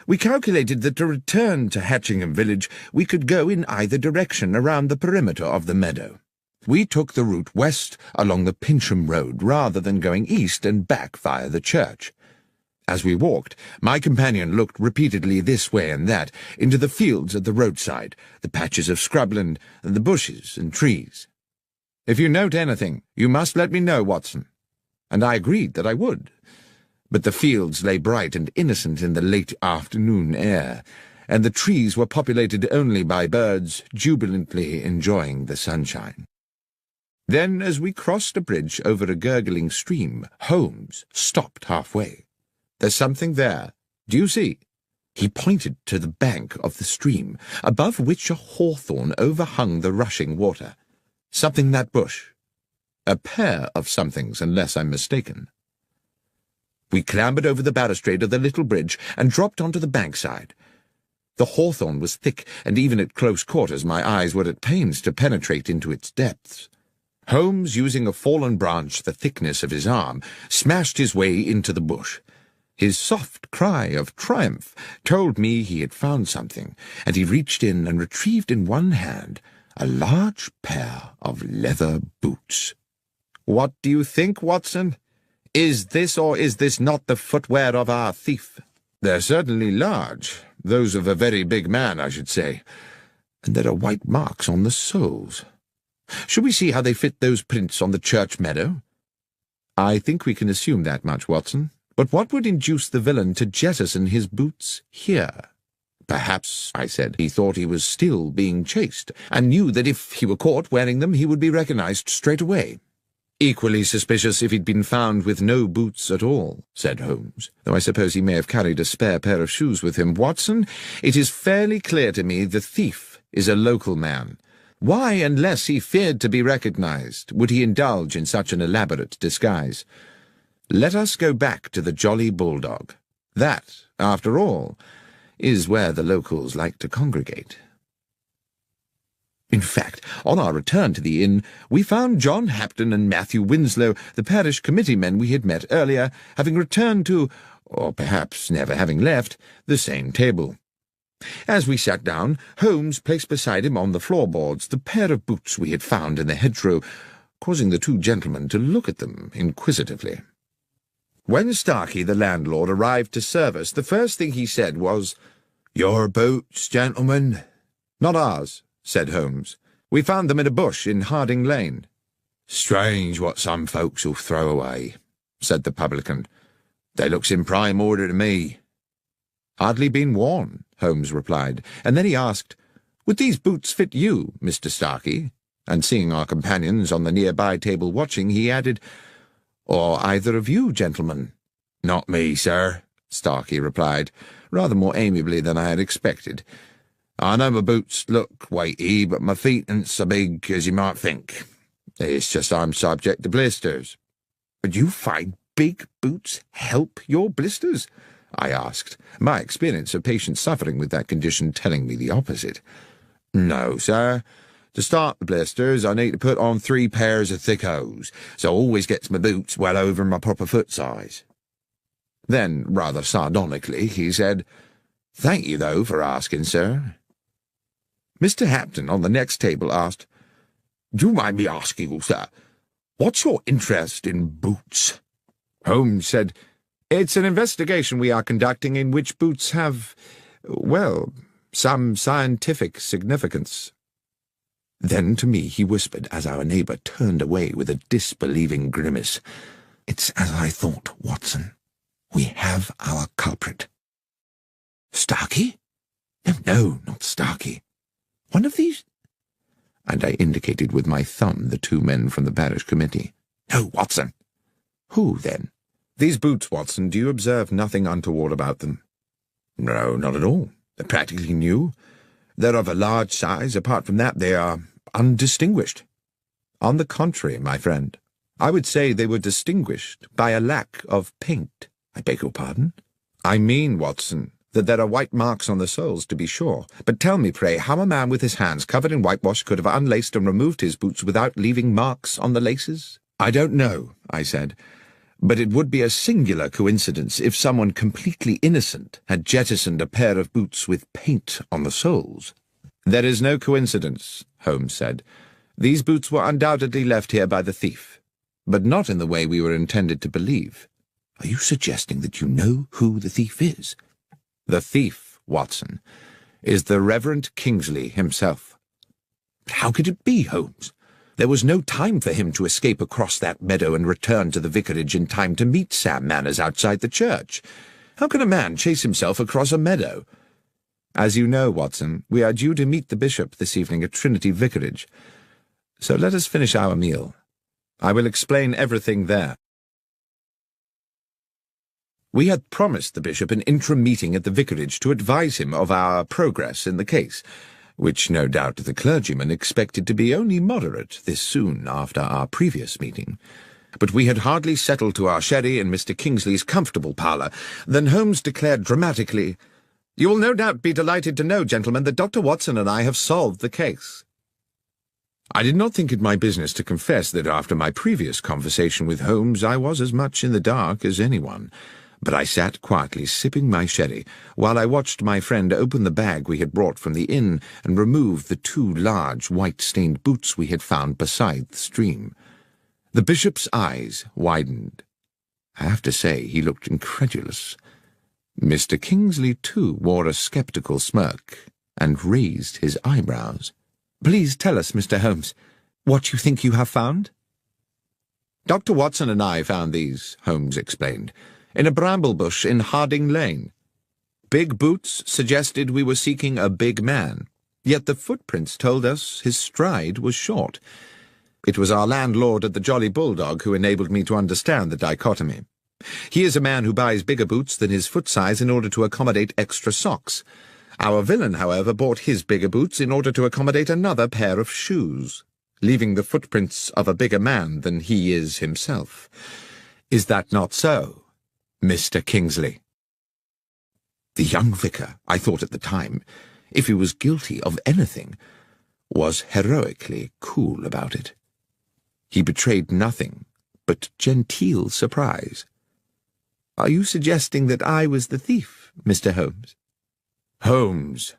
We calculated that to return to Hatchingham village we could go in either direction around the perimeter of the meadow. We took the route west along the Pincham Road rather than going east and back via the church. As we walked, my companion looked repeatedly this way and that, into the fields at the roadside, the patches of scrubland, and the bushes and trees. "If you note anything, you must let me know, Watson." And I agreed that I would. But the fields lay bright and innocent in the late afternoon air, and the trees were populated only by birds jubilantly enjoying the sunshine. Then, as we crossed a bridge over a gurgling stream, Holmes stopped halfway. "There's something there. Do you see?" He pointed to the bank of the stream, above which a hawthorn overhung the rushing water. "Something in that bush. A pair of somethings, unless I'm mistaken." We clambered over the balustrade of the little bridge and dropped onto the bankside. The hawthorn was thick, and even at close quarters my eyes were at pains to penetrate into its depths. Holmes, using a fallen branch the thickness of his arm, smashed his way into the bush. His soft cry of triumph told me he had found something, and he reached in and retrieved in one hand a large pair of leather boots. "What do you think, Watson? Is this or is this not the footwear of our thief?" "They're certainly large, those of a very big man, I should say, and there are white marks on the soles. Shall we see how they fit those prints on the church meadow?" "I think we can assume that much, Watson. But what would induce the villain to jettison his boots here?" "Perhaps," I said, "he thought he was still being chased, and knew that if he were caught wearing them he would be recognized straight away." "Equally suspicious if he'd been found with no boots at all," said Holmes, "though I suppose he may have carried a spare pair of shoes with him. Watson, it is fairly clear to me the thief is a local man. Why, unless he feared to be recognized, would he indulge in such an elaborate disguise? Let us go back to the Jolly Bulldog. That, after all, is where the locals like to congregate." In fact, on our return to the inn, we found John Hapton and Matthew Winslow, the parish committee men we had met earlier, having returned to, or perhaps never having left, the same table. As we sat down, Holmes placed beside him on the floorboards the pair of boots we had found in the hedgerow, causing the two gentlemen to look at them inquisitively. When Starkey, the landlord, arrived to serve us, the first thing he said was, "Your boots, gentlemen?" "Not ours," said Holmes. "We found them in a bush in Harding Lane." "Strange what some folks'll throw away," said the publican. "They looks in prime order to me." "Hardly been worn," Holmes replied, and then he asked, "Would these boots fit you, Mr. Starkey?" And seeing our companions on the nearby table watching, he added, "Or either of you, gentlemen?" "Not me, sir," Starkey replied, rather more amiably than I had expected. "I know my boots look weighty, but my feet ain't so big as you might think. It's just I'm subject to blisters." "Do you find big boots help your blisters?" I asked, my experience of patients suffering with that condition telling me the opposite. "No, sir. To start the blisters, I need to put on 3 pairs of thick hose, so I always gets my boots well over my proper foot size." Then, rather sardonically, he said, "Thank you, though, for asking, sir." Mr. Hapton, on the next table, asked, "Do you mind me asking, sir, what's your interest in boots?" Holmes said, "It's an investigation we are conducting in which boots have, well, some scientific significance." Then to me he whispered, as our neighbour turned away with a disbelieving grimace, "It's as I thought, Watson. We have our culprit." "Starkey?" No, not Starkey. One of these—" and I indicated with my thumb the 2 men from the parish committee. "No, Watson." "Who, then?" "These boots, Watson, do you observe nothing untoward about them?" "No, not at all. They're practically new. They're of a large size. Apart from that, they are undistinguished." "On the contrary, my friend, I would say they were distinguished by a lack of paint." "I beg your pardon?" "I mean, Watson, that there are white marks on the soles, to be sure. But tell me, pray, how a man with his hands covered in whitewash could have unlaced and removed his boots without leaving marks on the laces?" "I don't know," I said, "but it would be a singular coincidence if someone completely innocent had jettisoned a pair of boots with paint on the soles." "There is no coincidence," Holmes said. "These boots were undoubtedly left here by the thief, but not in the way we were intended to believe." "Are you suggesting that you know who the thief is?" "The thief, Watson, is the Reverend Kingsley himself." "But how could it be, Holmes? There was no time for him to escape across that meadow and return to the vicarage in time to meet Sam Manners outside the church. How can a man chase himself across a meadow?" "As you know, Watson, we are due to meet the bishop this evening at Trinity Vicarage. So let us finish our meal. I will explain everything there." We had promised the bishop an interim meeting at the vicarage to advise him of our progress in the case, which no doubt the clergyman expected to be only moderate this soon after our previous meeting. But we had hardly settled to our sherry in Mr. Kingsley's comfortable parlour than Holmes declared dramatically, "You will no doubt be delighted to know, gentlemen, that Dr. Watson and I have solved the case." I did not think it my business to confess that after my previous conversation with Holmes I was as much in the dark as anyone, but I sat quietly sipping my sherry while I watched my friend open the bag we had brought from the inn and remove the 2 large white-stained boots we had found beside the stream. The bishop's eyes widened. I have to say he looked incredulous. Mr. Kingsley, too, wore a sceptical smirk and raised his eyebrows. "Please tell us, Mr. Holmes, what you think you have found?" "Dr. Watson and I found these," Holmes explained, "in a bramble bush in Harding Lane. Big boots suggested we were seeking a big man, yet the footprints told us his stride was short. It was our landlord at the Jolly Bulldog who enabled me to understand the dichotomy. He is a man who buys bigger boots than his foot size in order to accommodate extra socks. Our villain, however, bought his bigger boots in order to accommodate another pair of shoes, leaving the footprints of a bigger man than he is himself. Is that not so, Mr. Kingsley?" The young vicar, I thought at the time, if he was guilty of anything, was heroically cool about it. He betrayed nothing but genteel surprise. "Are you suggesting that I was the thief, Mr. Holmes?" "Holmes,"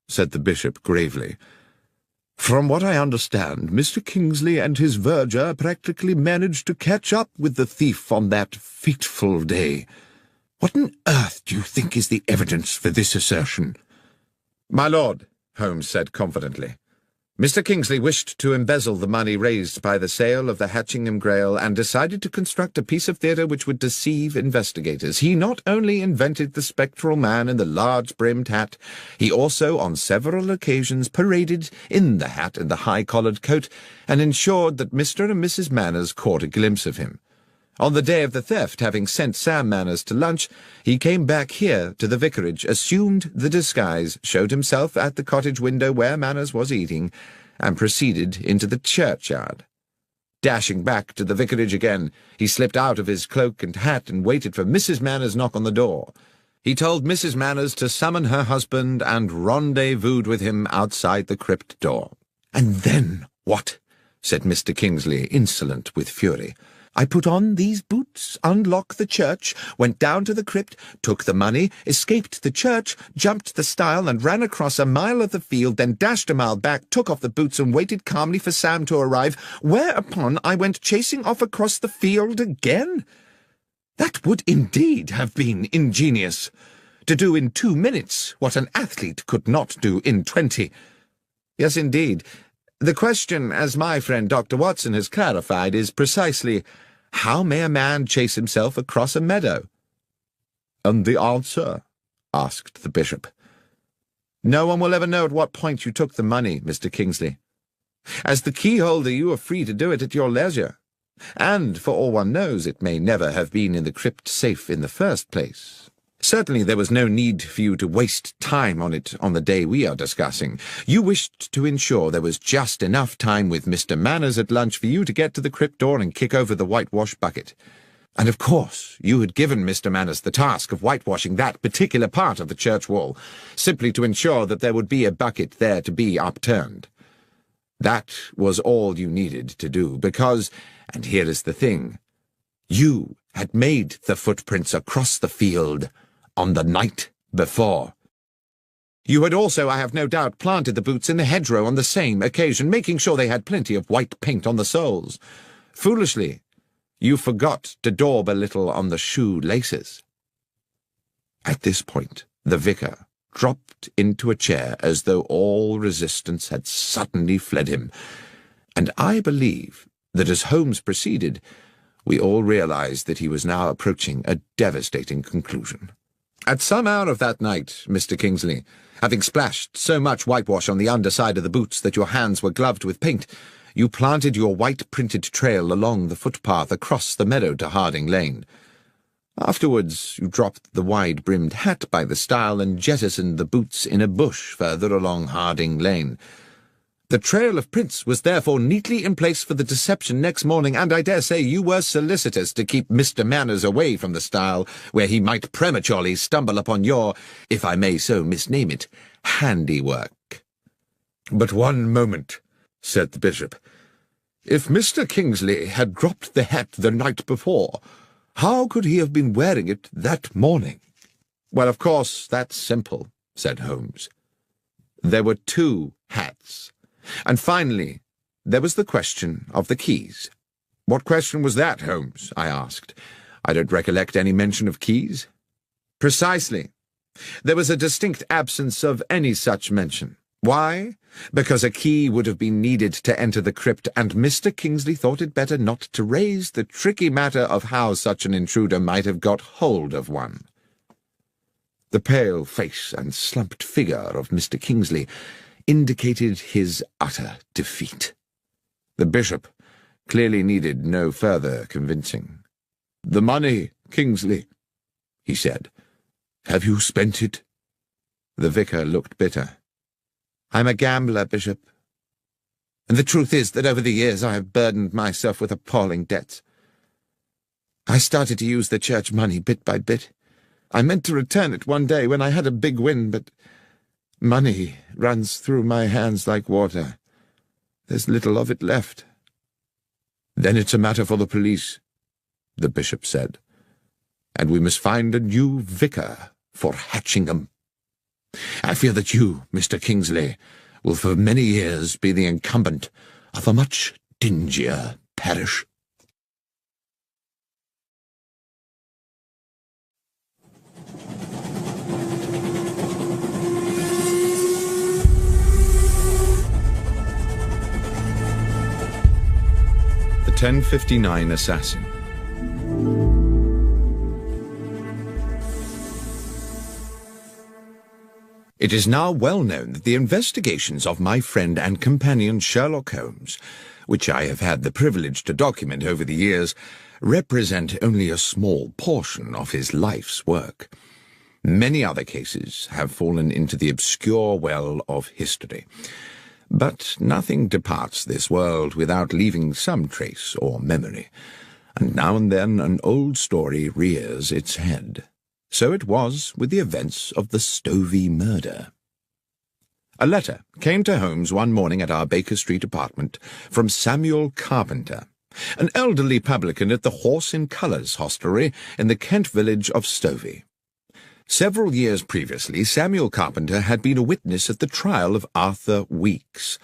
said the bishop gravely, "from what I understand, Mr. Kingsley and his verger practically managed to catch up with the thief on that fateful day. What on earth do you think is the evidence for this assertion?" "My lord," Holmes said confidently, "Mr. Kingsley wished to embezzle the money raised by the sale of the Hatchingham Grail and decided to construct a piece of theatre which would deceive investigators. He not only invented the spectral man in the large-brimmed hat, he also on several occasions paraded in the hat and the high-collared coat and ensured that Mr. and Mrs. Manners caught a glimpse of him. On the day of the theft, having sent Sam Manners to lunch, he came back here to the vicarage, assumed the disguise, showed himself at the cottage window where Manners was eating, and proceeded into the churchyard. Dashing back to the vicarage again, he slipped out of his cloak and hat and waited for Mrs. Manners' knock on the door. He told Mrs. Manners to summon her husband and rendezvoused with him outside the crypt door." "And then what?" said Mr. Kingsley, insolent with fury. "I put on these boots, unlocked the church, went down to the crypt, took the money, escaped the church, jumped the stile and ran across a mile of the field, then dashed a mile back, took off the boots and waited calmly for Sam to arrive, whereupon I went chasing off across the field again? That would indeed have been ingenious. To do in 2 minutes what an athlete could not do in 20. Yes, indeed. The question, as my friend Dr. Watson has clarified, is precisely, how may a man chase himself across a meadow?" "And the answer?" asked the bishop. "No one will ever know at what point you took the money, Mr. Kingsley. As the keyholder, you are free to do it at your leisure. And, for all one knows, it may never have been in the crypt safe in the first place. Certainly there was no need for you to waste time on it on the day we are discussing. You wished to ensure there was just enough time with Mr. Manners at lunch for you to get to the crypt door and kick over the whitewash bucket. And of course you had given Mr. Manners the task of whitewashing that particular part of the church wall, simply to ensure that there would be a bucket there to be upturned. That was all you needed to do, because, and here is the thing, you had made the footprints across the field on the night before. You had also, I have no doubt, planted the boots in the hedgerow on the same occasion, making sure they had plenty of white paint on the soles. Foolishly, you forgot to daub a little on the shoe laces." At this point, the vicar dropped into a chair as though all resistance had suddenly fled him, and I believe that as Holmes proceeded, we all realized that he was now approaching a devastating conclusion. "At some hour of that night, Mr. Kingsley, having splashed so much whitewash on the underside of the boots that your hands were gloved with paint, you planted your white-printed trail along the footpath across the meadow to Harding Lane. Afterwards, you dropped the wide-brimmed hat by the stile and jettisoned the boots in a bush further along Harding Lane. The trail of prints was therefore neatly in place for the deception next morning, and I dare say you were solicitous to keep Mr. Manners away from the stile, where he might prematurely stumble upon your, if I may so misname it, handiwork." "But one moment," said the bishop. "If Mr. Kingsley had dropped the hat the night before, how could he have been wearing it that morning?" "Well, of course, that's simple," said Holmes. "There were two hats. And finally, there was the question of the keys." "What question was that, Holmes?" I asked. "I don't recollect any mention of keys." "Precisely. There was a distinct absence of any such mention. Why? Because a key would have been needed to enter the crypt, and Mr. Kingsley thought it better not to raise the tricky matter of how such an intruder might have got hold of one." The pale face and slumped figure of Mr. Kingsley indicated his utter defeat. The bishop clearly needed no further convincing. "The money, Kingsley," he said. "Have you spent it?" The vicar looked bitter. "I'm a gambler, Bishop. And the truth is that over the years I have burdened myself with appalling debts. I started to use the church money bit by bit. I meant to return it one day when I had a big win, but money runs through my hands like water. There's little of it left." "Then it's a matter for the police," the bishop said. "And we must find a new vicar for Hatchingham. I fear that you, Mr. Kingsley, will for many years be the incumbent of a much dingier parish." The 1059 Assassin. It is now well known that the investigations of my friend and companion Sherlock Holmes, which I have had the privilege to document over the years, represent only a small portion of his life's work. Many other cases have fallen into the obscure well of history. But nothing departs this world without leaving some trace or memory, and now and then an old story rears its head. So it was with the events of the Stovey murder. A letter came to Holmes one morning at our Baker Street apartment from Samuel Carpenter, an elderly publican at the Horse in Colours hostelry in the Kent village of Stovey. Several years previously, Samuel Carpenter had been a witness at the trial of Arthur Weeks,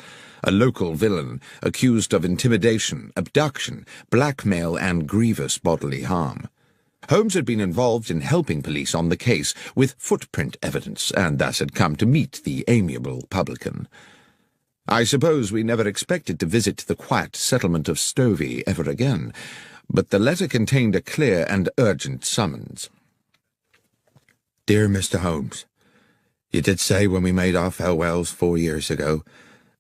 a local villain accused of intimidation, abduction, blackmail, and grievous bodily harm. Holmes had been involved in helping police on the case with footprint evidence, and thus had come to meet the amiable publican. I suppose we never expected to visit the quiet settlement of Stovey ever again, but the letter contained a clear and urgent summons. "Dear Mr. Holmes, you did say when we made our farewells 4 years ago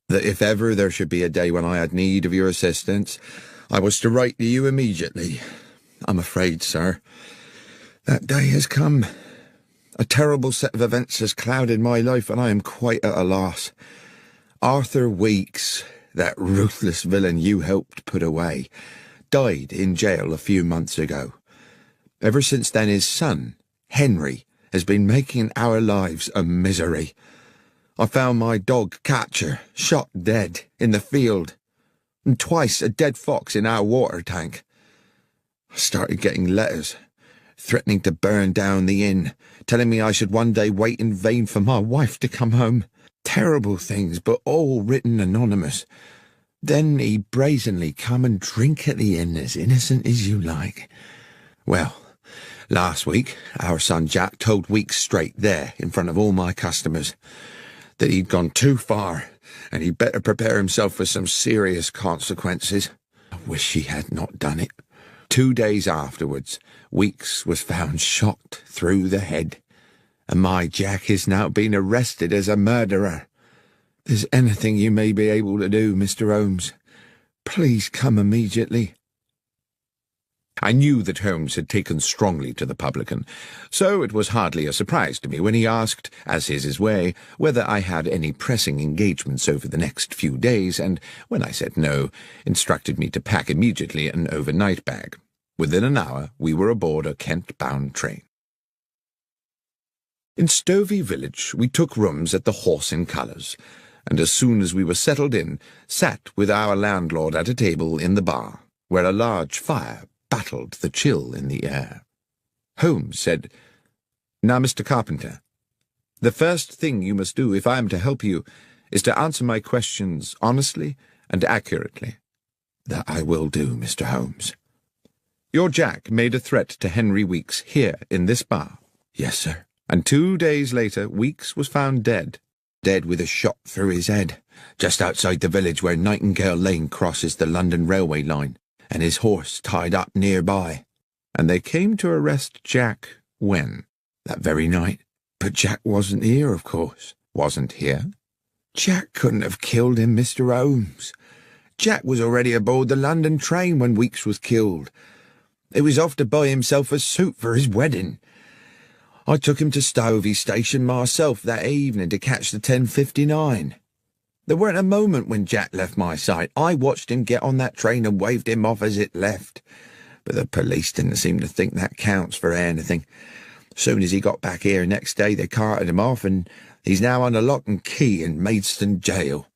that if ever there should be a day when I had need of your assistance, I was to write to you immediately. I'm afraid, sir, that day has come. A terrible set of events has clouded my life, and I am quite at a loss. Arthur Weeks, that ruthless villain you helped put away, died in jail a few months ago. Ever since then his son, Henry, has been making our lives a misery. I found my dog Catcher shot dead in the field, and twice a dead fox in our water tank. I started getting letters, threatening to burn down the inn, telling me I should one day wait in vain for my wife to come home. Terrible things, but all written anonymous. Then he brazenly come and drink at the inn as innocent as you like. Well, last week our son Jack told Weeks straight there, in front of all my customers, that he'd gone too far, and he'd better prepare himself for some serious consequences. I wish he had not done it. 2 days afterwards, Weeks was found shot through the head, and my Jack is now being arrested as a murderer. If there's anything you may be able to do, Mr. Holmes, please come immediately." I knew that Holmes had taken strongly to the publican, so it was hardly a surprise to me when he asked, as is his way, whether I had any pressing engagements over the next few days, and, when I said no, instructed me to pack immediately an overnight bag. Within an hour we were aboard a Kent-bound train. In Stovey village we took rooms at the Horse in Colours, and as soon as we were settled in, sat with our landlord at a table in the bar, where a large fire battled the chill in the air. Holmes said, "Now, Mr. Carpenter, the first thing you must do, if I am to help you, is to answer my questions honestly and accurately." "That I will do, Mr. Holmes." "Your Jack made a threat to Henry Weeks here in this bar." "Yes, sir." "And 2 days later, Weeks was found dead." "Dead with a shot through his head, just outside the village where Nightingale Lane crosses the London railway line, and his horse tied up nearby." "And they came to arrest Jack when?" "That very night. But Jack wasn't here, of course." "Wasn't here?" "Jack couldn't have killed him, Mr. Holmes. Jack was already aboard the London train when Weeks was killed. He was off to buy himself a suit for his wedding. I took him to Stovey Station myself that evening to catch the 10:59. There weren't a moment when Jack left my sight. I watched him get on that train and waved him off as it left. But the police didn't seem to think that counts for anything. Soon as he got back here next day, they carted him off, and he's now under lock and key in Maidstone jail."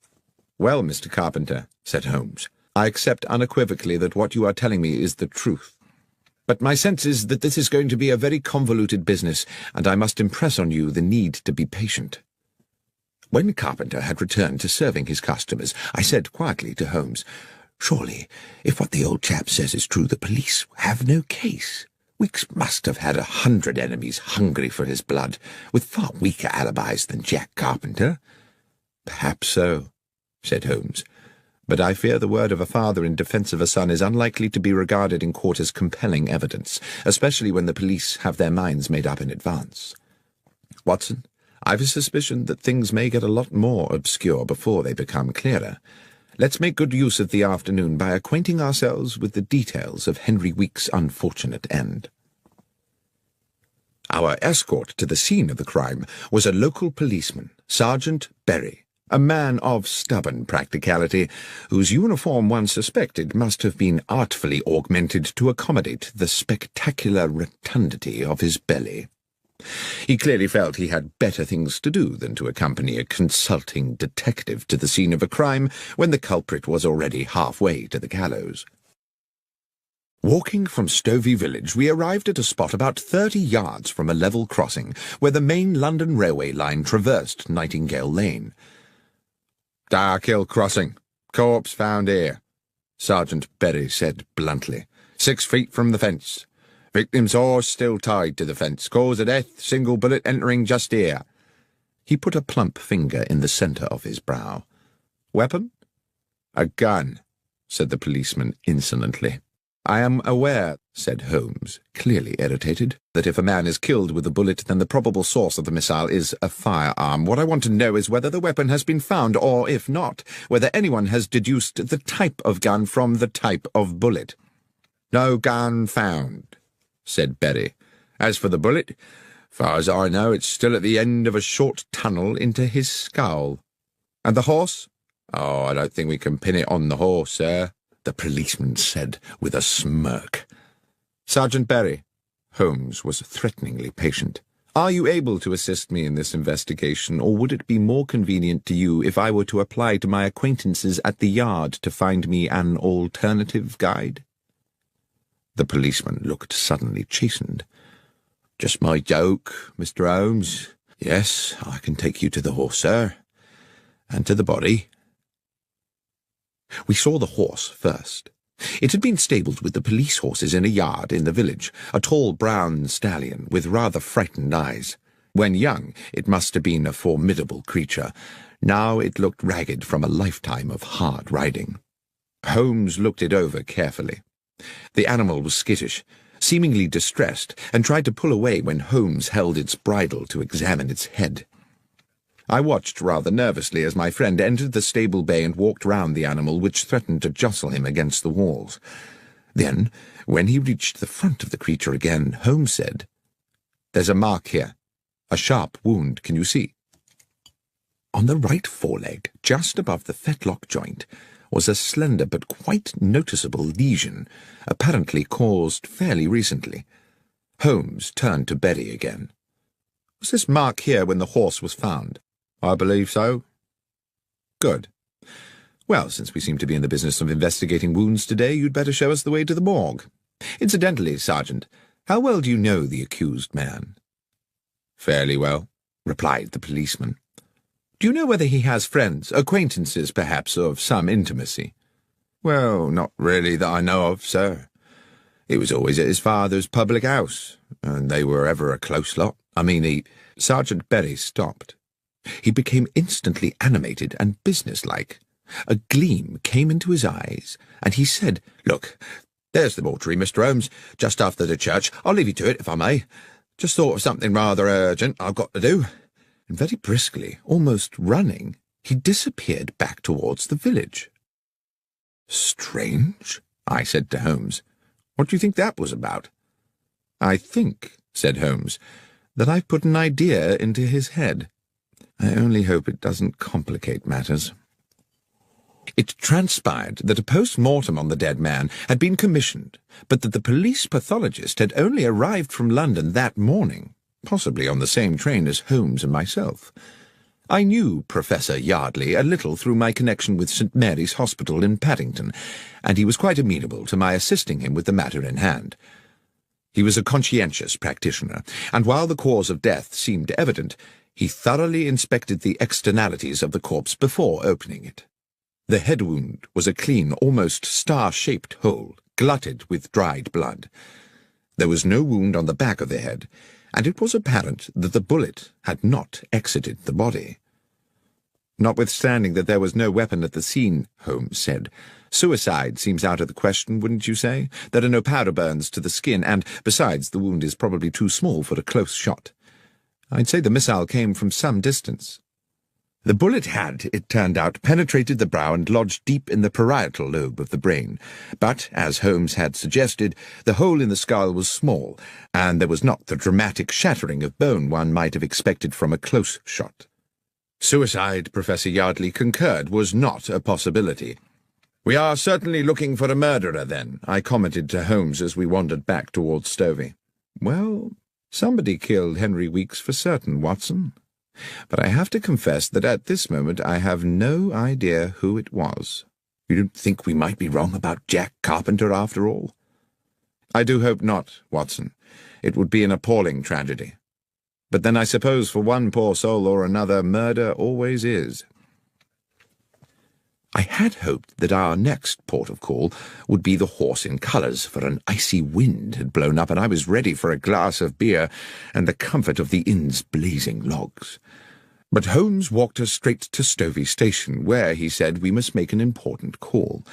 "Well, Mr. Carpenter," said Holmes, "I accept unequivocally that what you are telling me is the truth. But my sense is that this is going to be a very convoluted business, and I must impress on you the need to be patient." When Carpenter had returned to serving his customers, I said quietly to Holmes, "Surely, if what the old chap says is true, the police have no case. Weeks must have had 100 enemies hungry for his blood, with far weaker alibis than Jack Carpenter." "Perhaps so," said Holmes, "but I fear the word of a father in defence of a son is unlikely to be regarded in court as compelling evidence, especially when the police have their minds made up in advance. Watson, I've a suspicion that things may get a lot more obscure before they become clearer. Let's make good use of the afternoon by acquainting ourselves with the details of Henry Weeks' unfortunate end." Our escort to the scene of the crime was a local policeman, Sergeant Berry, a man of stubborn practicality, whose uniform one suspected must have been artfully augmented to accommodate the spectacular rotundity of his belly. He clearly felt he had better things to do than to accompany a consulting detective to the scene of a crime when the culprit was already halfway to the gallows. Walking from Stovey village, we arrived at a spot about 30 yards from a level crossing where the main London railway line traversed Nightingale Lane. "Darkhill Crossing. Corpse found here," Sergeant Berry said bluntly. 6 feet from the fence. Victim's horse still tied to the fence. Cause of death, single bullet entering just here." He put a plump finger in the centre of his brow. "Weapon?" "A gun," said the policeman insolently. "I am aware," said Holmes, clearly irritated, "that if a man is killed with a bullet, then the probable source of the missile is a firearm. What I want to know is whether the weapon has been found, or, if not, whether anyone has deduced the type of gun from the type of bullet." "No gun found," said Berry. "As for the bullet, far as I know, it's still at the end of a short tunnel into his skull." "And the horse?" "Oh, I don't think we can pin it on the horse, sir," the policeman said with a smirk. "Sergeant Berry," Holmes was threateningly patient, "are you able to assist me in this investigation, or would it be more convenient to you if I were to apply to my acquaintances at the yard to find me an alternative guide?" The policeman looked suddenly chastened. "Just my joke, Mr. Holmes. Yes, I can take you to the horse, sir, and to the body." We saw the horse first. It had been stabled with the police horses in a yard in the village, a tall brown stallion with rather frightened eyes. When young, it must have been a formidable creature. Now it looked ragged from a lifetime of hard riding. Holmes looked it over carefully. The animal was skittish, seemingly distressed, and tried to pull away when Holmes held its bridle to examine its head. I watched rather nervously as my friend entered the stable bay and walked round the animal, which threatened to jostle him against the walls. Then, when he reached the front of the creature again, Holmes said, "There's a mark here. A sharp wound, can you see?" On the right foreleg, just above the fetlock joint, was a slender but quite noticeable lesion, apparently caused fairly recently. Holmes turned to Berry again. "Was this mark here when the horse was found?" "I believe so." Good. Well, since we seem to be in the business of investigating wounds today, you'd better show us the way to the morgue. Incidentally, Sergeant, how well do you know the accused man? Fairly well, replied the policeman. Do you know whether he has friends, acquaintances, perhaps, of some intimacy? Well, not really that I know of, sir. He was always at his father's public house, and they were ever a close lot. Sergeant Berry stopped. He became instantly animated and businesslike. A gleam came into his eyes, and he said, "Look, there's the mortuary, Mr. Holmes, just after the church. I'll leave you to it, if I may. Just thought of something rather urgent I've got to do." And very briskly, almost running, he disappeared back towards the village. "Strange," I said to Holmes. "What do you think that was about?" "I think," said Holmes, "that I've put an idea into his head. I only hope it doesn't complicate matters." It transpired that a post-mortem on the dead man had been commissioned, but that the police pathologist had only arrived from London that morning, possibly on the same train as Holmes and myself. I knew Professor Yardley a little through my connection with St. Mary's Hospital in Paddington, and he was quite amenable to my assisting him with the matter in hand. He was a conscientious practitioner, and while the cause of death seemed evident, he thoroughly inspected the externalities of the corpse before opening it. The head wound was a clean, almost star-shaped hole, glutted with dried blood. There was no wound on the back of the head, and it was apparent that the bullet had not exited the body. "Notwithstanding that there was no weapon at the scene," Holmes said, "suicide seems out of the question, wouldn't you say? There are no powder burns to the skin, and, besides, the wound is probably too small for a close shot. I'd say the missile came from some distance." The bullet had, it turned out, penetrated the brow and lodged deep in the parietal lobe of the brain. But, as Holmes had suggested, the hole in the skull was small, and there was not the dramatic shattering of bone one might have expected from a close shot. Suicide, Professor Yardley concurred, was not a possibility. "We are certainly looking for a murderer, then," I commented to Holmes as we wandered back towards Stovey. "Well, somebody killed Henry Weeks for certain, Watson. But I have to confess that at this moment I have no idea who it was." "You don't think we might be wrong about Jack Carpenter after all?" "I do hope not, Watson. It would be an appalling tragedy. But then I suppose for one poor soul or another, murder always is." I had hoped that our next port of call would be the Horse in Colours, for an icy wind had blown up and I was ready for a glass of beer and the comfort of the inn's blazing logs. But Holmes walked us straight to Stovey Station, where, he said, we must make an important call.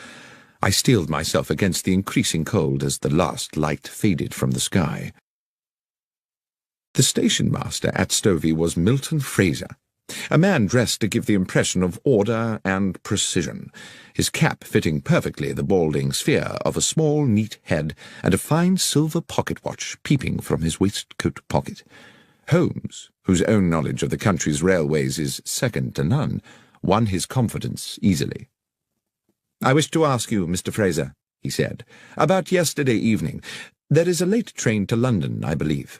I steeled myself against the increasing cold as the last light faded from the sky. The station-master at Stovey was Milton Fraser, a man dressed to give the impression of order and precision, his cap fitting perfectly the balding sphere of a small, neat head, and a fine silver pocket-watch peeping from his waistcoat pocket. Holmes, whose own knowledge of the country's railways is second to none, won his confidence easily. "I wish to ask you, Mr. Fraser," he said, "about yesterday evening. There is a late train to London, I believe."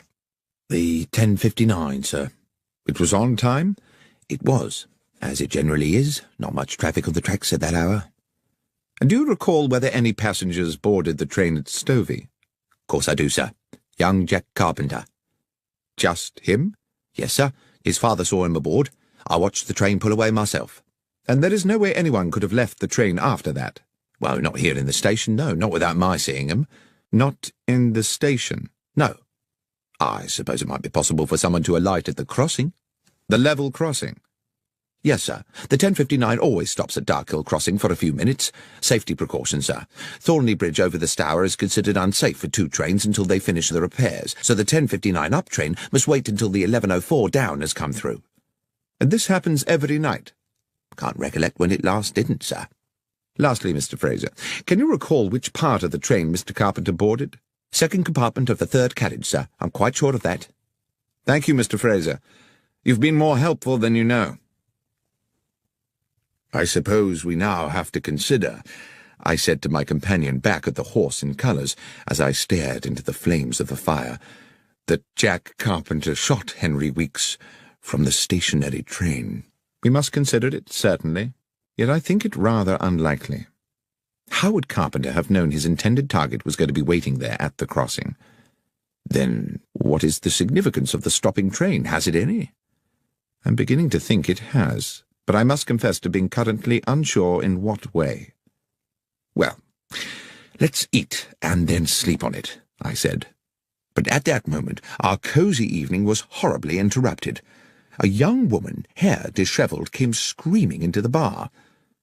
"The 10:59, sir." "It was on time?" "It was, as it generally is. Not much traffic on the tracks at that hour." "And do you recall whether any passengers boarded the train at Stovey?" "Course I do, sir. Young Jack Carpenter." "Just him?" "Yes, sir. His father saw him aboard. I watched the train pull away myself." "And there is no way anyone could have left the train after that?" "Well, not here in the station, no. Not without my seeing him." "Not in the station?" "No." "I suppose it might be possible for someone to alight at the crossing." "The level crossing?" "Yes, sir. The 10:59 always stops at Darkhill Crossing for a few minutes. Safety precaution, sir. Thornley Bridge over the Stour is considered unsafe for 2 trains until they finish the repairs, so the 10:59 up train must wait until the 11:04 down has come through." "And this happens every night?" "Can't recollect when it last didn't, sir." "Lastly, Mr. Fraser, can you recall which part of the train Mr. Carpenter boarded?" "Second compartment of the third carriage, sir. I'm quite sure of that." "Thank you, Mr. Fraser. You've been more helpful than you know." "I suppose we now have to consider," I said to my companion back at the Horse in Colours, as I stared into the flames of the fire, "that Jack Carpenter shot Henry Weeks from the stationary train." "We must consider it, certainly." Yet I think it rather unlikely. How would Carpenter have known his intended target was going to be waiting there at the crossing? Then what is the significance of the stopping train? Has it any? I'm beginning to think it has, but I must confess to being currently unsure in what way. Well, let's eat and then sleep on it, I said. But at that moment our cosy evening was horribly interrupted. A young woman, hair dishevelled, came screaming into the bar.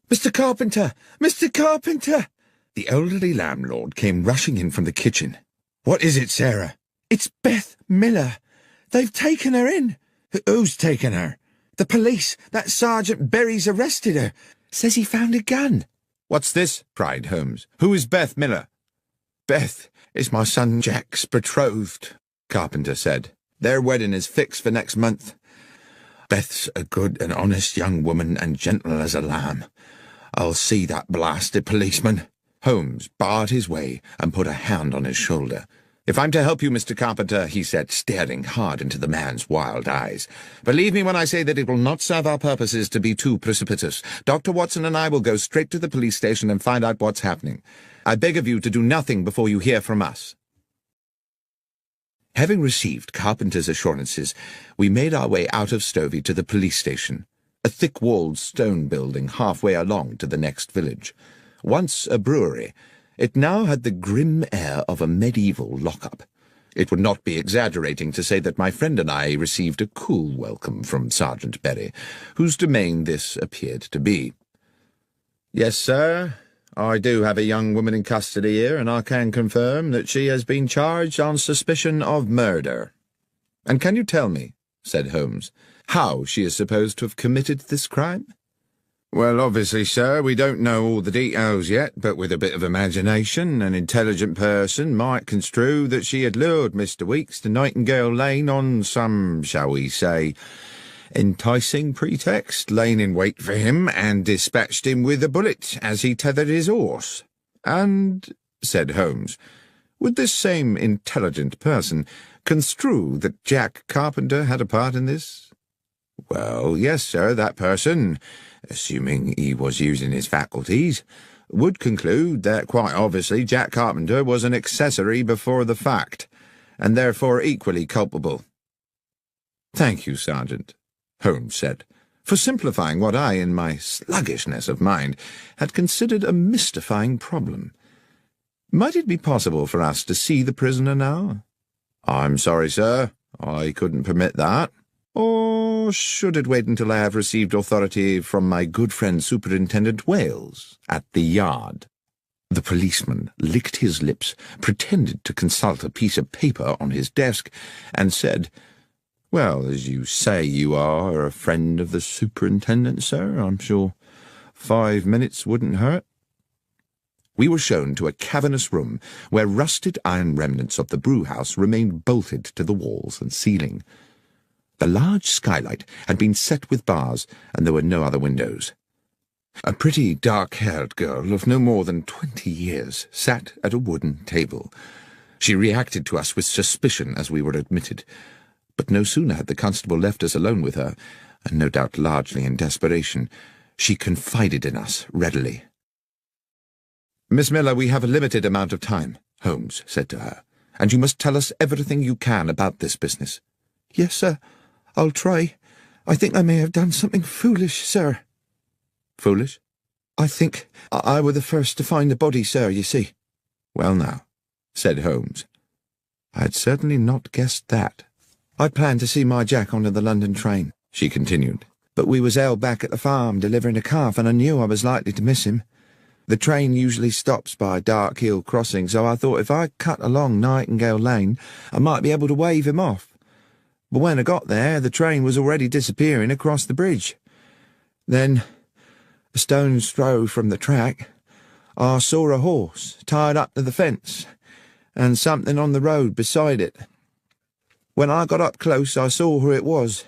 "Mr. Carpenter! Mr. Carpenter!" The elderly landlord came rushing in from the kitchen. "What is it, Sarah?" "It's Beth Miller. They've taken her in." "Who's taken her?" "The police. That Sergeant Berry's arrested her. Says he found a gun." "What's this?" cried Holmes. "Who is Beth Miller?" "Beth is my son Jack's betrothed," Carpenter said. "Their wedding is fixed for next month. Beth's a good and honest young woman and gentle as a lamb. I'll see that blasted policeman." Holmes barred his way and put a hand on his shoulder. "If I'm to help you, Mr. Carpenter," he said, staring hard into the man's wild eyes, "believe me when I say that it will not serve our purposes to be too precipitous. Dr. Watson and I will go straight to the police station and find out what's happening. I beg of you to do nothing before you hear from us." Having received Carpenter's assurances, we made our way out of Stovey to the police station, a thick-walled stone building halfway along to the next village. Once a brewery, it now had the grim air of a medieval lock-up. It would not be exaggerating to say that my friend and I received a cool welcome from Sergeant Berry, whose domain this appeared to be. "Yes, sir. I do have a young woman in custody here, and I can confirm that she has been charged on suspicion of murder." "And can you tell me," said Holmes, "how she is supposed to have committed this crime?" "Well, obviously, sir, we don't know all the details yet, but with a bit of imagination, an intelligent person might construe that she had lured Mr. Weeks to Nightingale Lane on some, shall we say, enticing pretext, laying in wait for him, and dispatched him with a bullet as he tethered his horse." "And," said Holmes, "would this same intelligent person construe that Jack Carpenter had a part in this?" "Well, yes, sir, that person, assuming he was using his faculties, would conclude that quite obviously Jack Carpenter was an accessory before the fact, and therefore equally culpable." "Thank you, Sergeant," Holmes said, "for simplifying what I, in my sluggishness of mind, had considered a mystifying problem. Might it be possible for us to see the prisoner now?" "I'm sorry, sir, I couldn't permit that." "Or should it wait until I have received authority from my good friend Superintendent Wales at the Yard?" The policeman licked his lips, pretended to consult a piece of paper on his desk, and said, "Well, as you say you are a friend of the superintendent, sir, I'm sure 5 minutes wouldn't hurt." We were shown to a cavernous room where rusted iron remnants of the brew-house remained bolted to the walls and ceiling. The large skylight had been set with bars, and there were no other windows. A pretty dark-haired girl of no more than 20 years sat at a wooden table. She reacted to us with suspicion as we were admitted, but no sooner had the constable left us alone with her, and no doubt largely in desperation, she confided in us readily. "Miss Miller, we have a limited amount of time," Holmes said to her, "and you must tell us everything you can about this business." "Yes, sir, I'll try. I think I may have done something foolish, sir." "Foolish?" "I think I were the first to find the body, sir, you see." "Well now," said Holmes, "I had certainly not guessed that." "I planned to see my Jack on the London train," she continued, "but we was held back at the farm delivering a calf, and I knew I was likely to miss him. The train usually stops by Dark Hill Crossing, so I thought if I cut along Nightingale Lane, I might be able to wave him off. But when I got there, the train was already disappearing across the bridge. Then, a stone's throw from the track, I saw a horse tied up to the fence, and something on the road beside it. When I got up close, I saw who it was.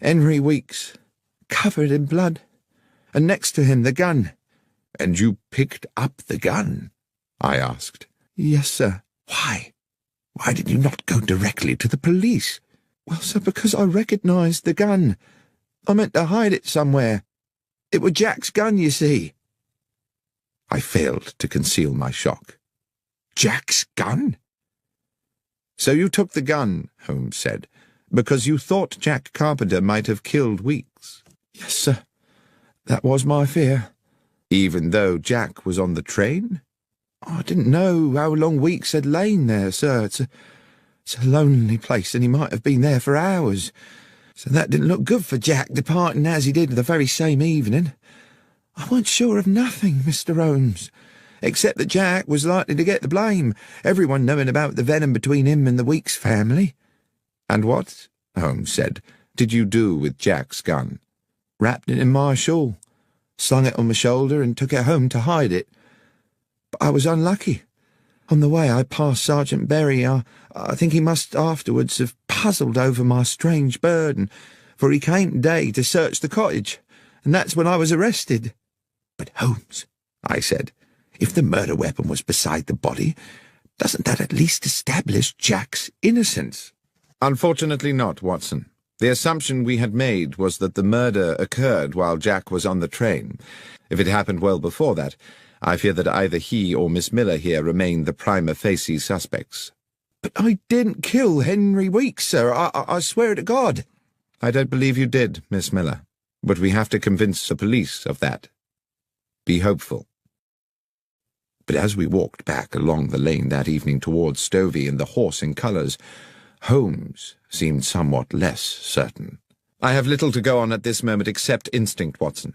Henry Weeks, covered in blood, and next to him the gun." "And you picked up the gun?" I asked. "Yes, sir." "Why? Why did you not go directly to the police?" "Well, sir, because I recognised the gun. I meant to hide it somewhere." It were Jack's gun, you see." I failed to conceal my shock. "Jack's gun?" "So you took the gun," Holmes said, "because you thought Jack Carpenter might have killed Weeks?" "Yes, sir. That was my fear." "Even though Jack was on the train?" "I didn't know how long Weeks had lain there, sir. It's a lonely place, and he might have been there for hours. So that didn't look good for Jack, departing as he did the very same evening. I weren't sure of nothing, Mr. Holmes, except that Jack was likely to get the blame, everyone knowing about the venom between him and the Weeks family." "And what," Holmes said, "did you do with Jack's gun?" "Wrapped it in my shawl, slung it on my shoulder, and took it home to hide it. But I was unlucky. On the way I passed Sergeant Berry. I think he must afterwards have puzzled over my strange burden, for he came today to search the cottage, and that's when I was arrested." "But Holmes," I said, "if the murder weapon was beside the body, doesn't that at least establish Jack's innocence?" "Unfortunately not, Watson. The assumption we had made was that the murder occurred while Jack was on the train. If it happened well before that, I fear that either he or Miss Miller here remain the prima facie suspects." "But I didn't kill Henry Weeks, sir. I swear to God." "I don't believe you did, Miss Miller, but we have to convince the police of that. Be hopeful." But as we walked back along the lane that evening towards Stovey and the horse in colours, Holmes seemed somewhat less certain. "I have little to go on at this moment except instinct, Watson.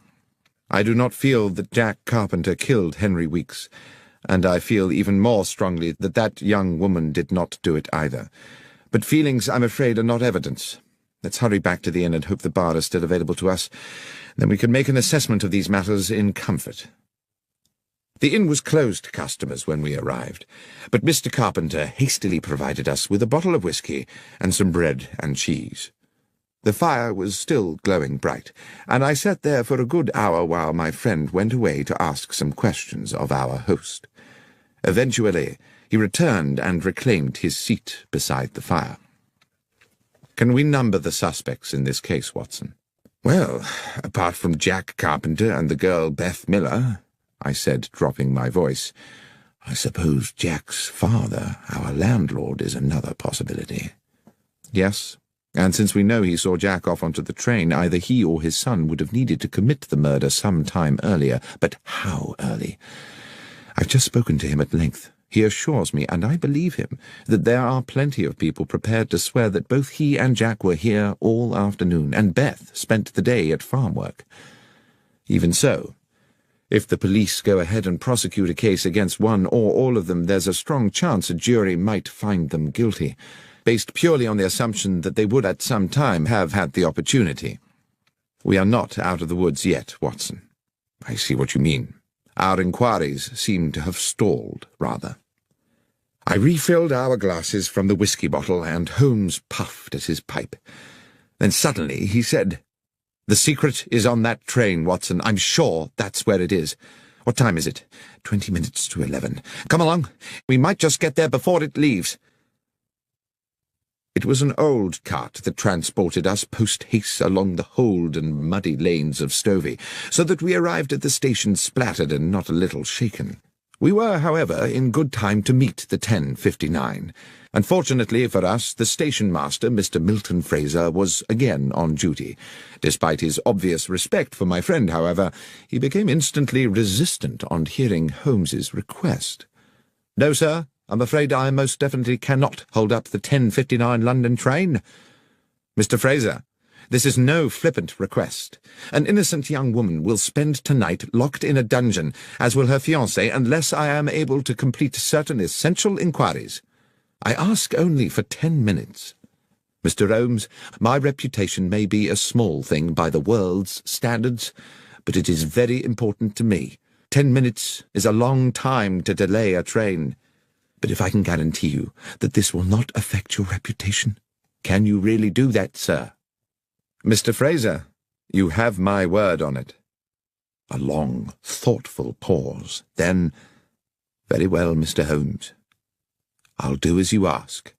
I do not feel that Jack Carpenter killed Henry Weeks, and I feel even more strongly that that young woman did not do it either. But feelings, I'm afraid, are not evidence. Let's hurry back to the inn and hope the bar is still available to us. Then we can make an assessment of these matters in comfort." The inn was closed to customers when we arrived, but Mr. Carpenter hastily provided us with a bottle of whisky and some bread and cheese. The fire was still glowing bright, and I sat there for a good hour while my friend went away to ask some questions of our host. Eventually, he returned and reclaimed his seat beside the fire. "Can we number the suspects in this case, Watson?" "Well, apart from Jack Carpenter and the girl Beth Miller," I said, dropping my voice, "I suppose Jack's father, our landlord, is another possibility." "Yes. And since we know he saw Jack off onto the train, either he or his son would have needed to commit the murder some time earlier. But how early? I've just spoken to him at length. He assures me, and I believe him, that there are plenty of people prepared to swear that both he and Jack were here all afternoon, and Beth spent the day at farm work. Even so, if the police go ahead and prosecute a case against one or all of them, there's a strong chance a jury might find them guilty, based purely on the assumption that they would at some time have had the opportunity. We are not out of the woods yet, Watson." "I see what you mean. Our inquiries seem to have stalled, rather." I refilled our glasses from the whisky bottle, and Holmes puffed at his pipe. Then suddenly he said, "The secret is on that train, Watson. I'm sure that's where it is. What time is it?" 20 minutes to 11. "Come along. We might just get there before it leaves." It was an old cart that transported us post-haste along the hold and muddy lanes of Stovey, so that we arrived at the station splattered and not a little shaken. We were, however, in good time to meet the 10:59. Unfortunately for us, the station-master, Mr. Milton Fraser, was again on duty. Despite his obvious respect for my friend, however, he became instantly resistant on hearing Holmes's request. "No, sir. I'm afraid I most definitely cannot hold up the 10:59 London train. Mr. Fraser, this is no flippant request. An innocent young woman will spend tonight locked in a dungeon, as will her fiancé, unless I am able to complete certain essential inquiries. I ask only for 10 minutes. Mr. Holmes, my reputation may be a small thing by the world's standards, but it is very important to me. 10 minutes is a long time to delay a train. But if I can guarantee you that this will not affect your reputation, can you really do that, sir?" "Mr. Fraser, you have my word on it." A long, thoughtful pause. Then, "Very well, Mr. Holmes. I'll do as you ask."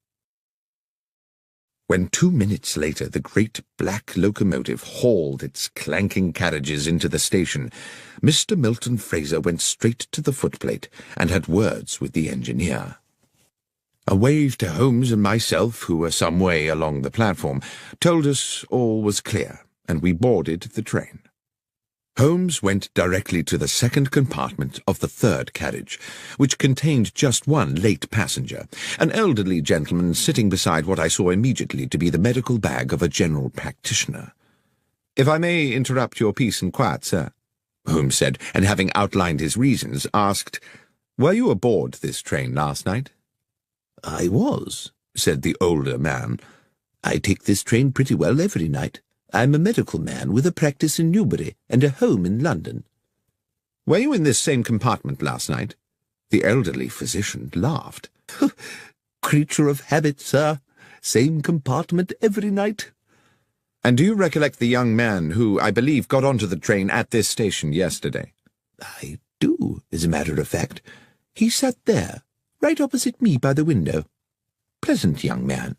When 2 minutes later the great black locomotive hauled its clanking carriages into the station, Mr. Milton Fraser went straight to the footplate and had words with the engineer. A wave to Holmes and myself, who were some way along the platform, told us all was clear, and we boarded the train. Holmes went directly to the second compartment of the third carriage, which contained just one late passenger, an elderly gentleman sitting beside what I saw immediately to be the medical bag of a general practitioner. "If I may interrupt your peace and quiet, sir," Holmes said, and having outlined his reasons, asked, "Were you aboard this train last night?" "I was," said the older man. "I take this train pretty well every night. I'm a medical man with a practice in Newbury and a home in London." "Were you in this same compartment last night?" The elderly physician laughed. "Creature of habit, sir. Same compartment every night." "And do you recollect the young man who, I believe, got onto the train at this station yesterday?" "I do, as a matter of fact. He sat there, right opposite me by the window. Pleasant young man."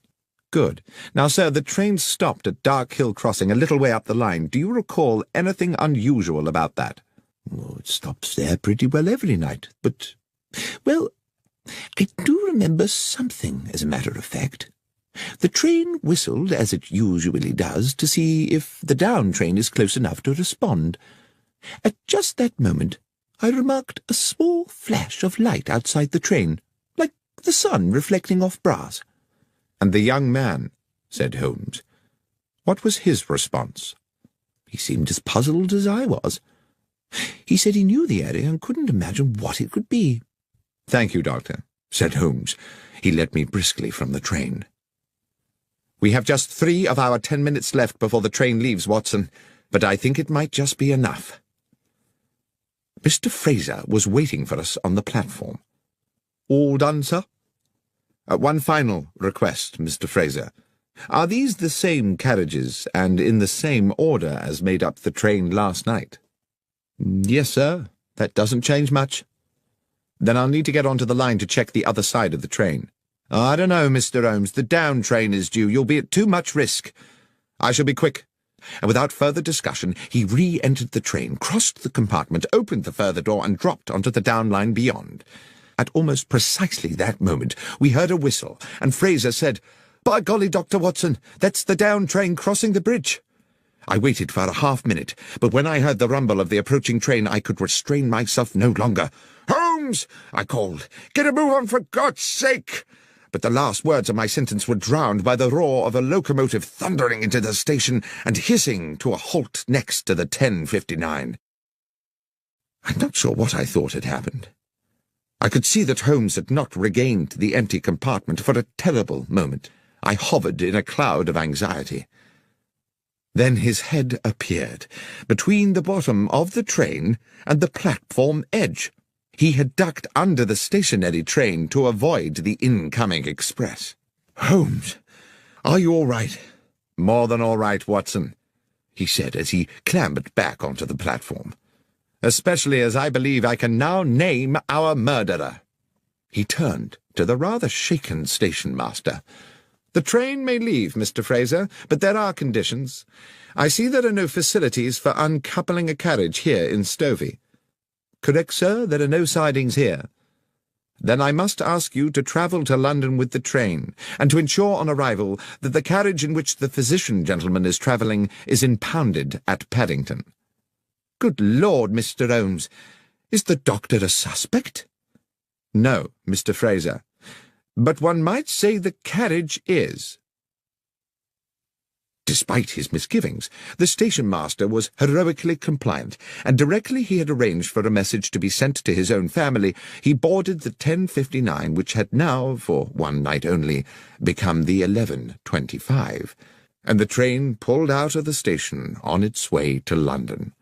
"Good. Now, sir, the train stopped at Dark Hill Crossing a little way up the line. Do you recall anything unusual about that?" "Oh, it stops there pretty well every night, but, well, I do remember something, as a matter of fact. The train whistled, as it usually does, to see if the down train is close enough to respond. At just that moment, I remarked a small flash of light outside the train, like the sun reflecting off brass." "And the young man," said Holmes, "what was his response?" "He seemed as puzzled as I was. He said he knew the area and couldn't imagine what it could be." "Thank you, Doctor," said Holmes. He led me briskly from the train. "We have just 3 of our 10 minutes left before the train leaves, Watson, but I think it might just be enough." Mr. Fraser was waiting for us on the platform. "All done, sir?" "One final request, Mr. Fraser. Are these the same carriages and in the same order as made up the train last night?" "Yes, sir. That doesn't change much." "Then I'll need to get onto the line to check the other side of the train." "I don't know, Mr. Holmes. The down train is due. You'll be at too much risk." "I shall be quick." And without further discussion, he re-entered the train, crossed the compartment, opened the further door, and dropped onto the down line beyond. At almost precisely that moment, we heard a whistle, and Fraser said, "By golly, Dr. Watson, that's the down train crossing the bridge." I waited for a half-minute, but when I heard the rumble of the approaching train, I could restrain myself no longer. "Holmes!" I called. "Get a move on, for God's sake!" But the last words of my sentence were drowned by the roar of a locomotive thundering into the station and hissing to a halt next to the 10:59. I'm not sure what I thought had happened. I could see that Holmes had not regained the empty compartment for a terrible moment. I hovered in a cloud of anxiety. Then his head appeared, between the bottom of the train and the platform edge. He had ducked under the stationary train to avoid the incoming express. "Holmes, are you all right?" "More than all right, Watson," he said as he clambered back onto the platform. "Especially as I believe I can now name our murderer." He turned to the rather shaken station-master. "The train may leave, Mr. Fraser, but there are conditions. I see there are no facilities for uncoupling a carriage here in Stovey." "Correct, sir. There are no sidings here." "Then I must ask you to travel to London with the train, and to ensure on arrival that the carriage in which the physician gentleman is travelling is impounded at Paddington." "Good Lord, Mr. Holmes, is the doctor a suspect?" "No, Mr. Fraser, but one might say the carriage is." Despite his misgivings, the station-master was heroically compliant, and directly he had arranged for a message to be sent to his own family, he boarded the 10:59, which had now, for one night only, become the 11:25, and the train pulled out of the station on its way to London.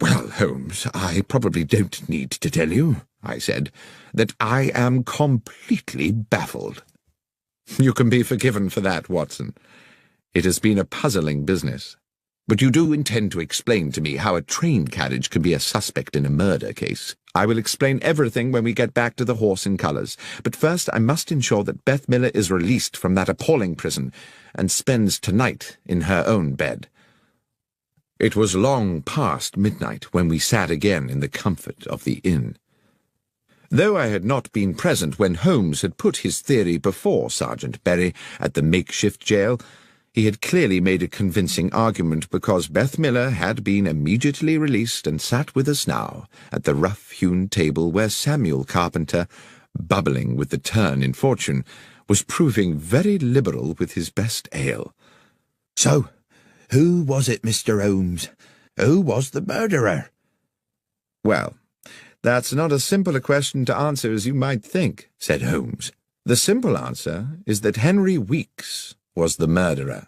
"Well, Holmes, I probably don't need to tell you," I said, "that I am completely baffled." "You can be forgiven for that, Watson. It has been a puzzling business." But you do intend to explain to me how a train carriage can be a suspect in a murder case. I will explain everything when we get back to the Horse in Colours. But first I must ensure that Beth Miller is released from that appalling prison and spends tonight in her own bed. It was long past midnight when we sat again in the comfort of the inn. Though I had not been present when Holmes had put his theory before Sergeant Berry at the makeshift jail, he had clearly made a convincing argument, because Beth Miller had been immediately released and sat with us now at the rough-hewn table where Samuel Carpenter, bubbling with the turn in fortune, was proving very liberal with his best ale. "So, who was it, Mr. Holmes? Who was the murderer?" "Well, that's not as simple a question to answer as you might think," said Holmes. "The simple answer is that Henry Weeks was the murderer."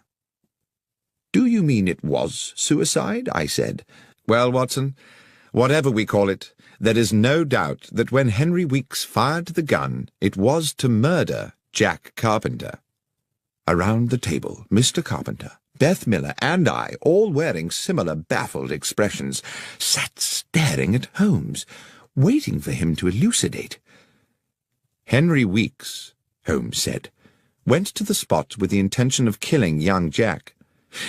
"Do you mean it was suicide?" I said. "Well, Watson, whatever we call it, there is no doubt that when Henry Weeks fired the gun, it was to murder Jack Carpenter." Around the table, Mr. Carpenter, Beth Miller, and I, all wearing similar baffled expressions, sat staring at Holmes, waiting for him to elucidate. "Henry Weeks," Holmes said, "went to the spot with the intention of killing young Jack.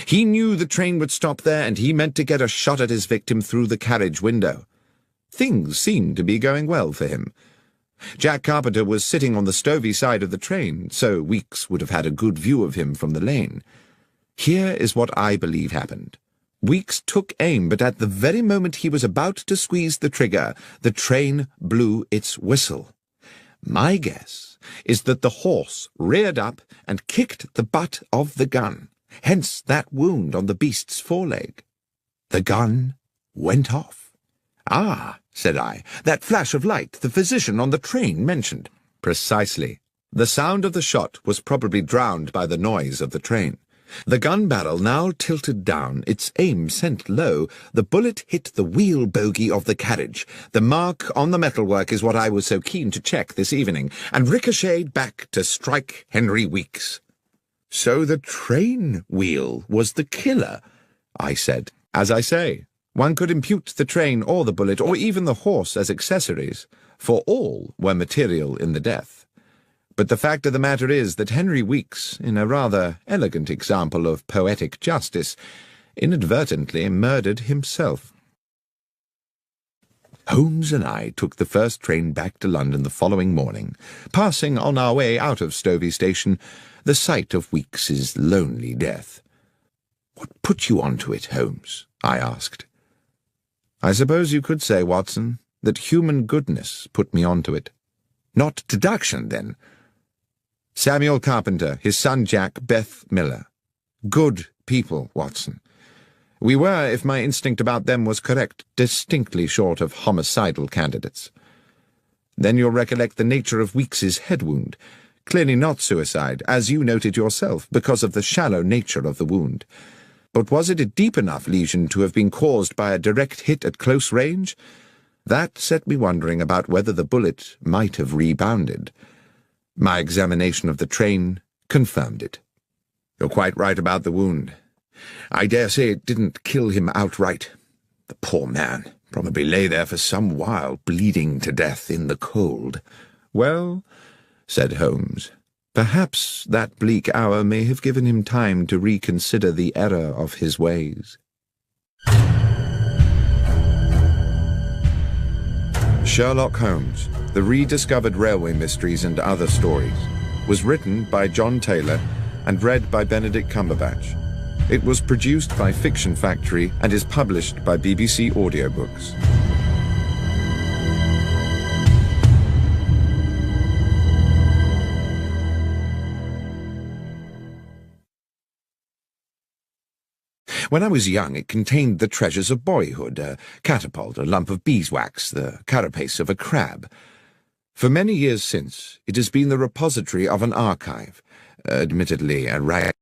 He knew the train would stop there, and he meant to get a shot at his victim through the carriage window. Things seemed to be going well for him. Jack Carpenter was sitting on the stovey side of the train, so Weeks would have had a good view of him from the lane. Here is what I believe happened. Weeks took aim, but at the very moment he was about to squeeze the trigger, the train blew its whistle. My guess is that the horse reared up and kicked the butt of the gun, hence that wound on the beast's foreleg. The gun went off." "Ah," said I, "that flash of light the physician on the train mentioned." "Precisely. The sound of the shot was probably drowned by the noise of the train. The gun barrel now tilted down, its aim sent low. The bullet hit the wheel bogie of the carriage. The mark on the metalwork is what I was so keen to check this evening, and ricocheted back to strike Henry Weeks." "So the train wheel was the killer," I said. "As I say, one could impute the train or the bullet or even the horse as accessories, for all were material in the death. But the fact of the matter is that Henry Weeks, in a rather elegant example of poetic justice, inadvertently murdered himself." Holmes and I took the first train back to London the following morning, passing on our way out of Stovey Station the sight of Weeks's lonely death. "What put you on to it, Holmes?" I asked. "I suppose you could say, Watson, that human goodness put me on to it." "Not deduction, then?" "Samuel Carpenter, his son Jack, Beth Miller. Good people, Watson. We were, if my instinct about them was correct, distinctly short of homicidal candidates. Then you'll recollect the nature of Weeks's head wound. Clearly not suicide, as you noted yourself, because of the shallow nature of the wound. But was it a deep enough lesion to have been caused by a direct hit at close range? That set me wondering about whether the bullet might have rebounded. My examination of the train confirmed it." "You're quite right about the wound. I dare say it didn't kill him outright. The poor man probably lay there for some while, bleeding to death in the cold." "Well," said Holmes, "perhaps that bleak hour may have given him time to reconsider the error of his ways." Sherlock Holmes, The Rediscovered Railway Mysteries and Other Stories, was written by John Taylor and read by Benedict Cumberbatch. It was produced by Fiction Factory and is published by BBC Audiobooks. When I was young, it contained the treasures of boyhood, a catapult, a lump of beeswax, the carapace of a crab. For many years since, it has been the repository of an archive, admittedly a rag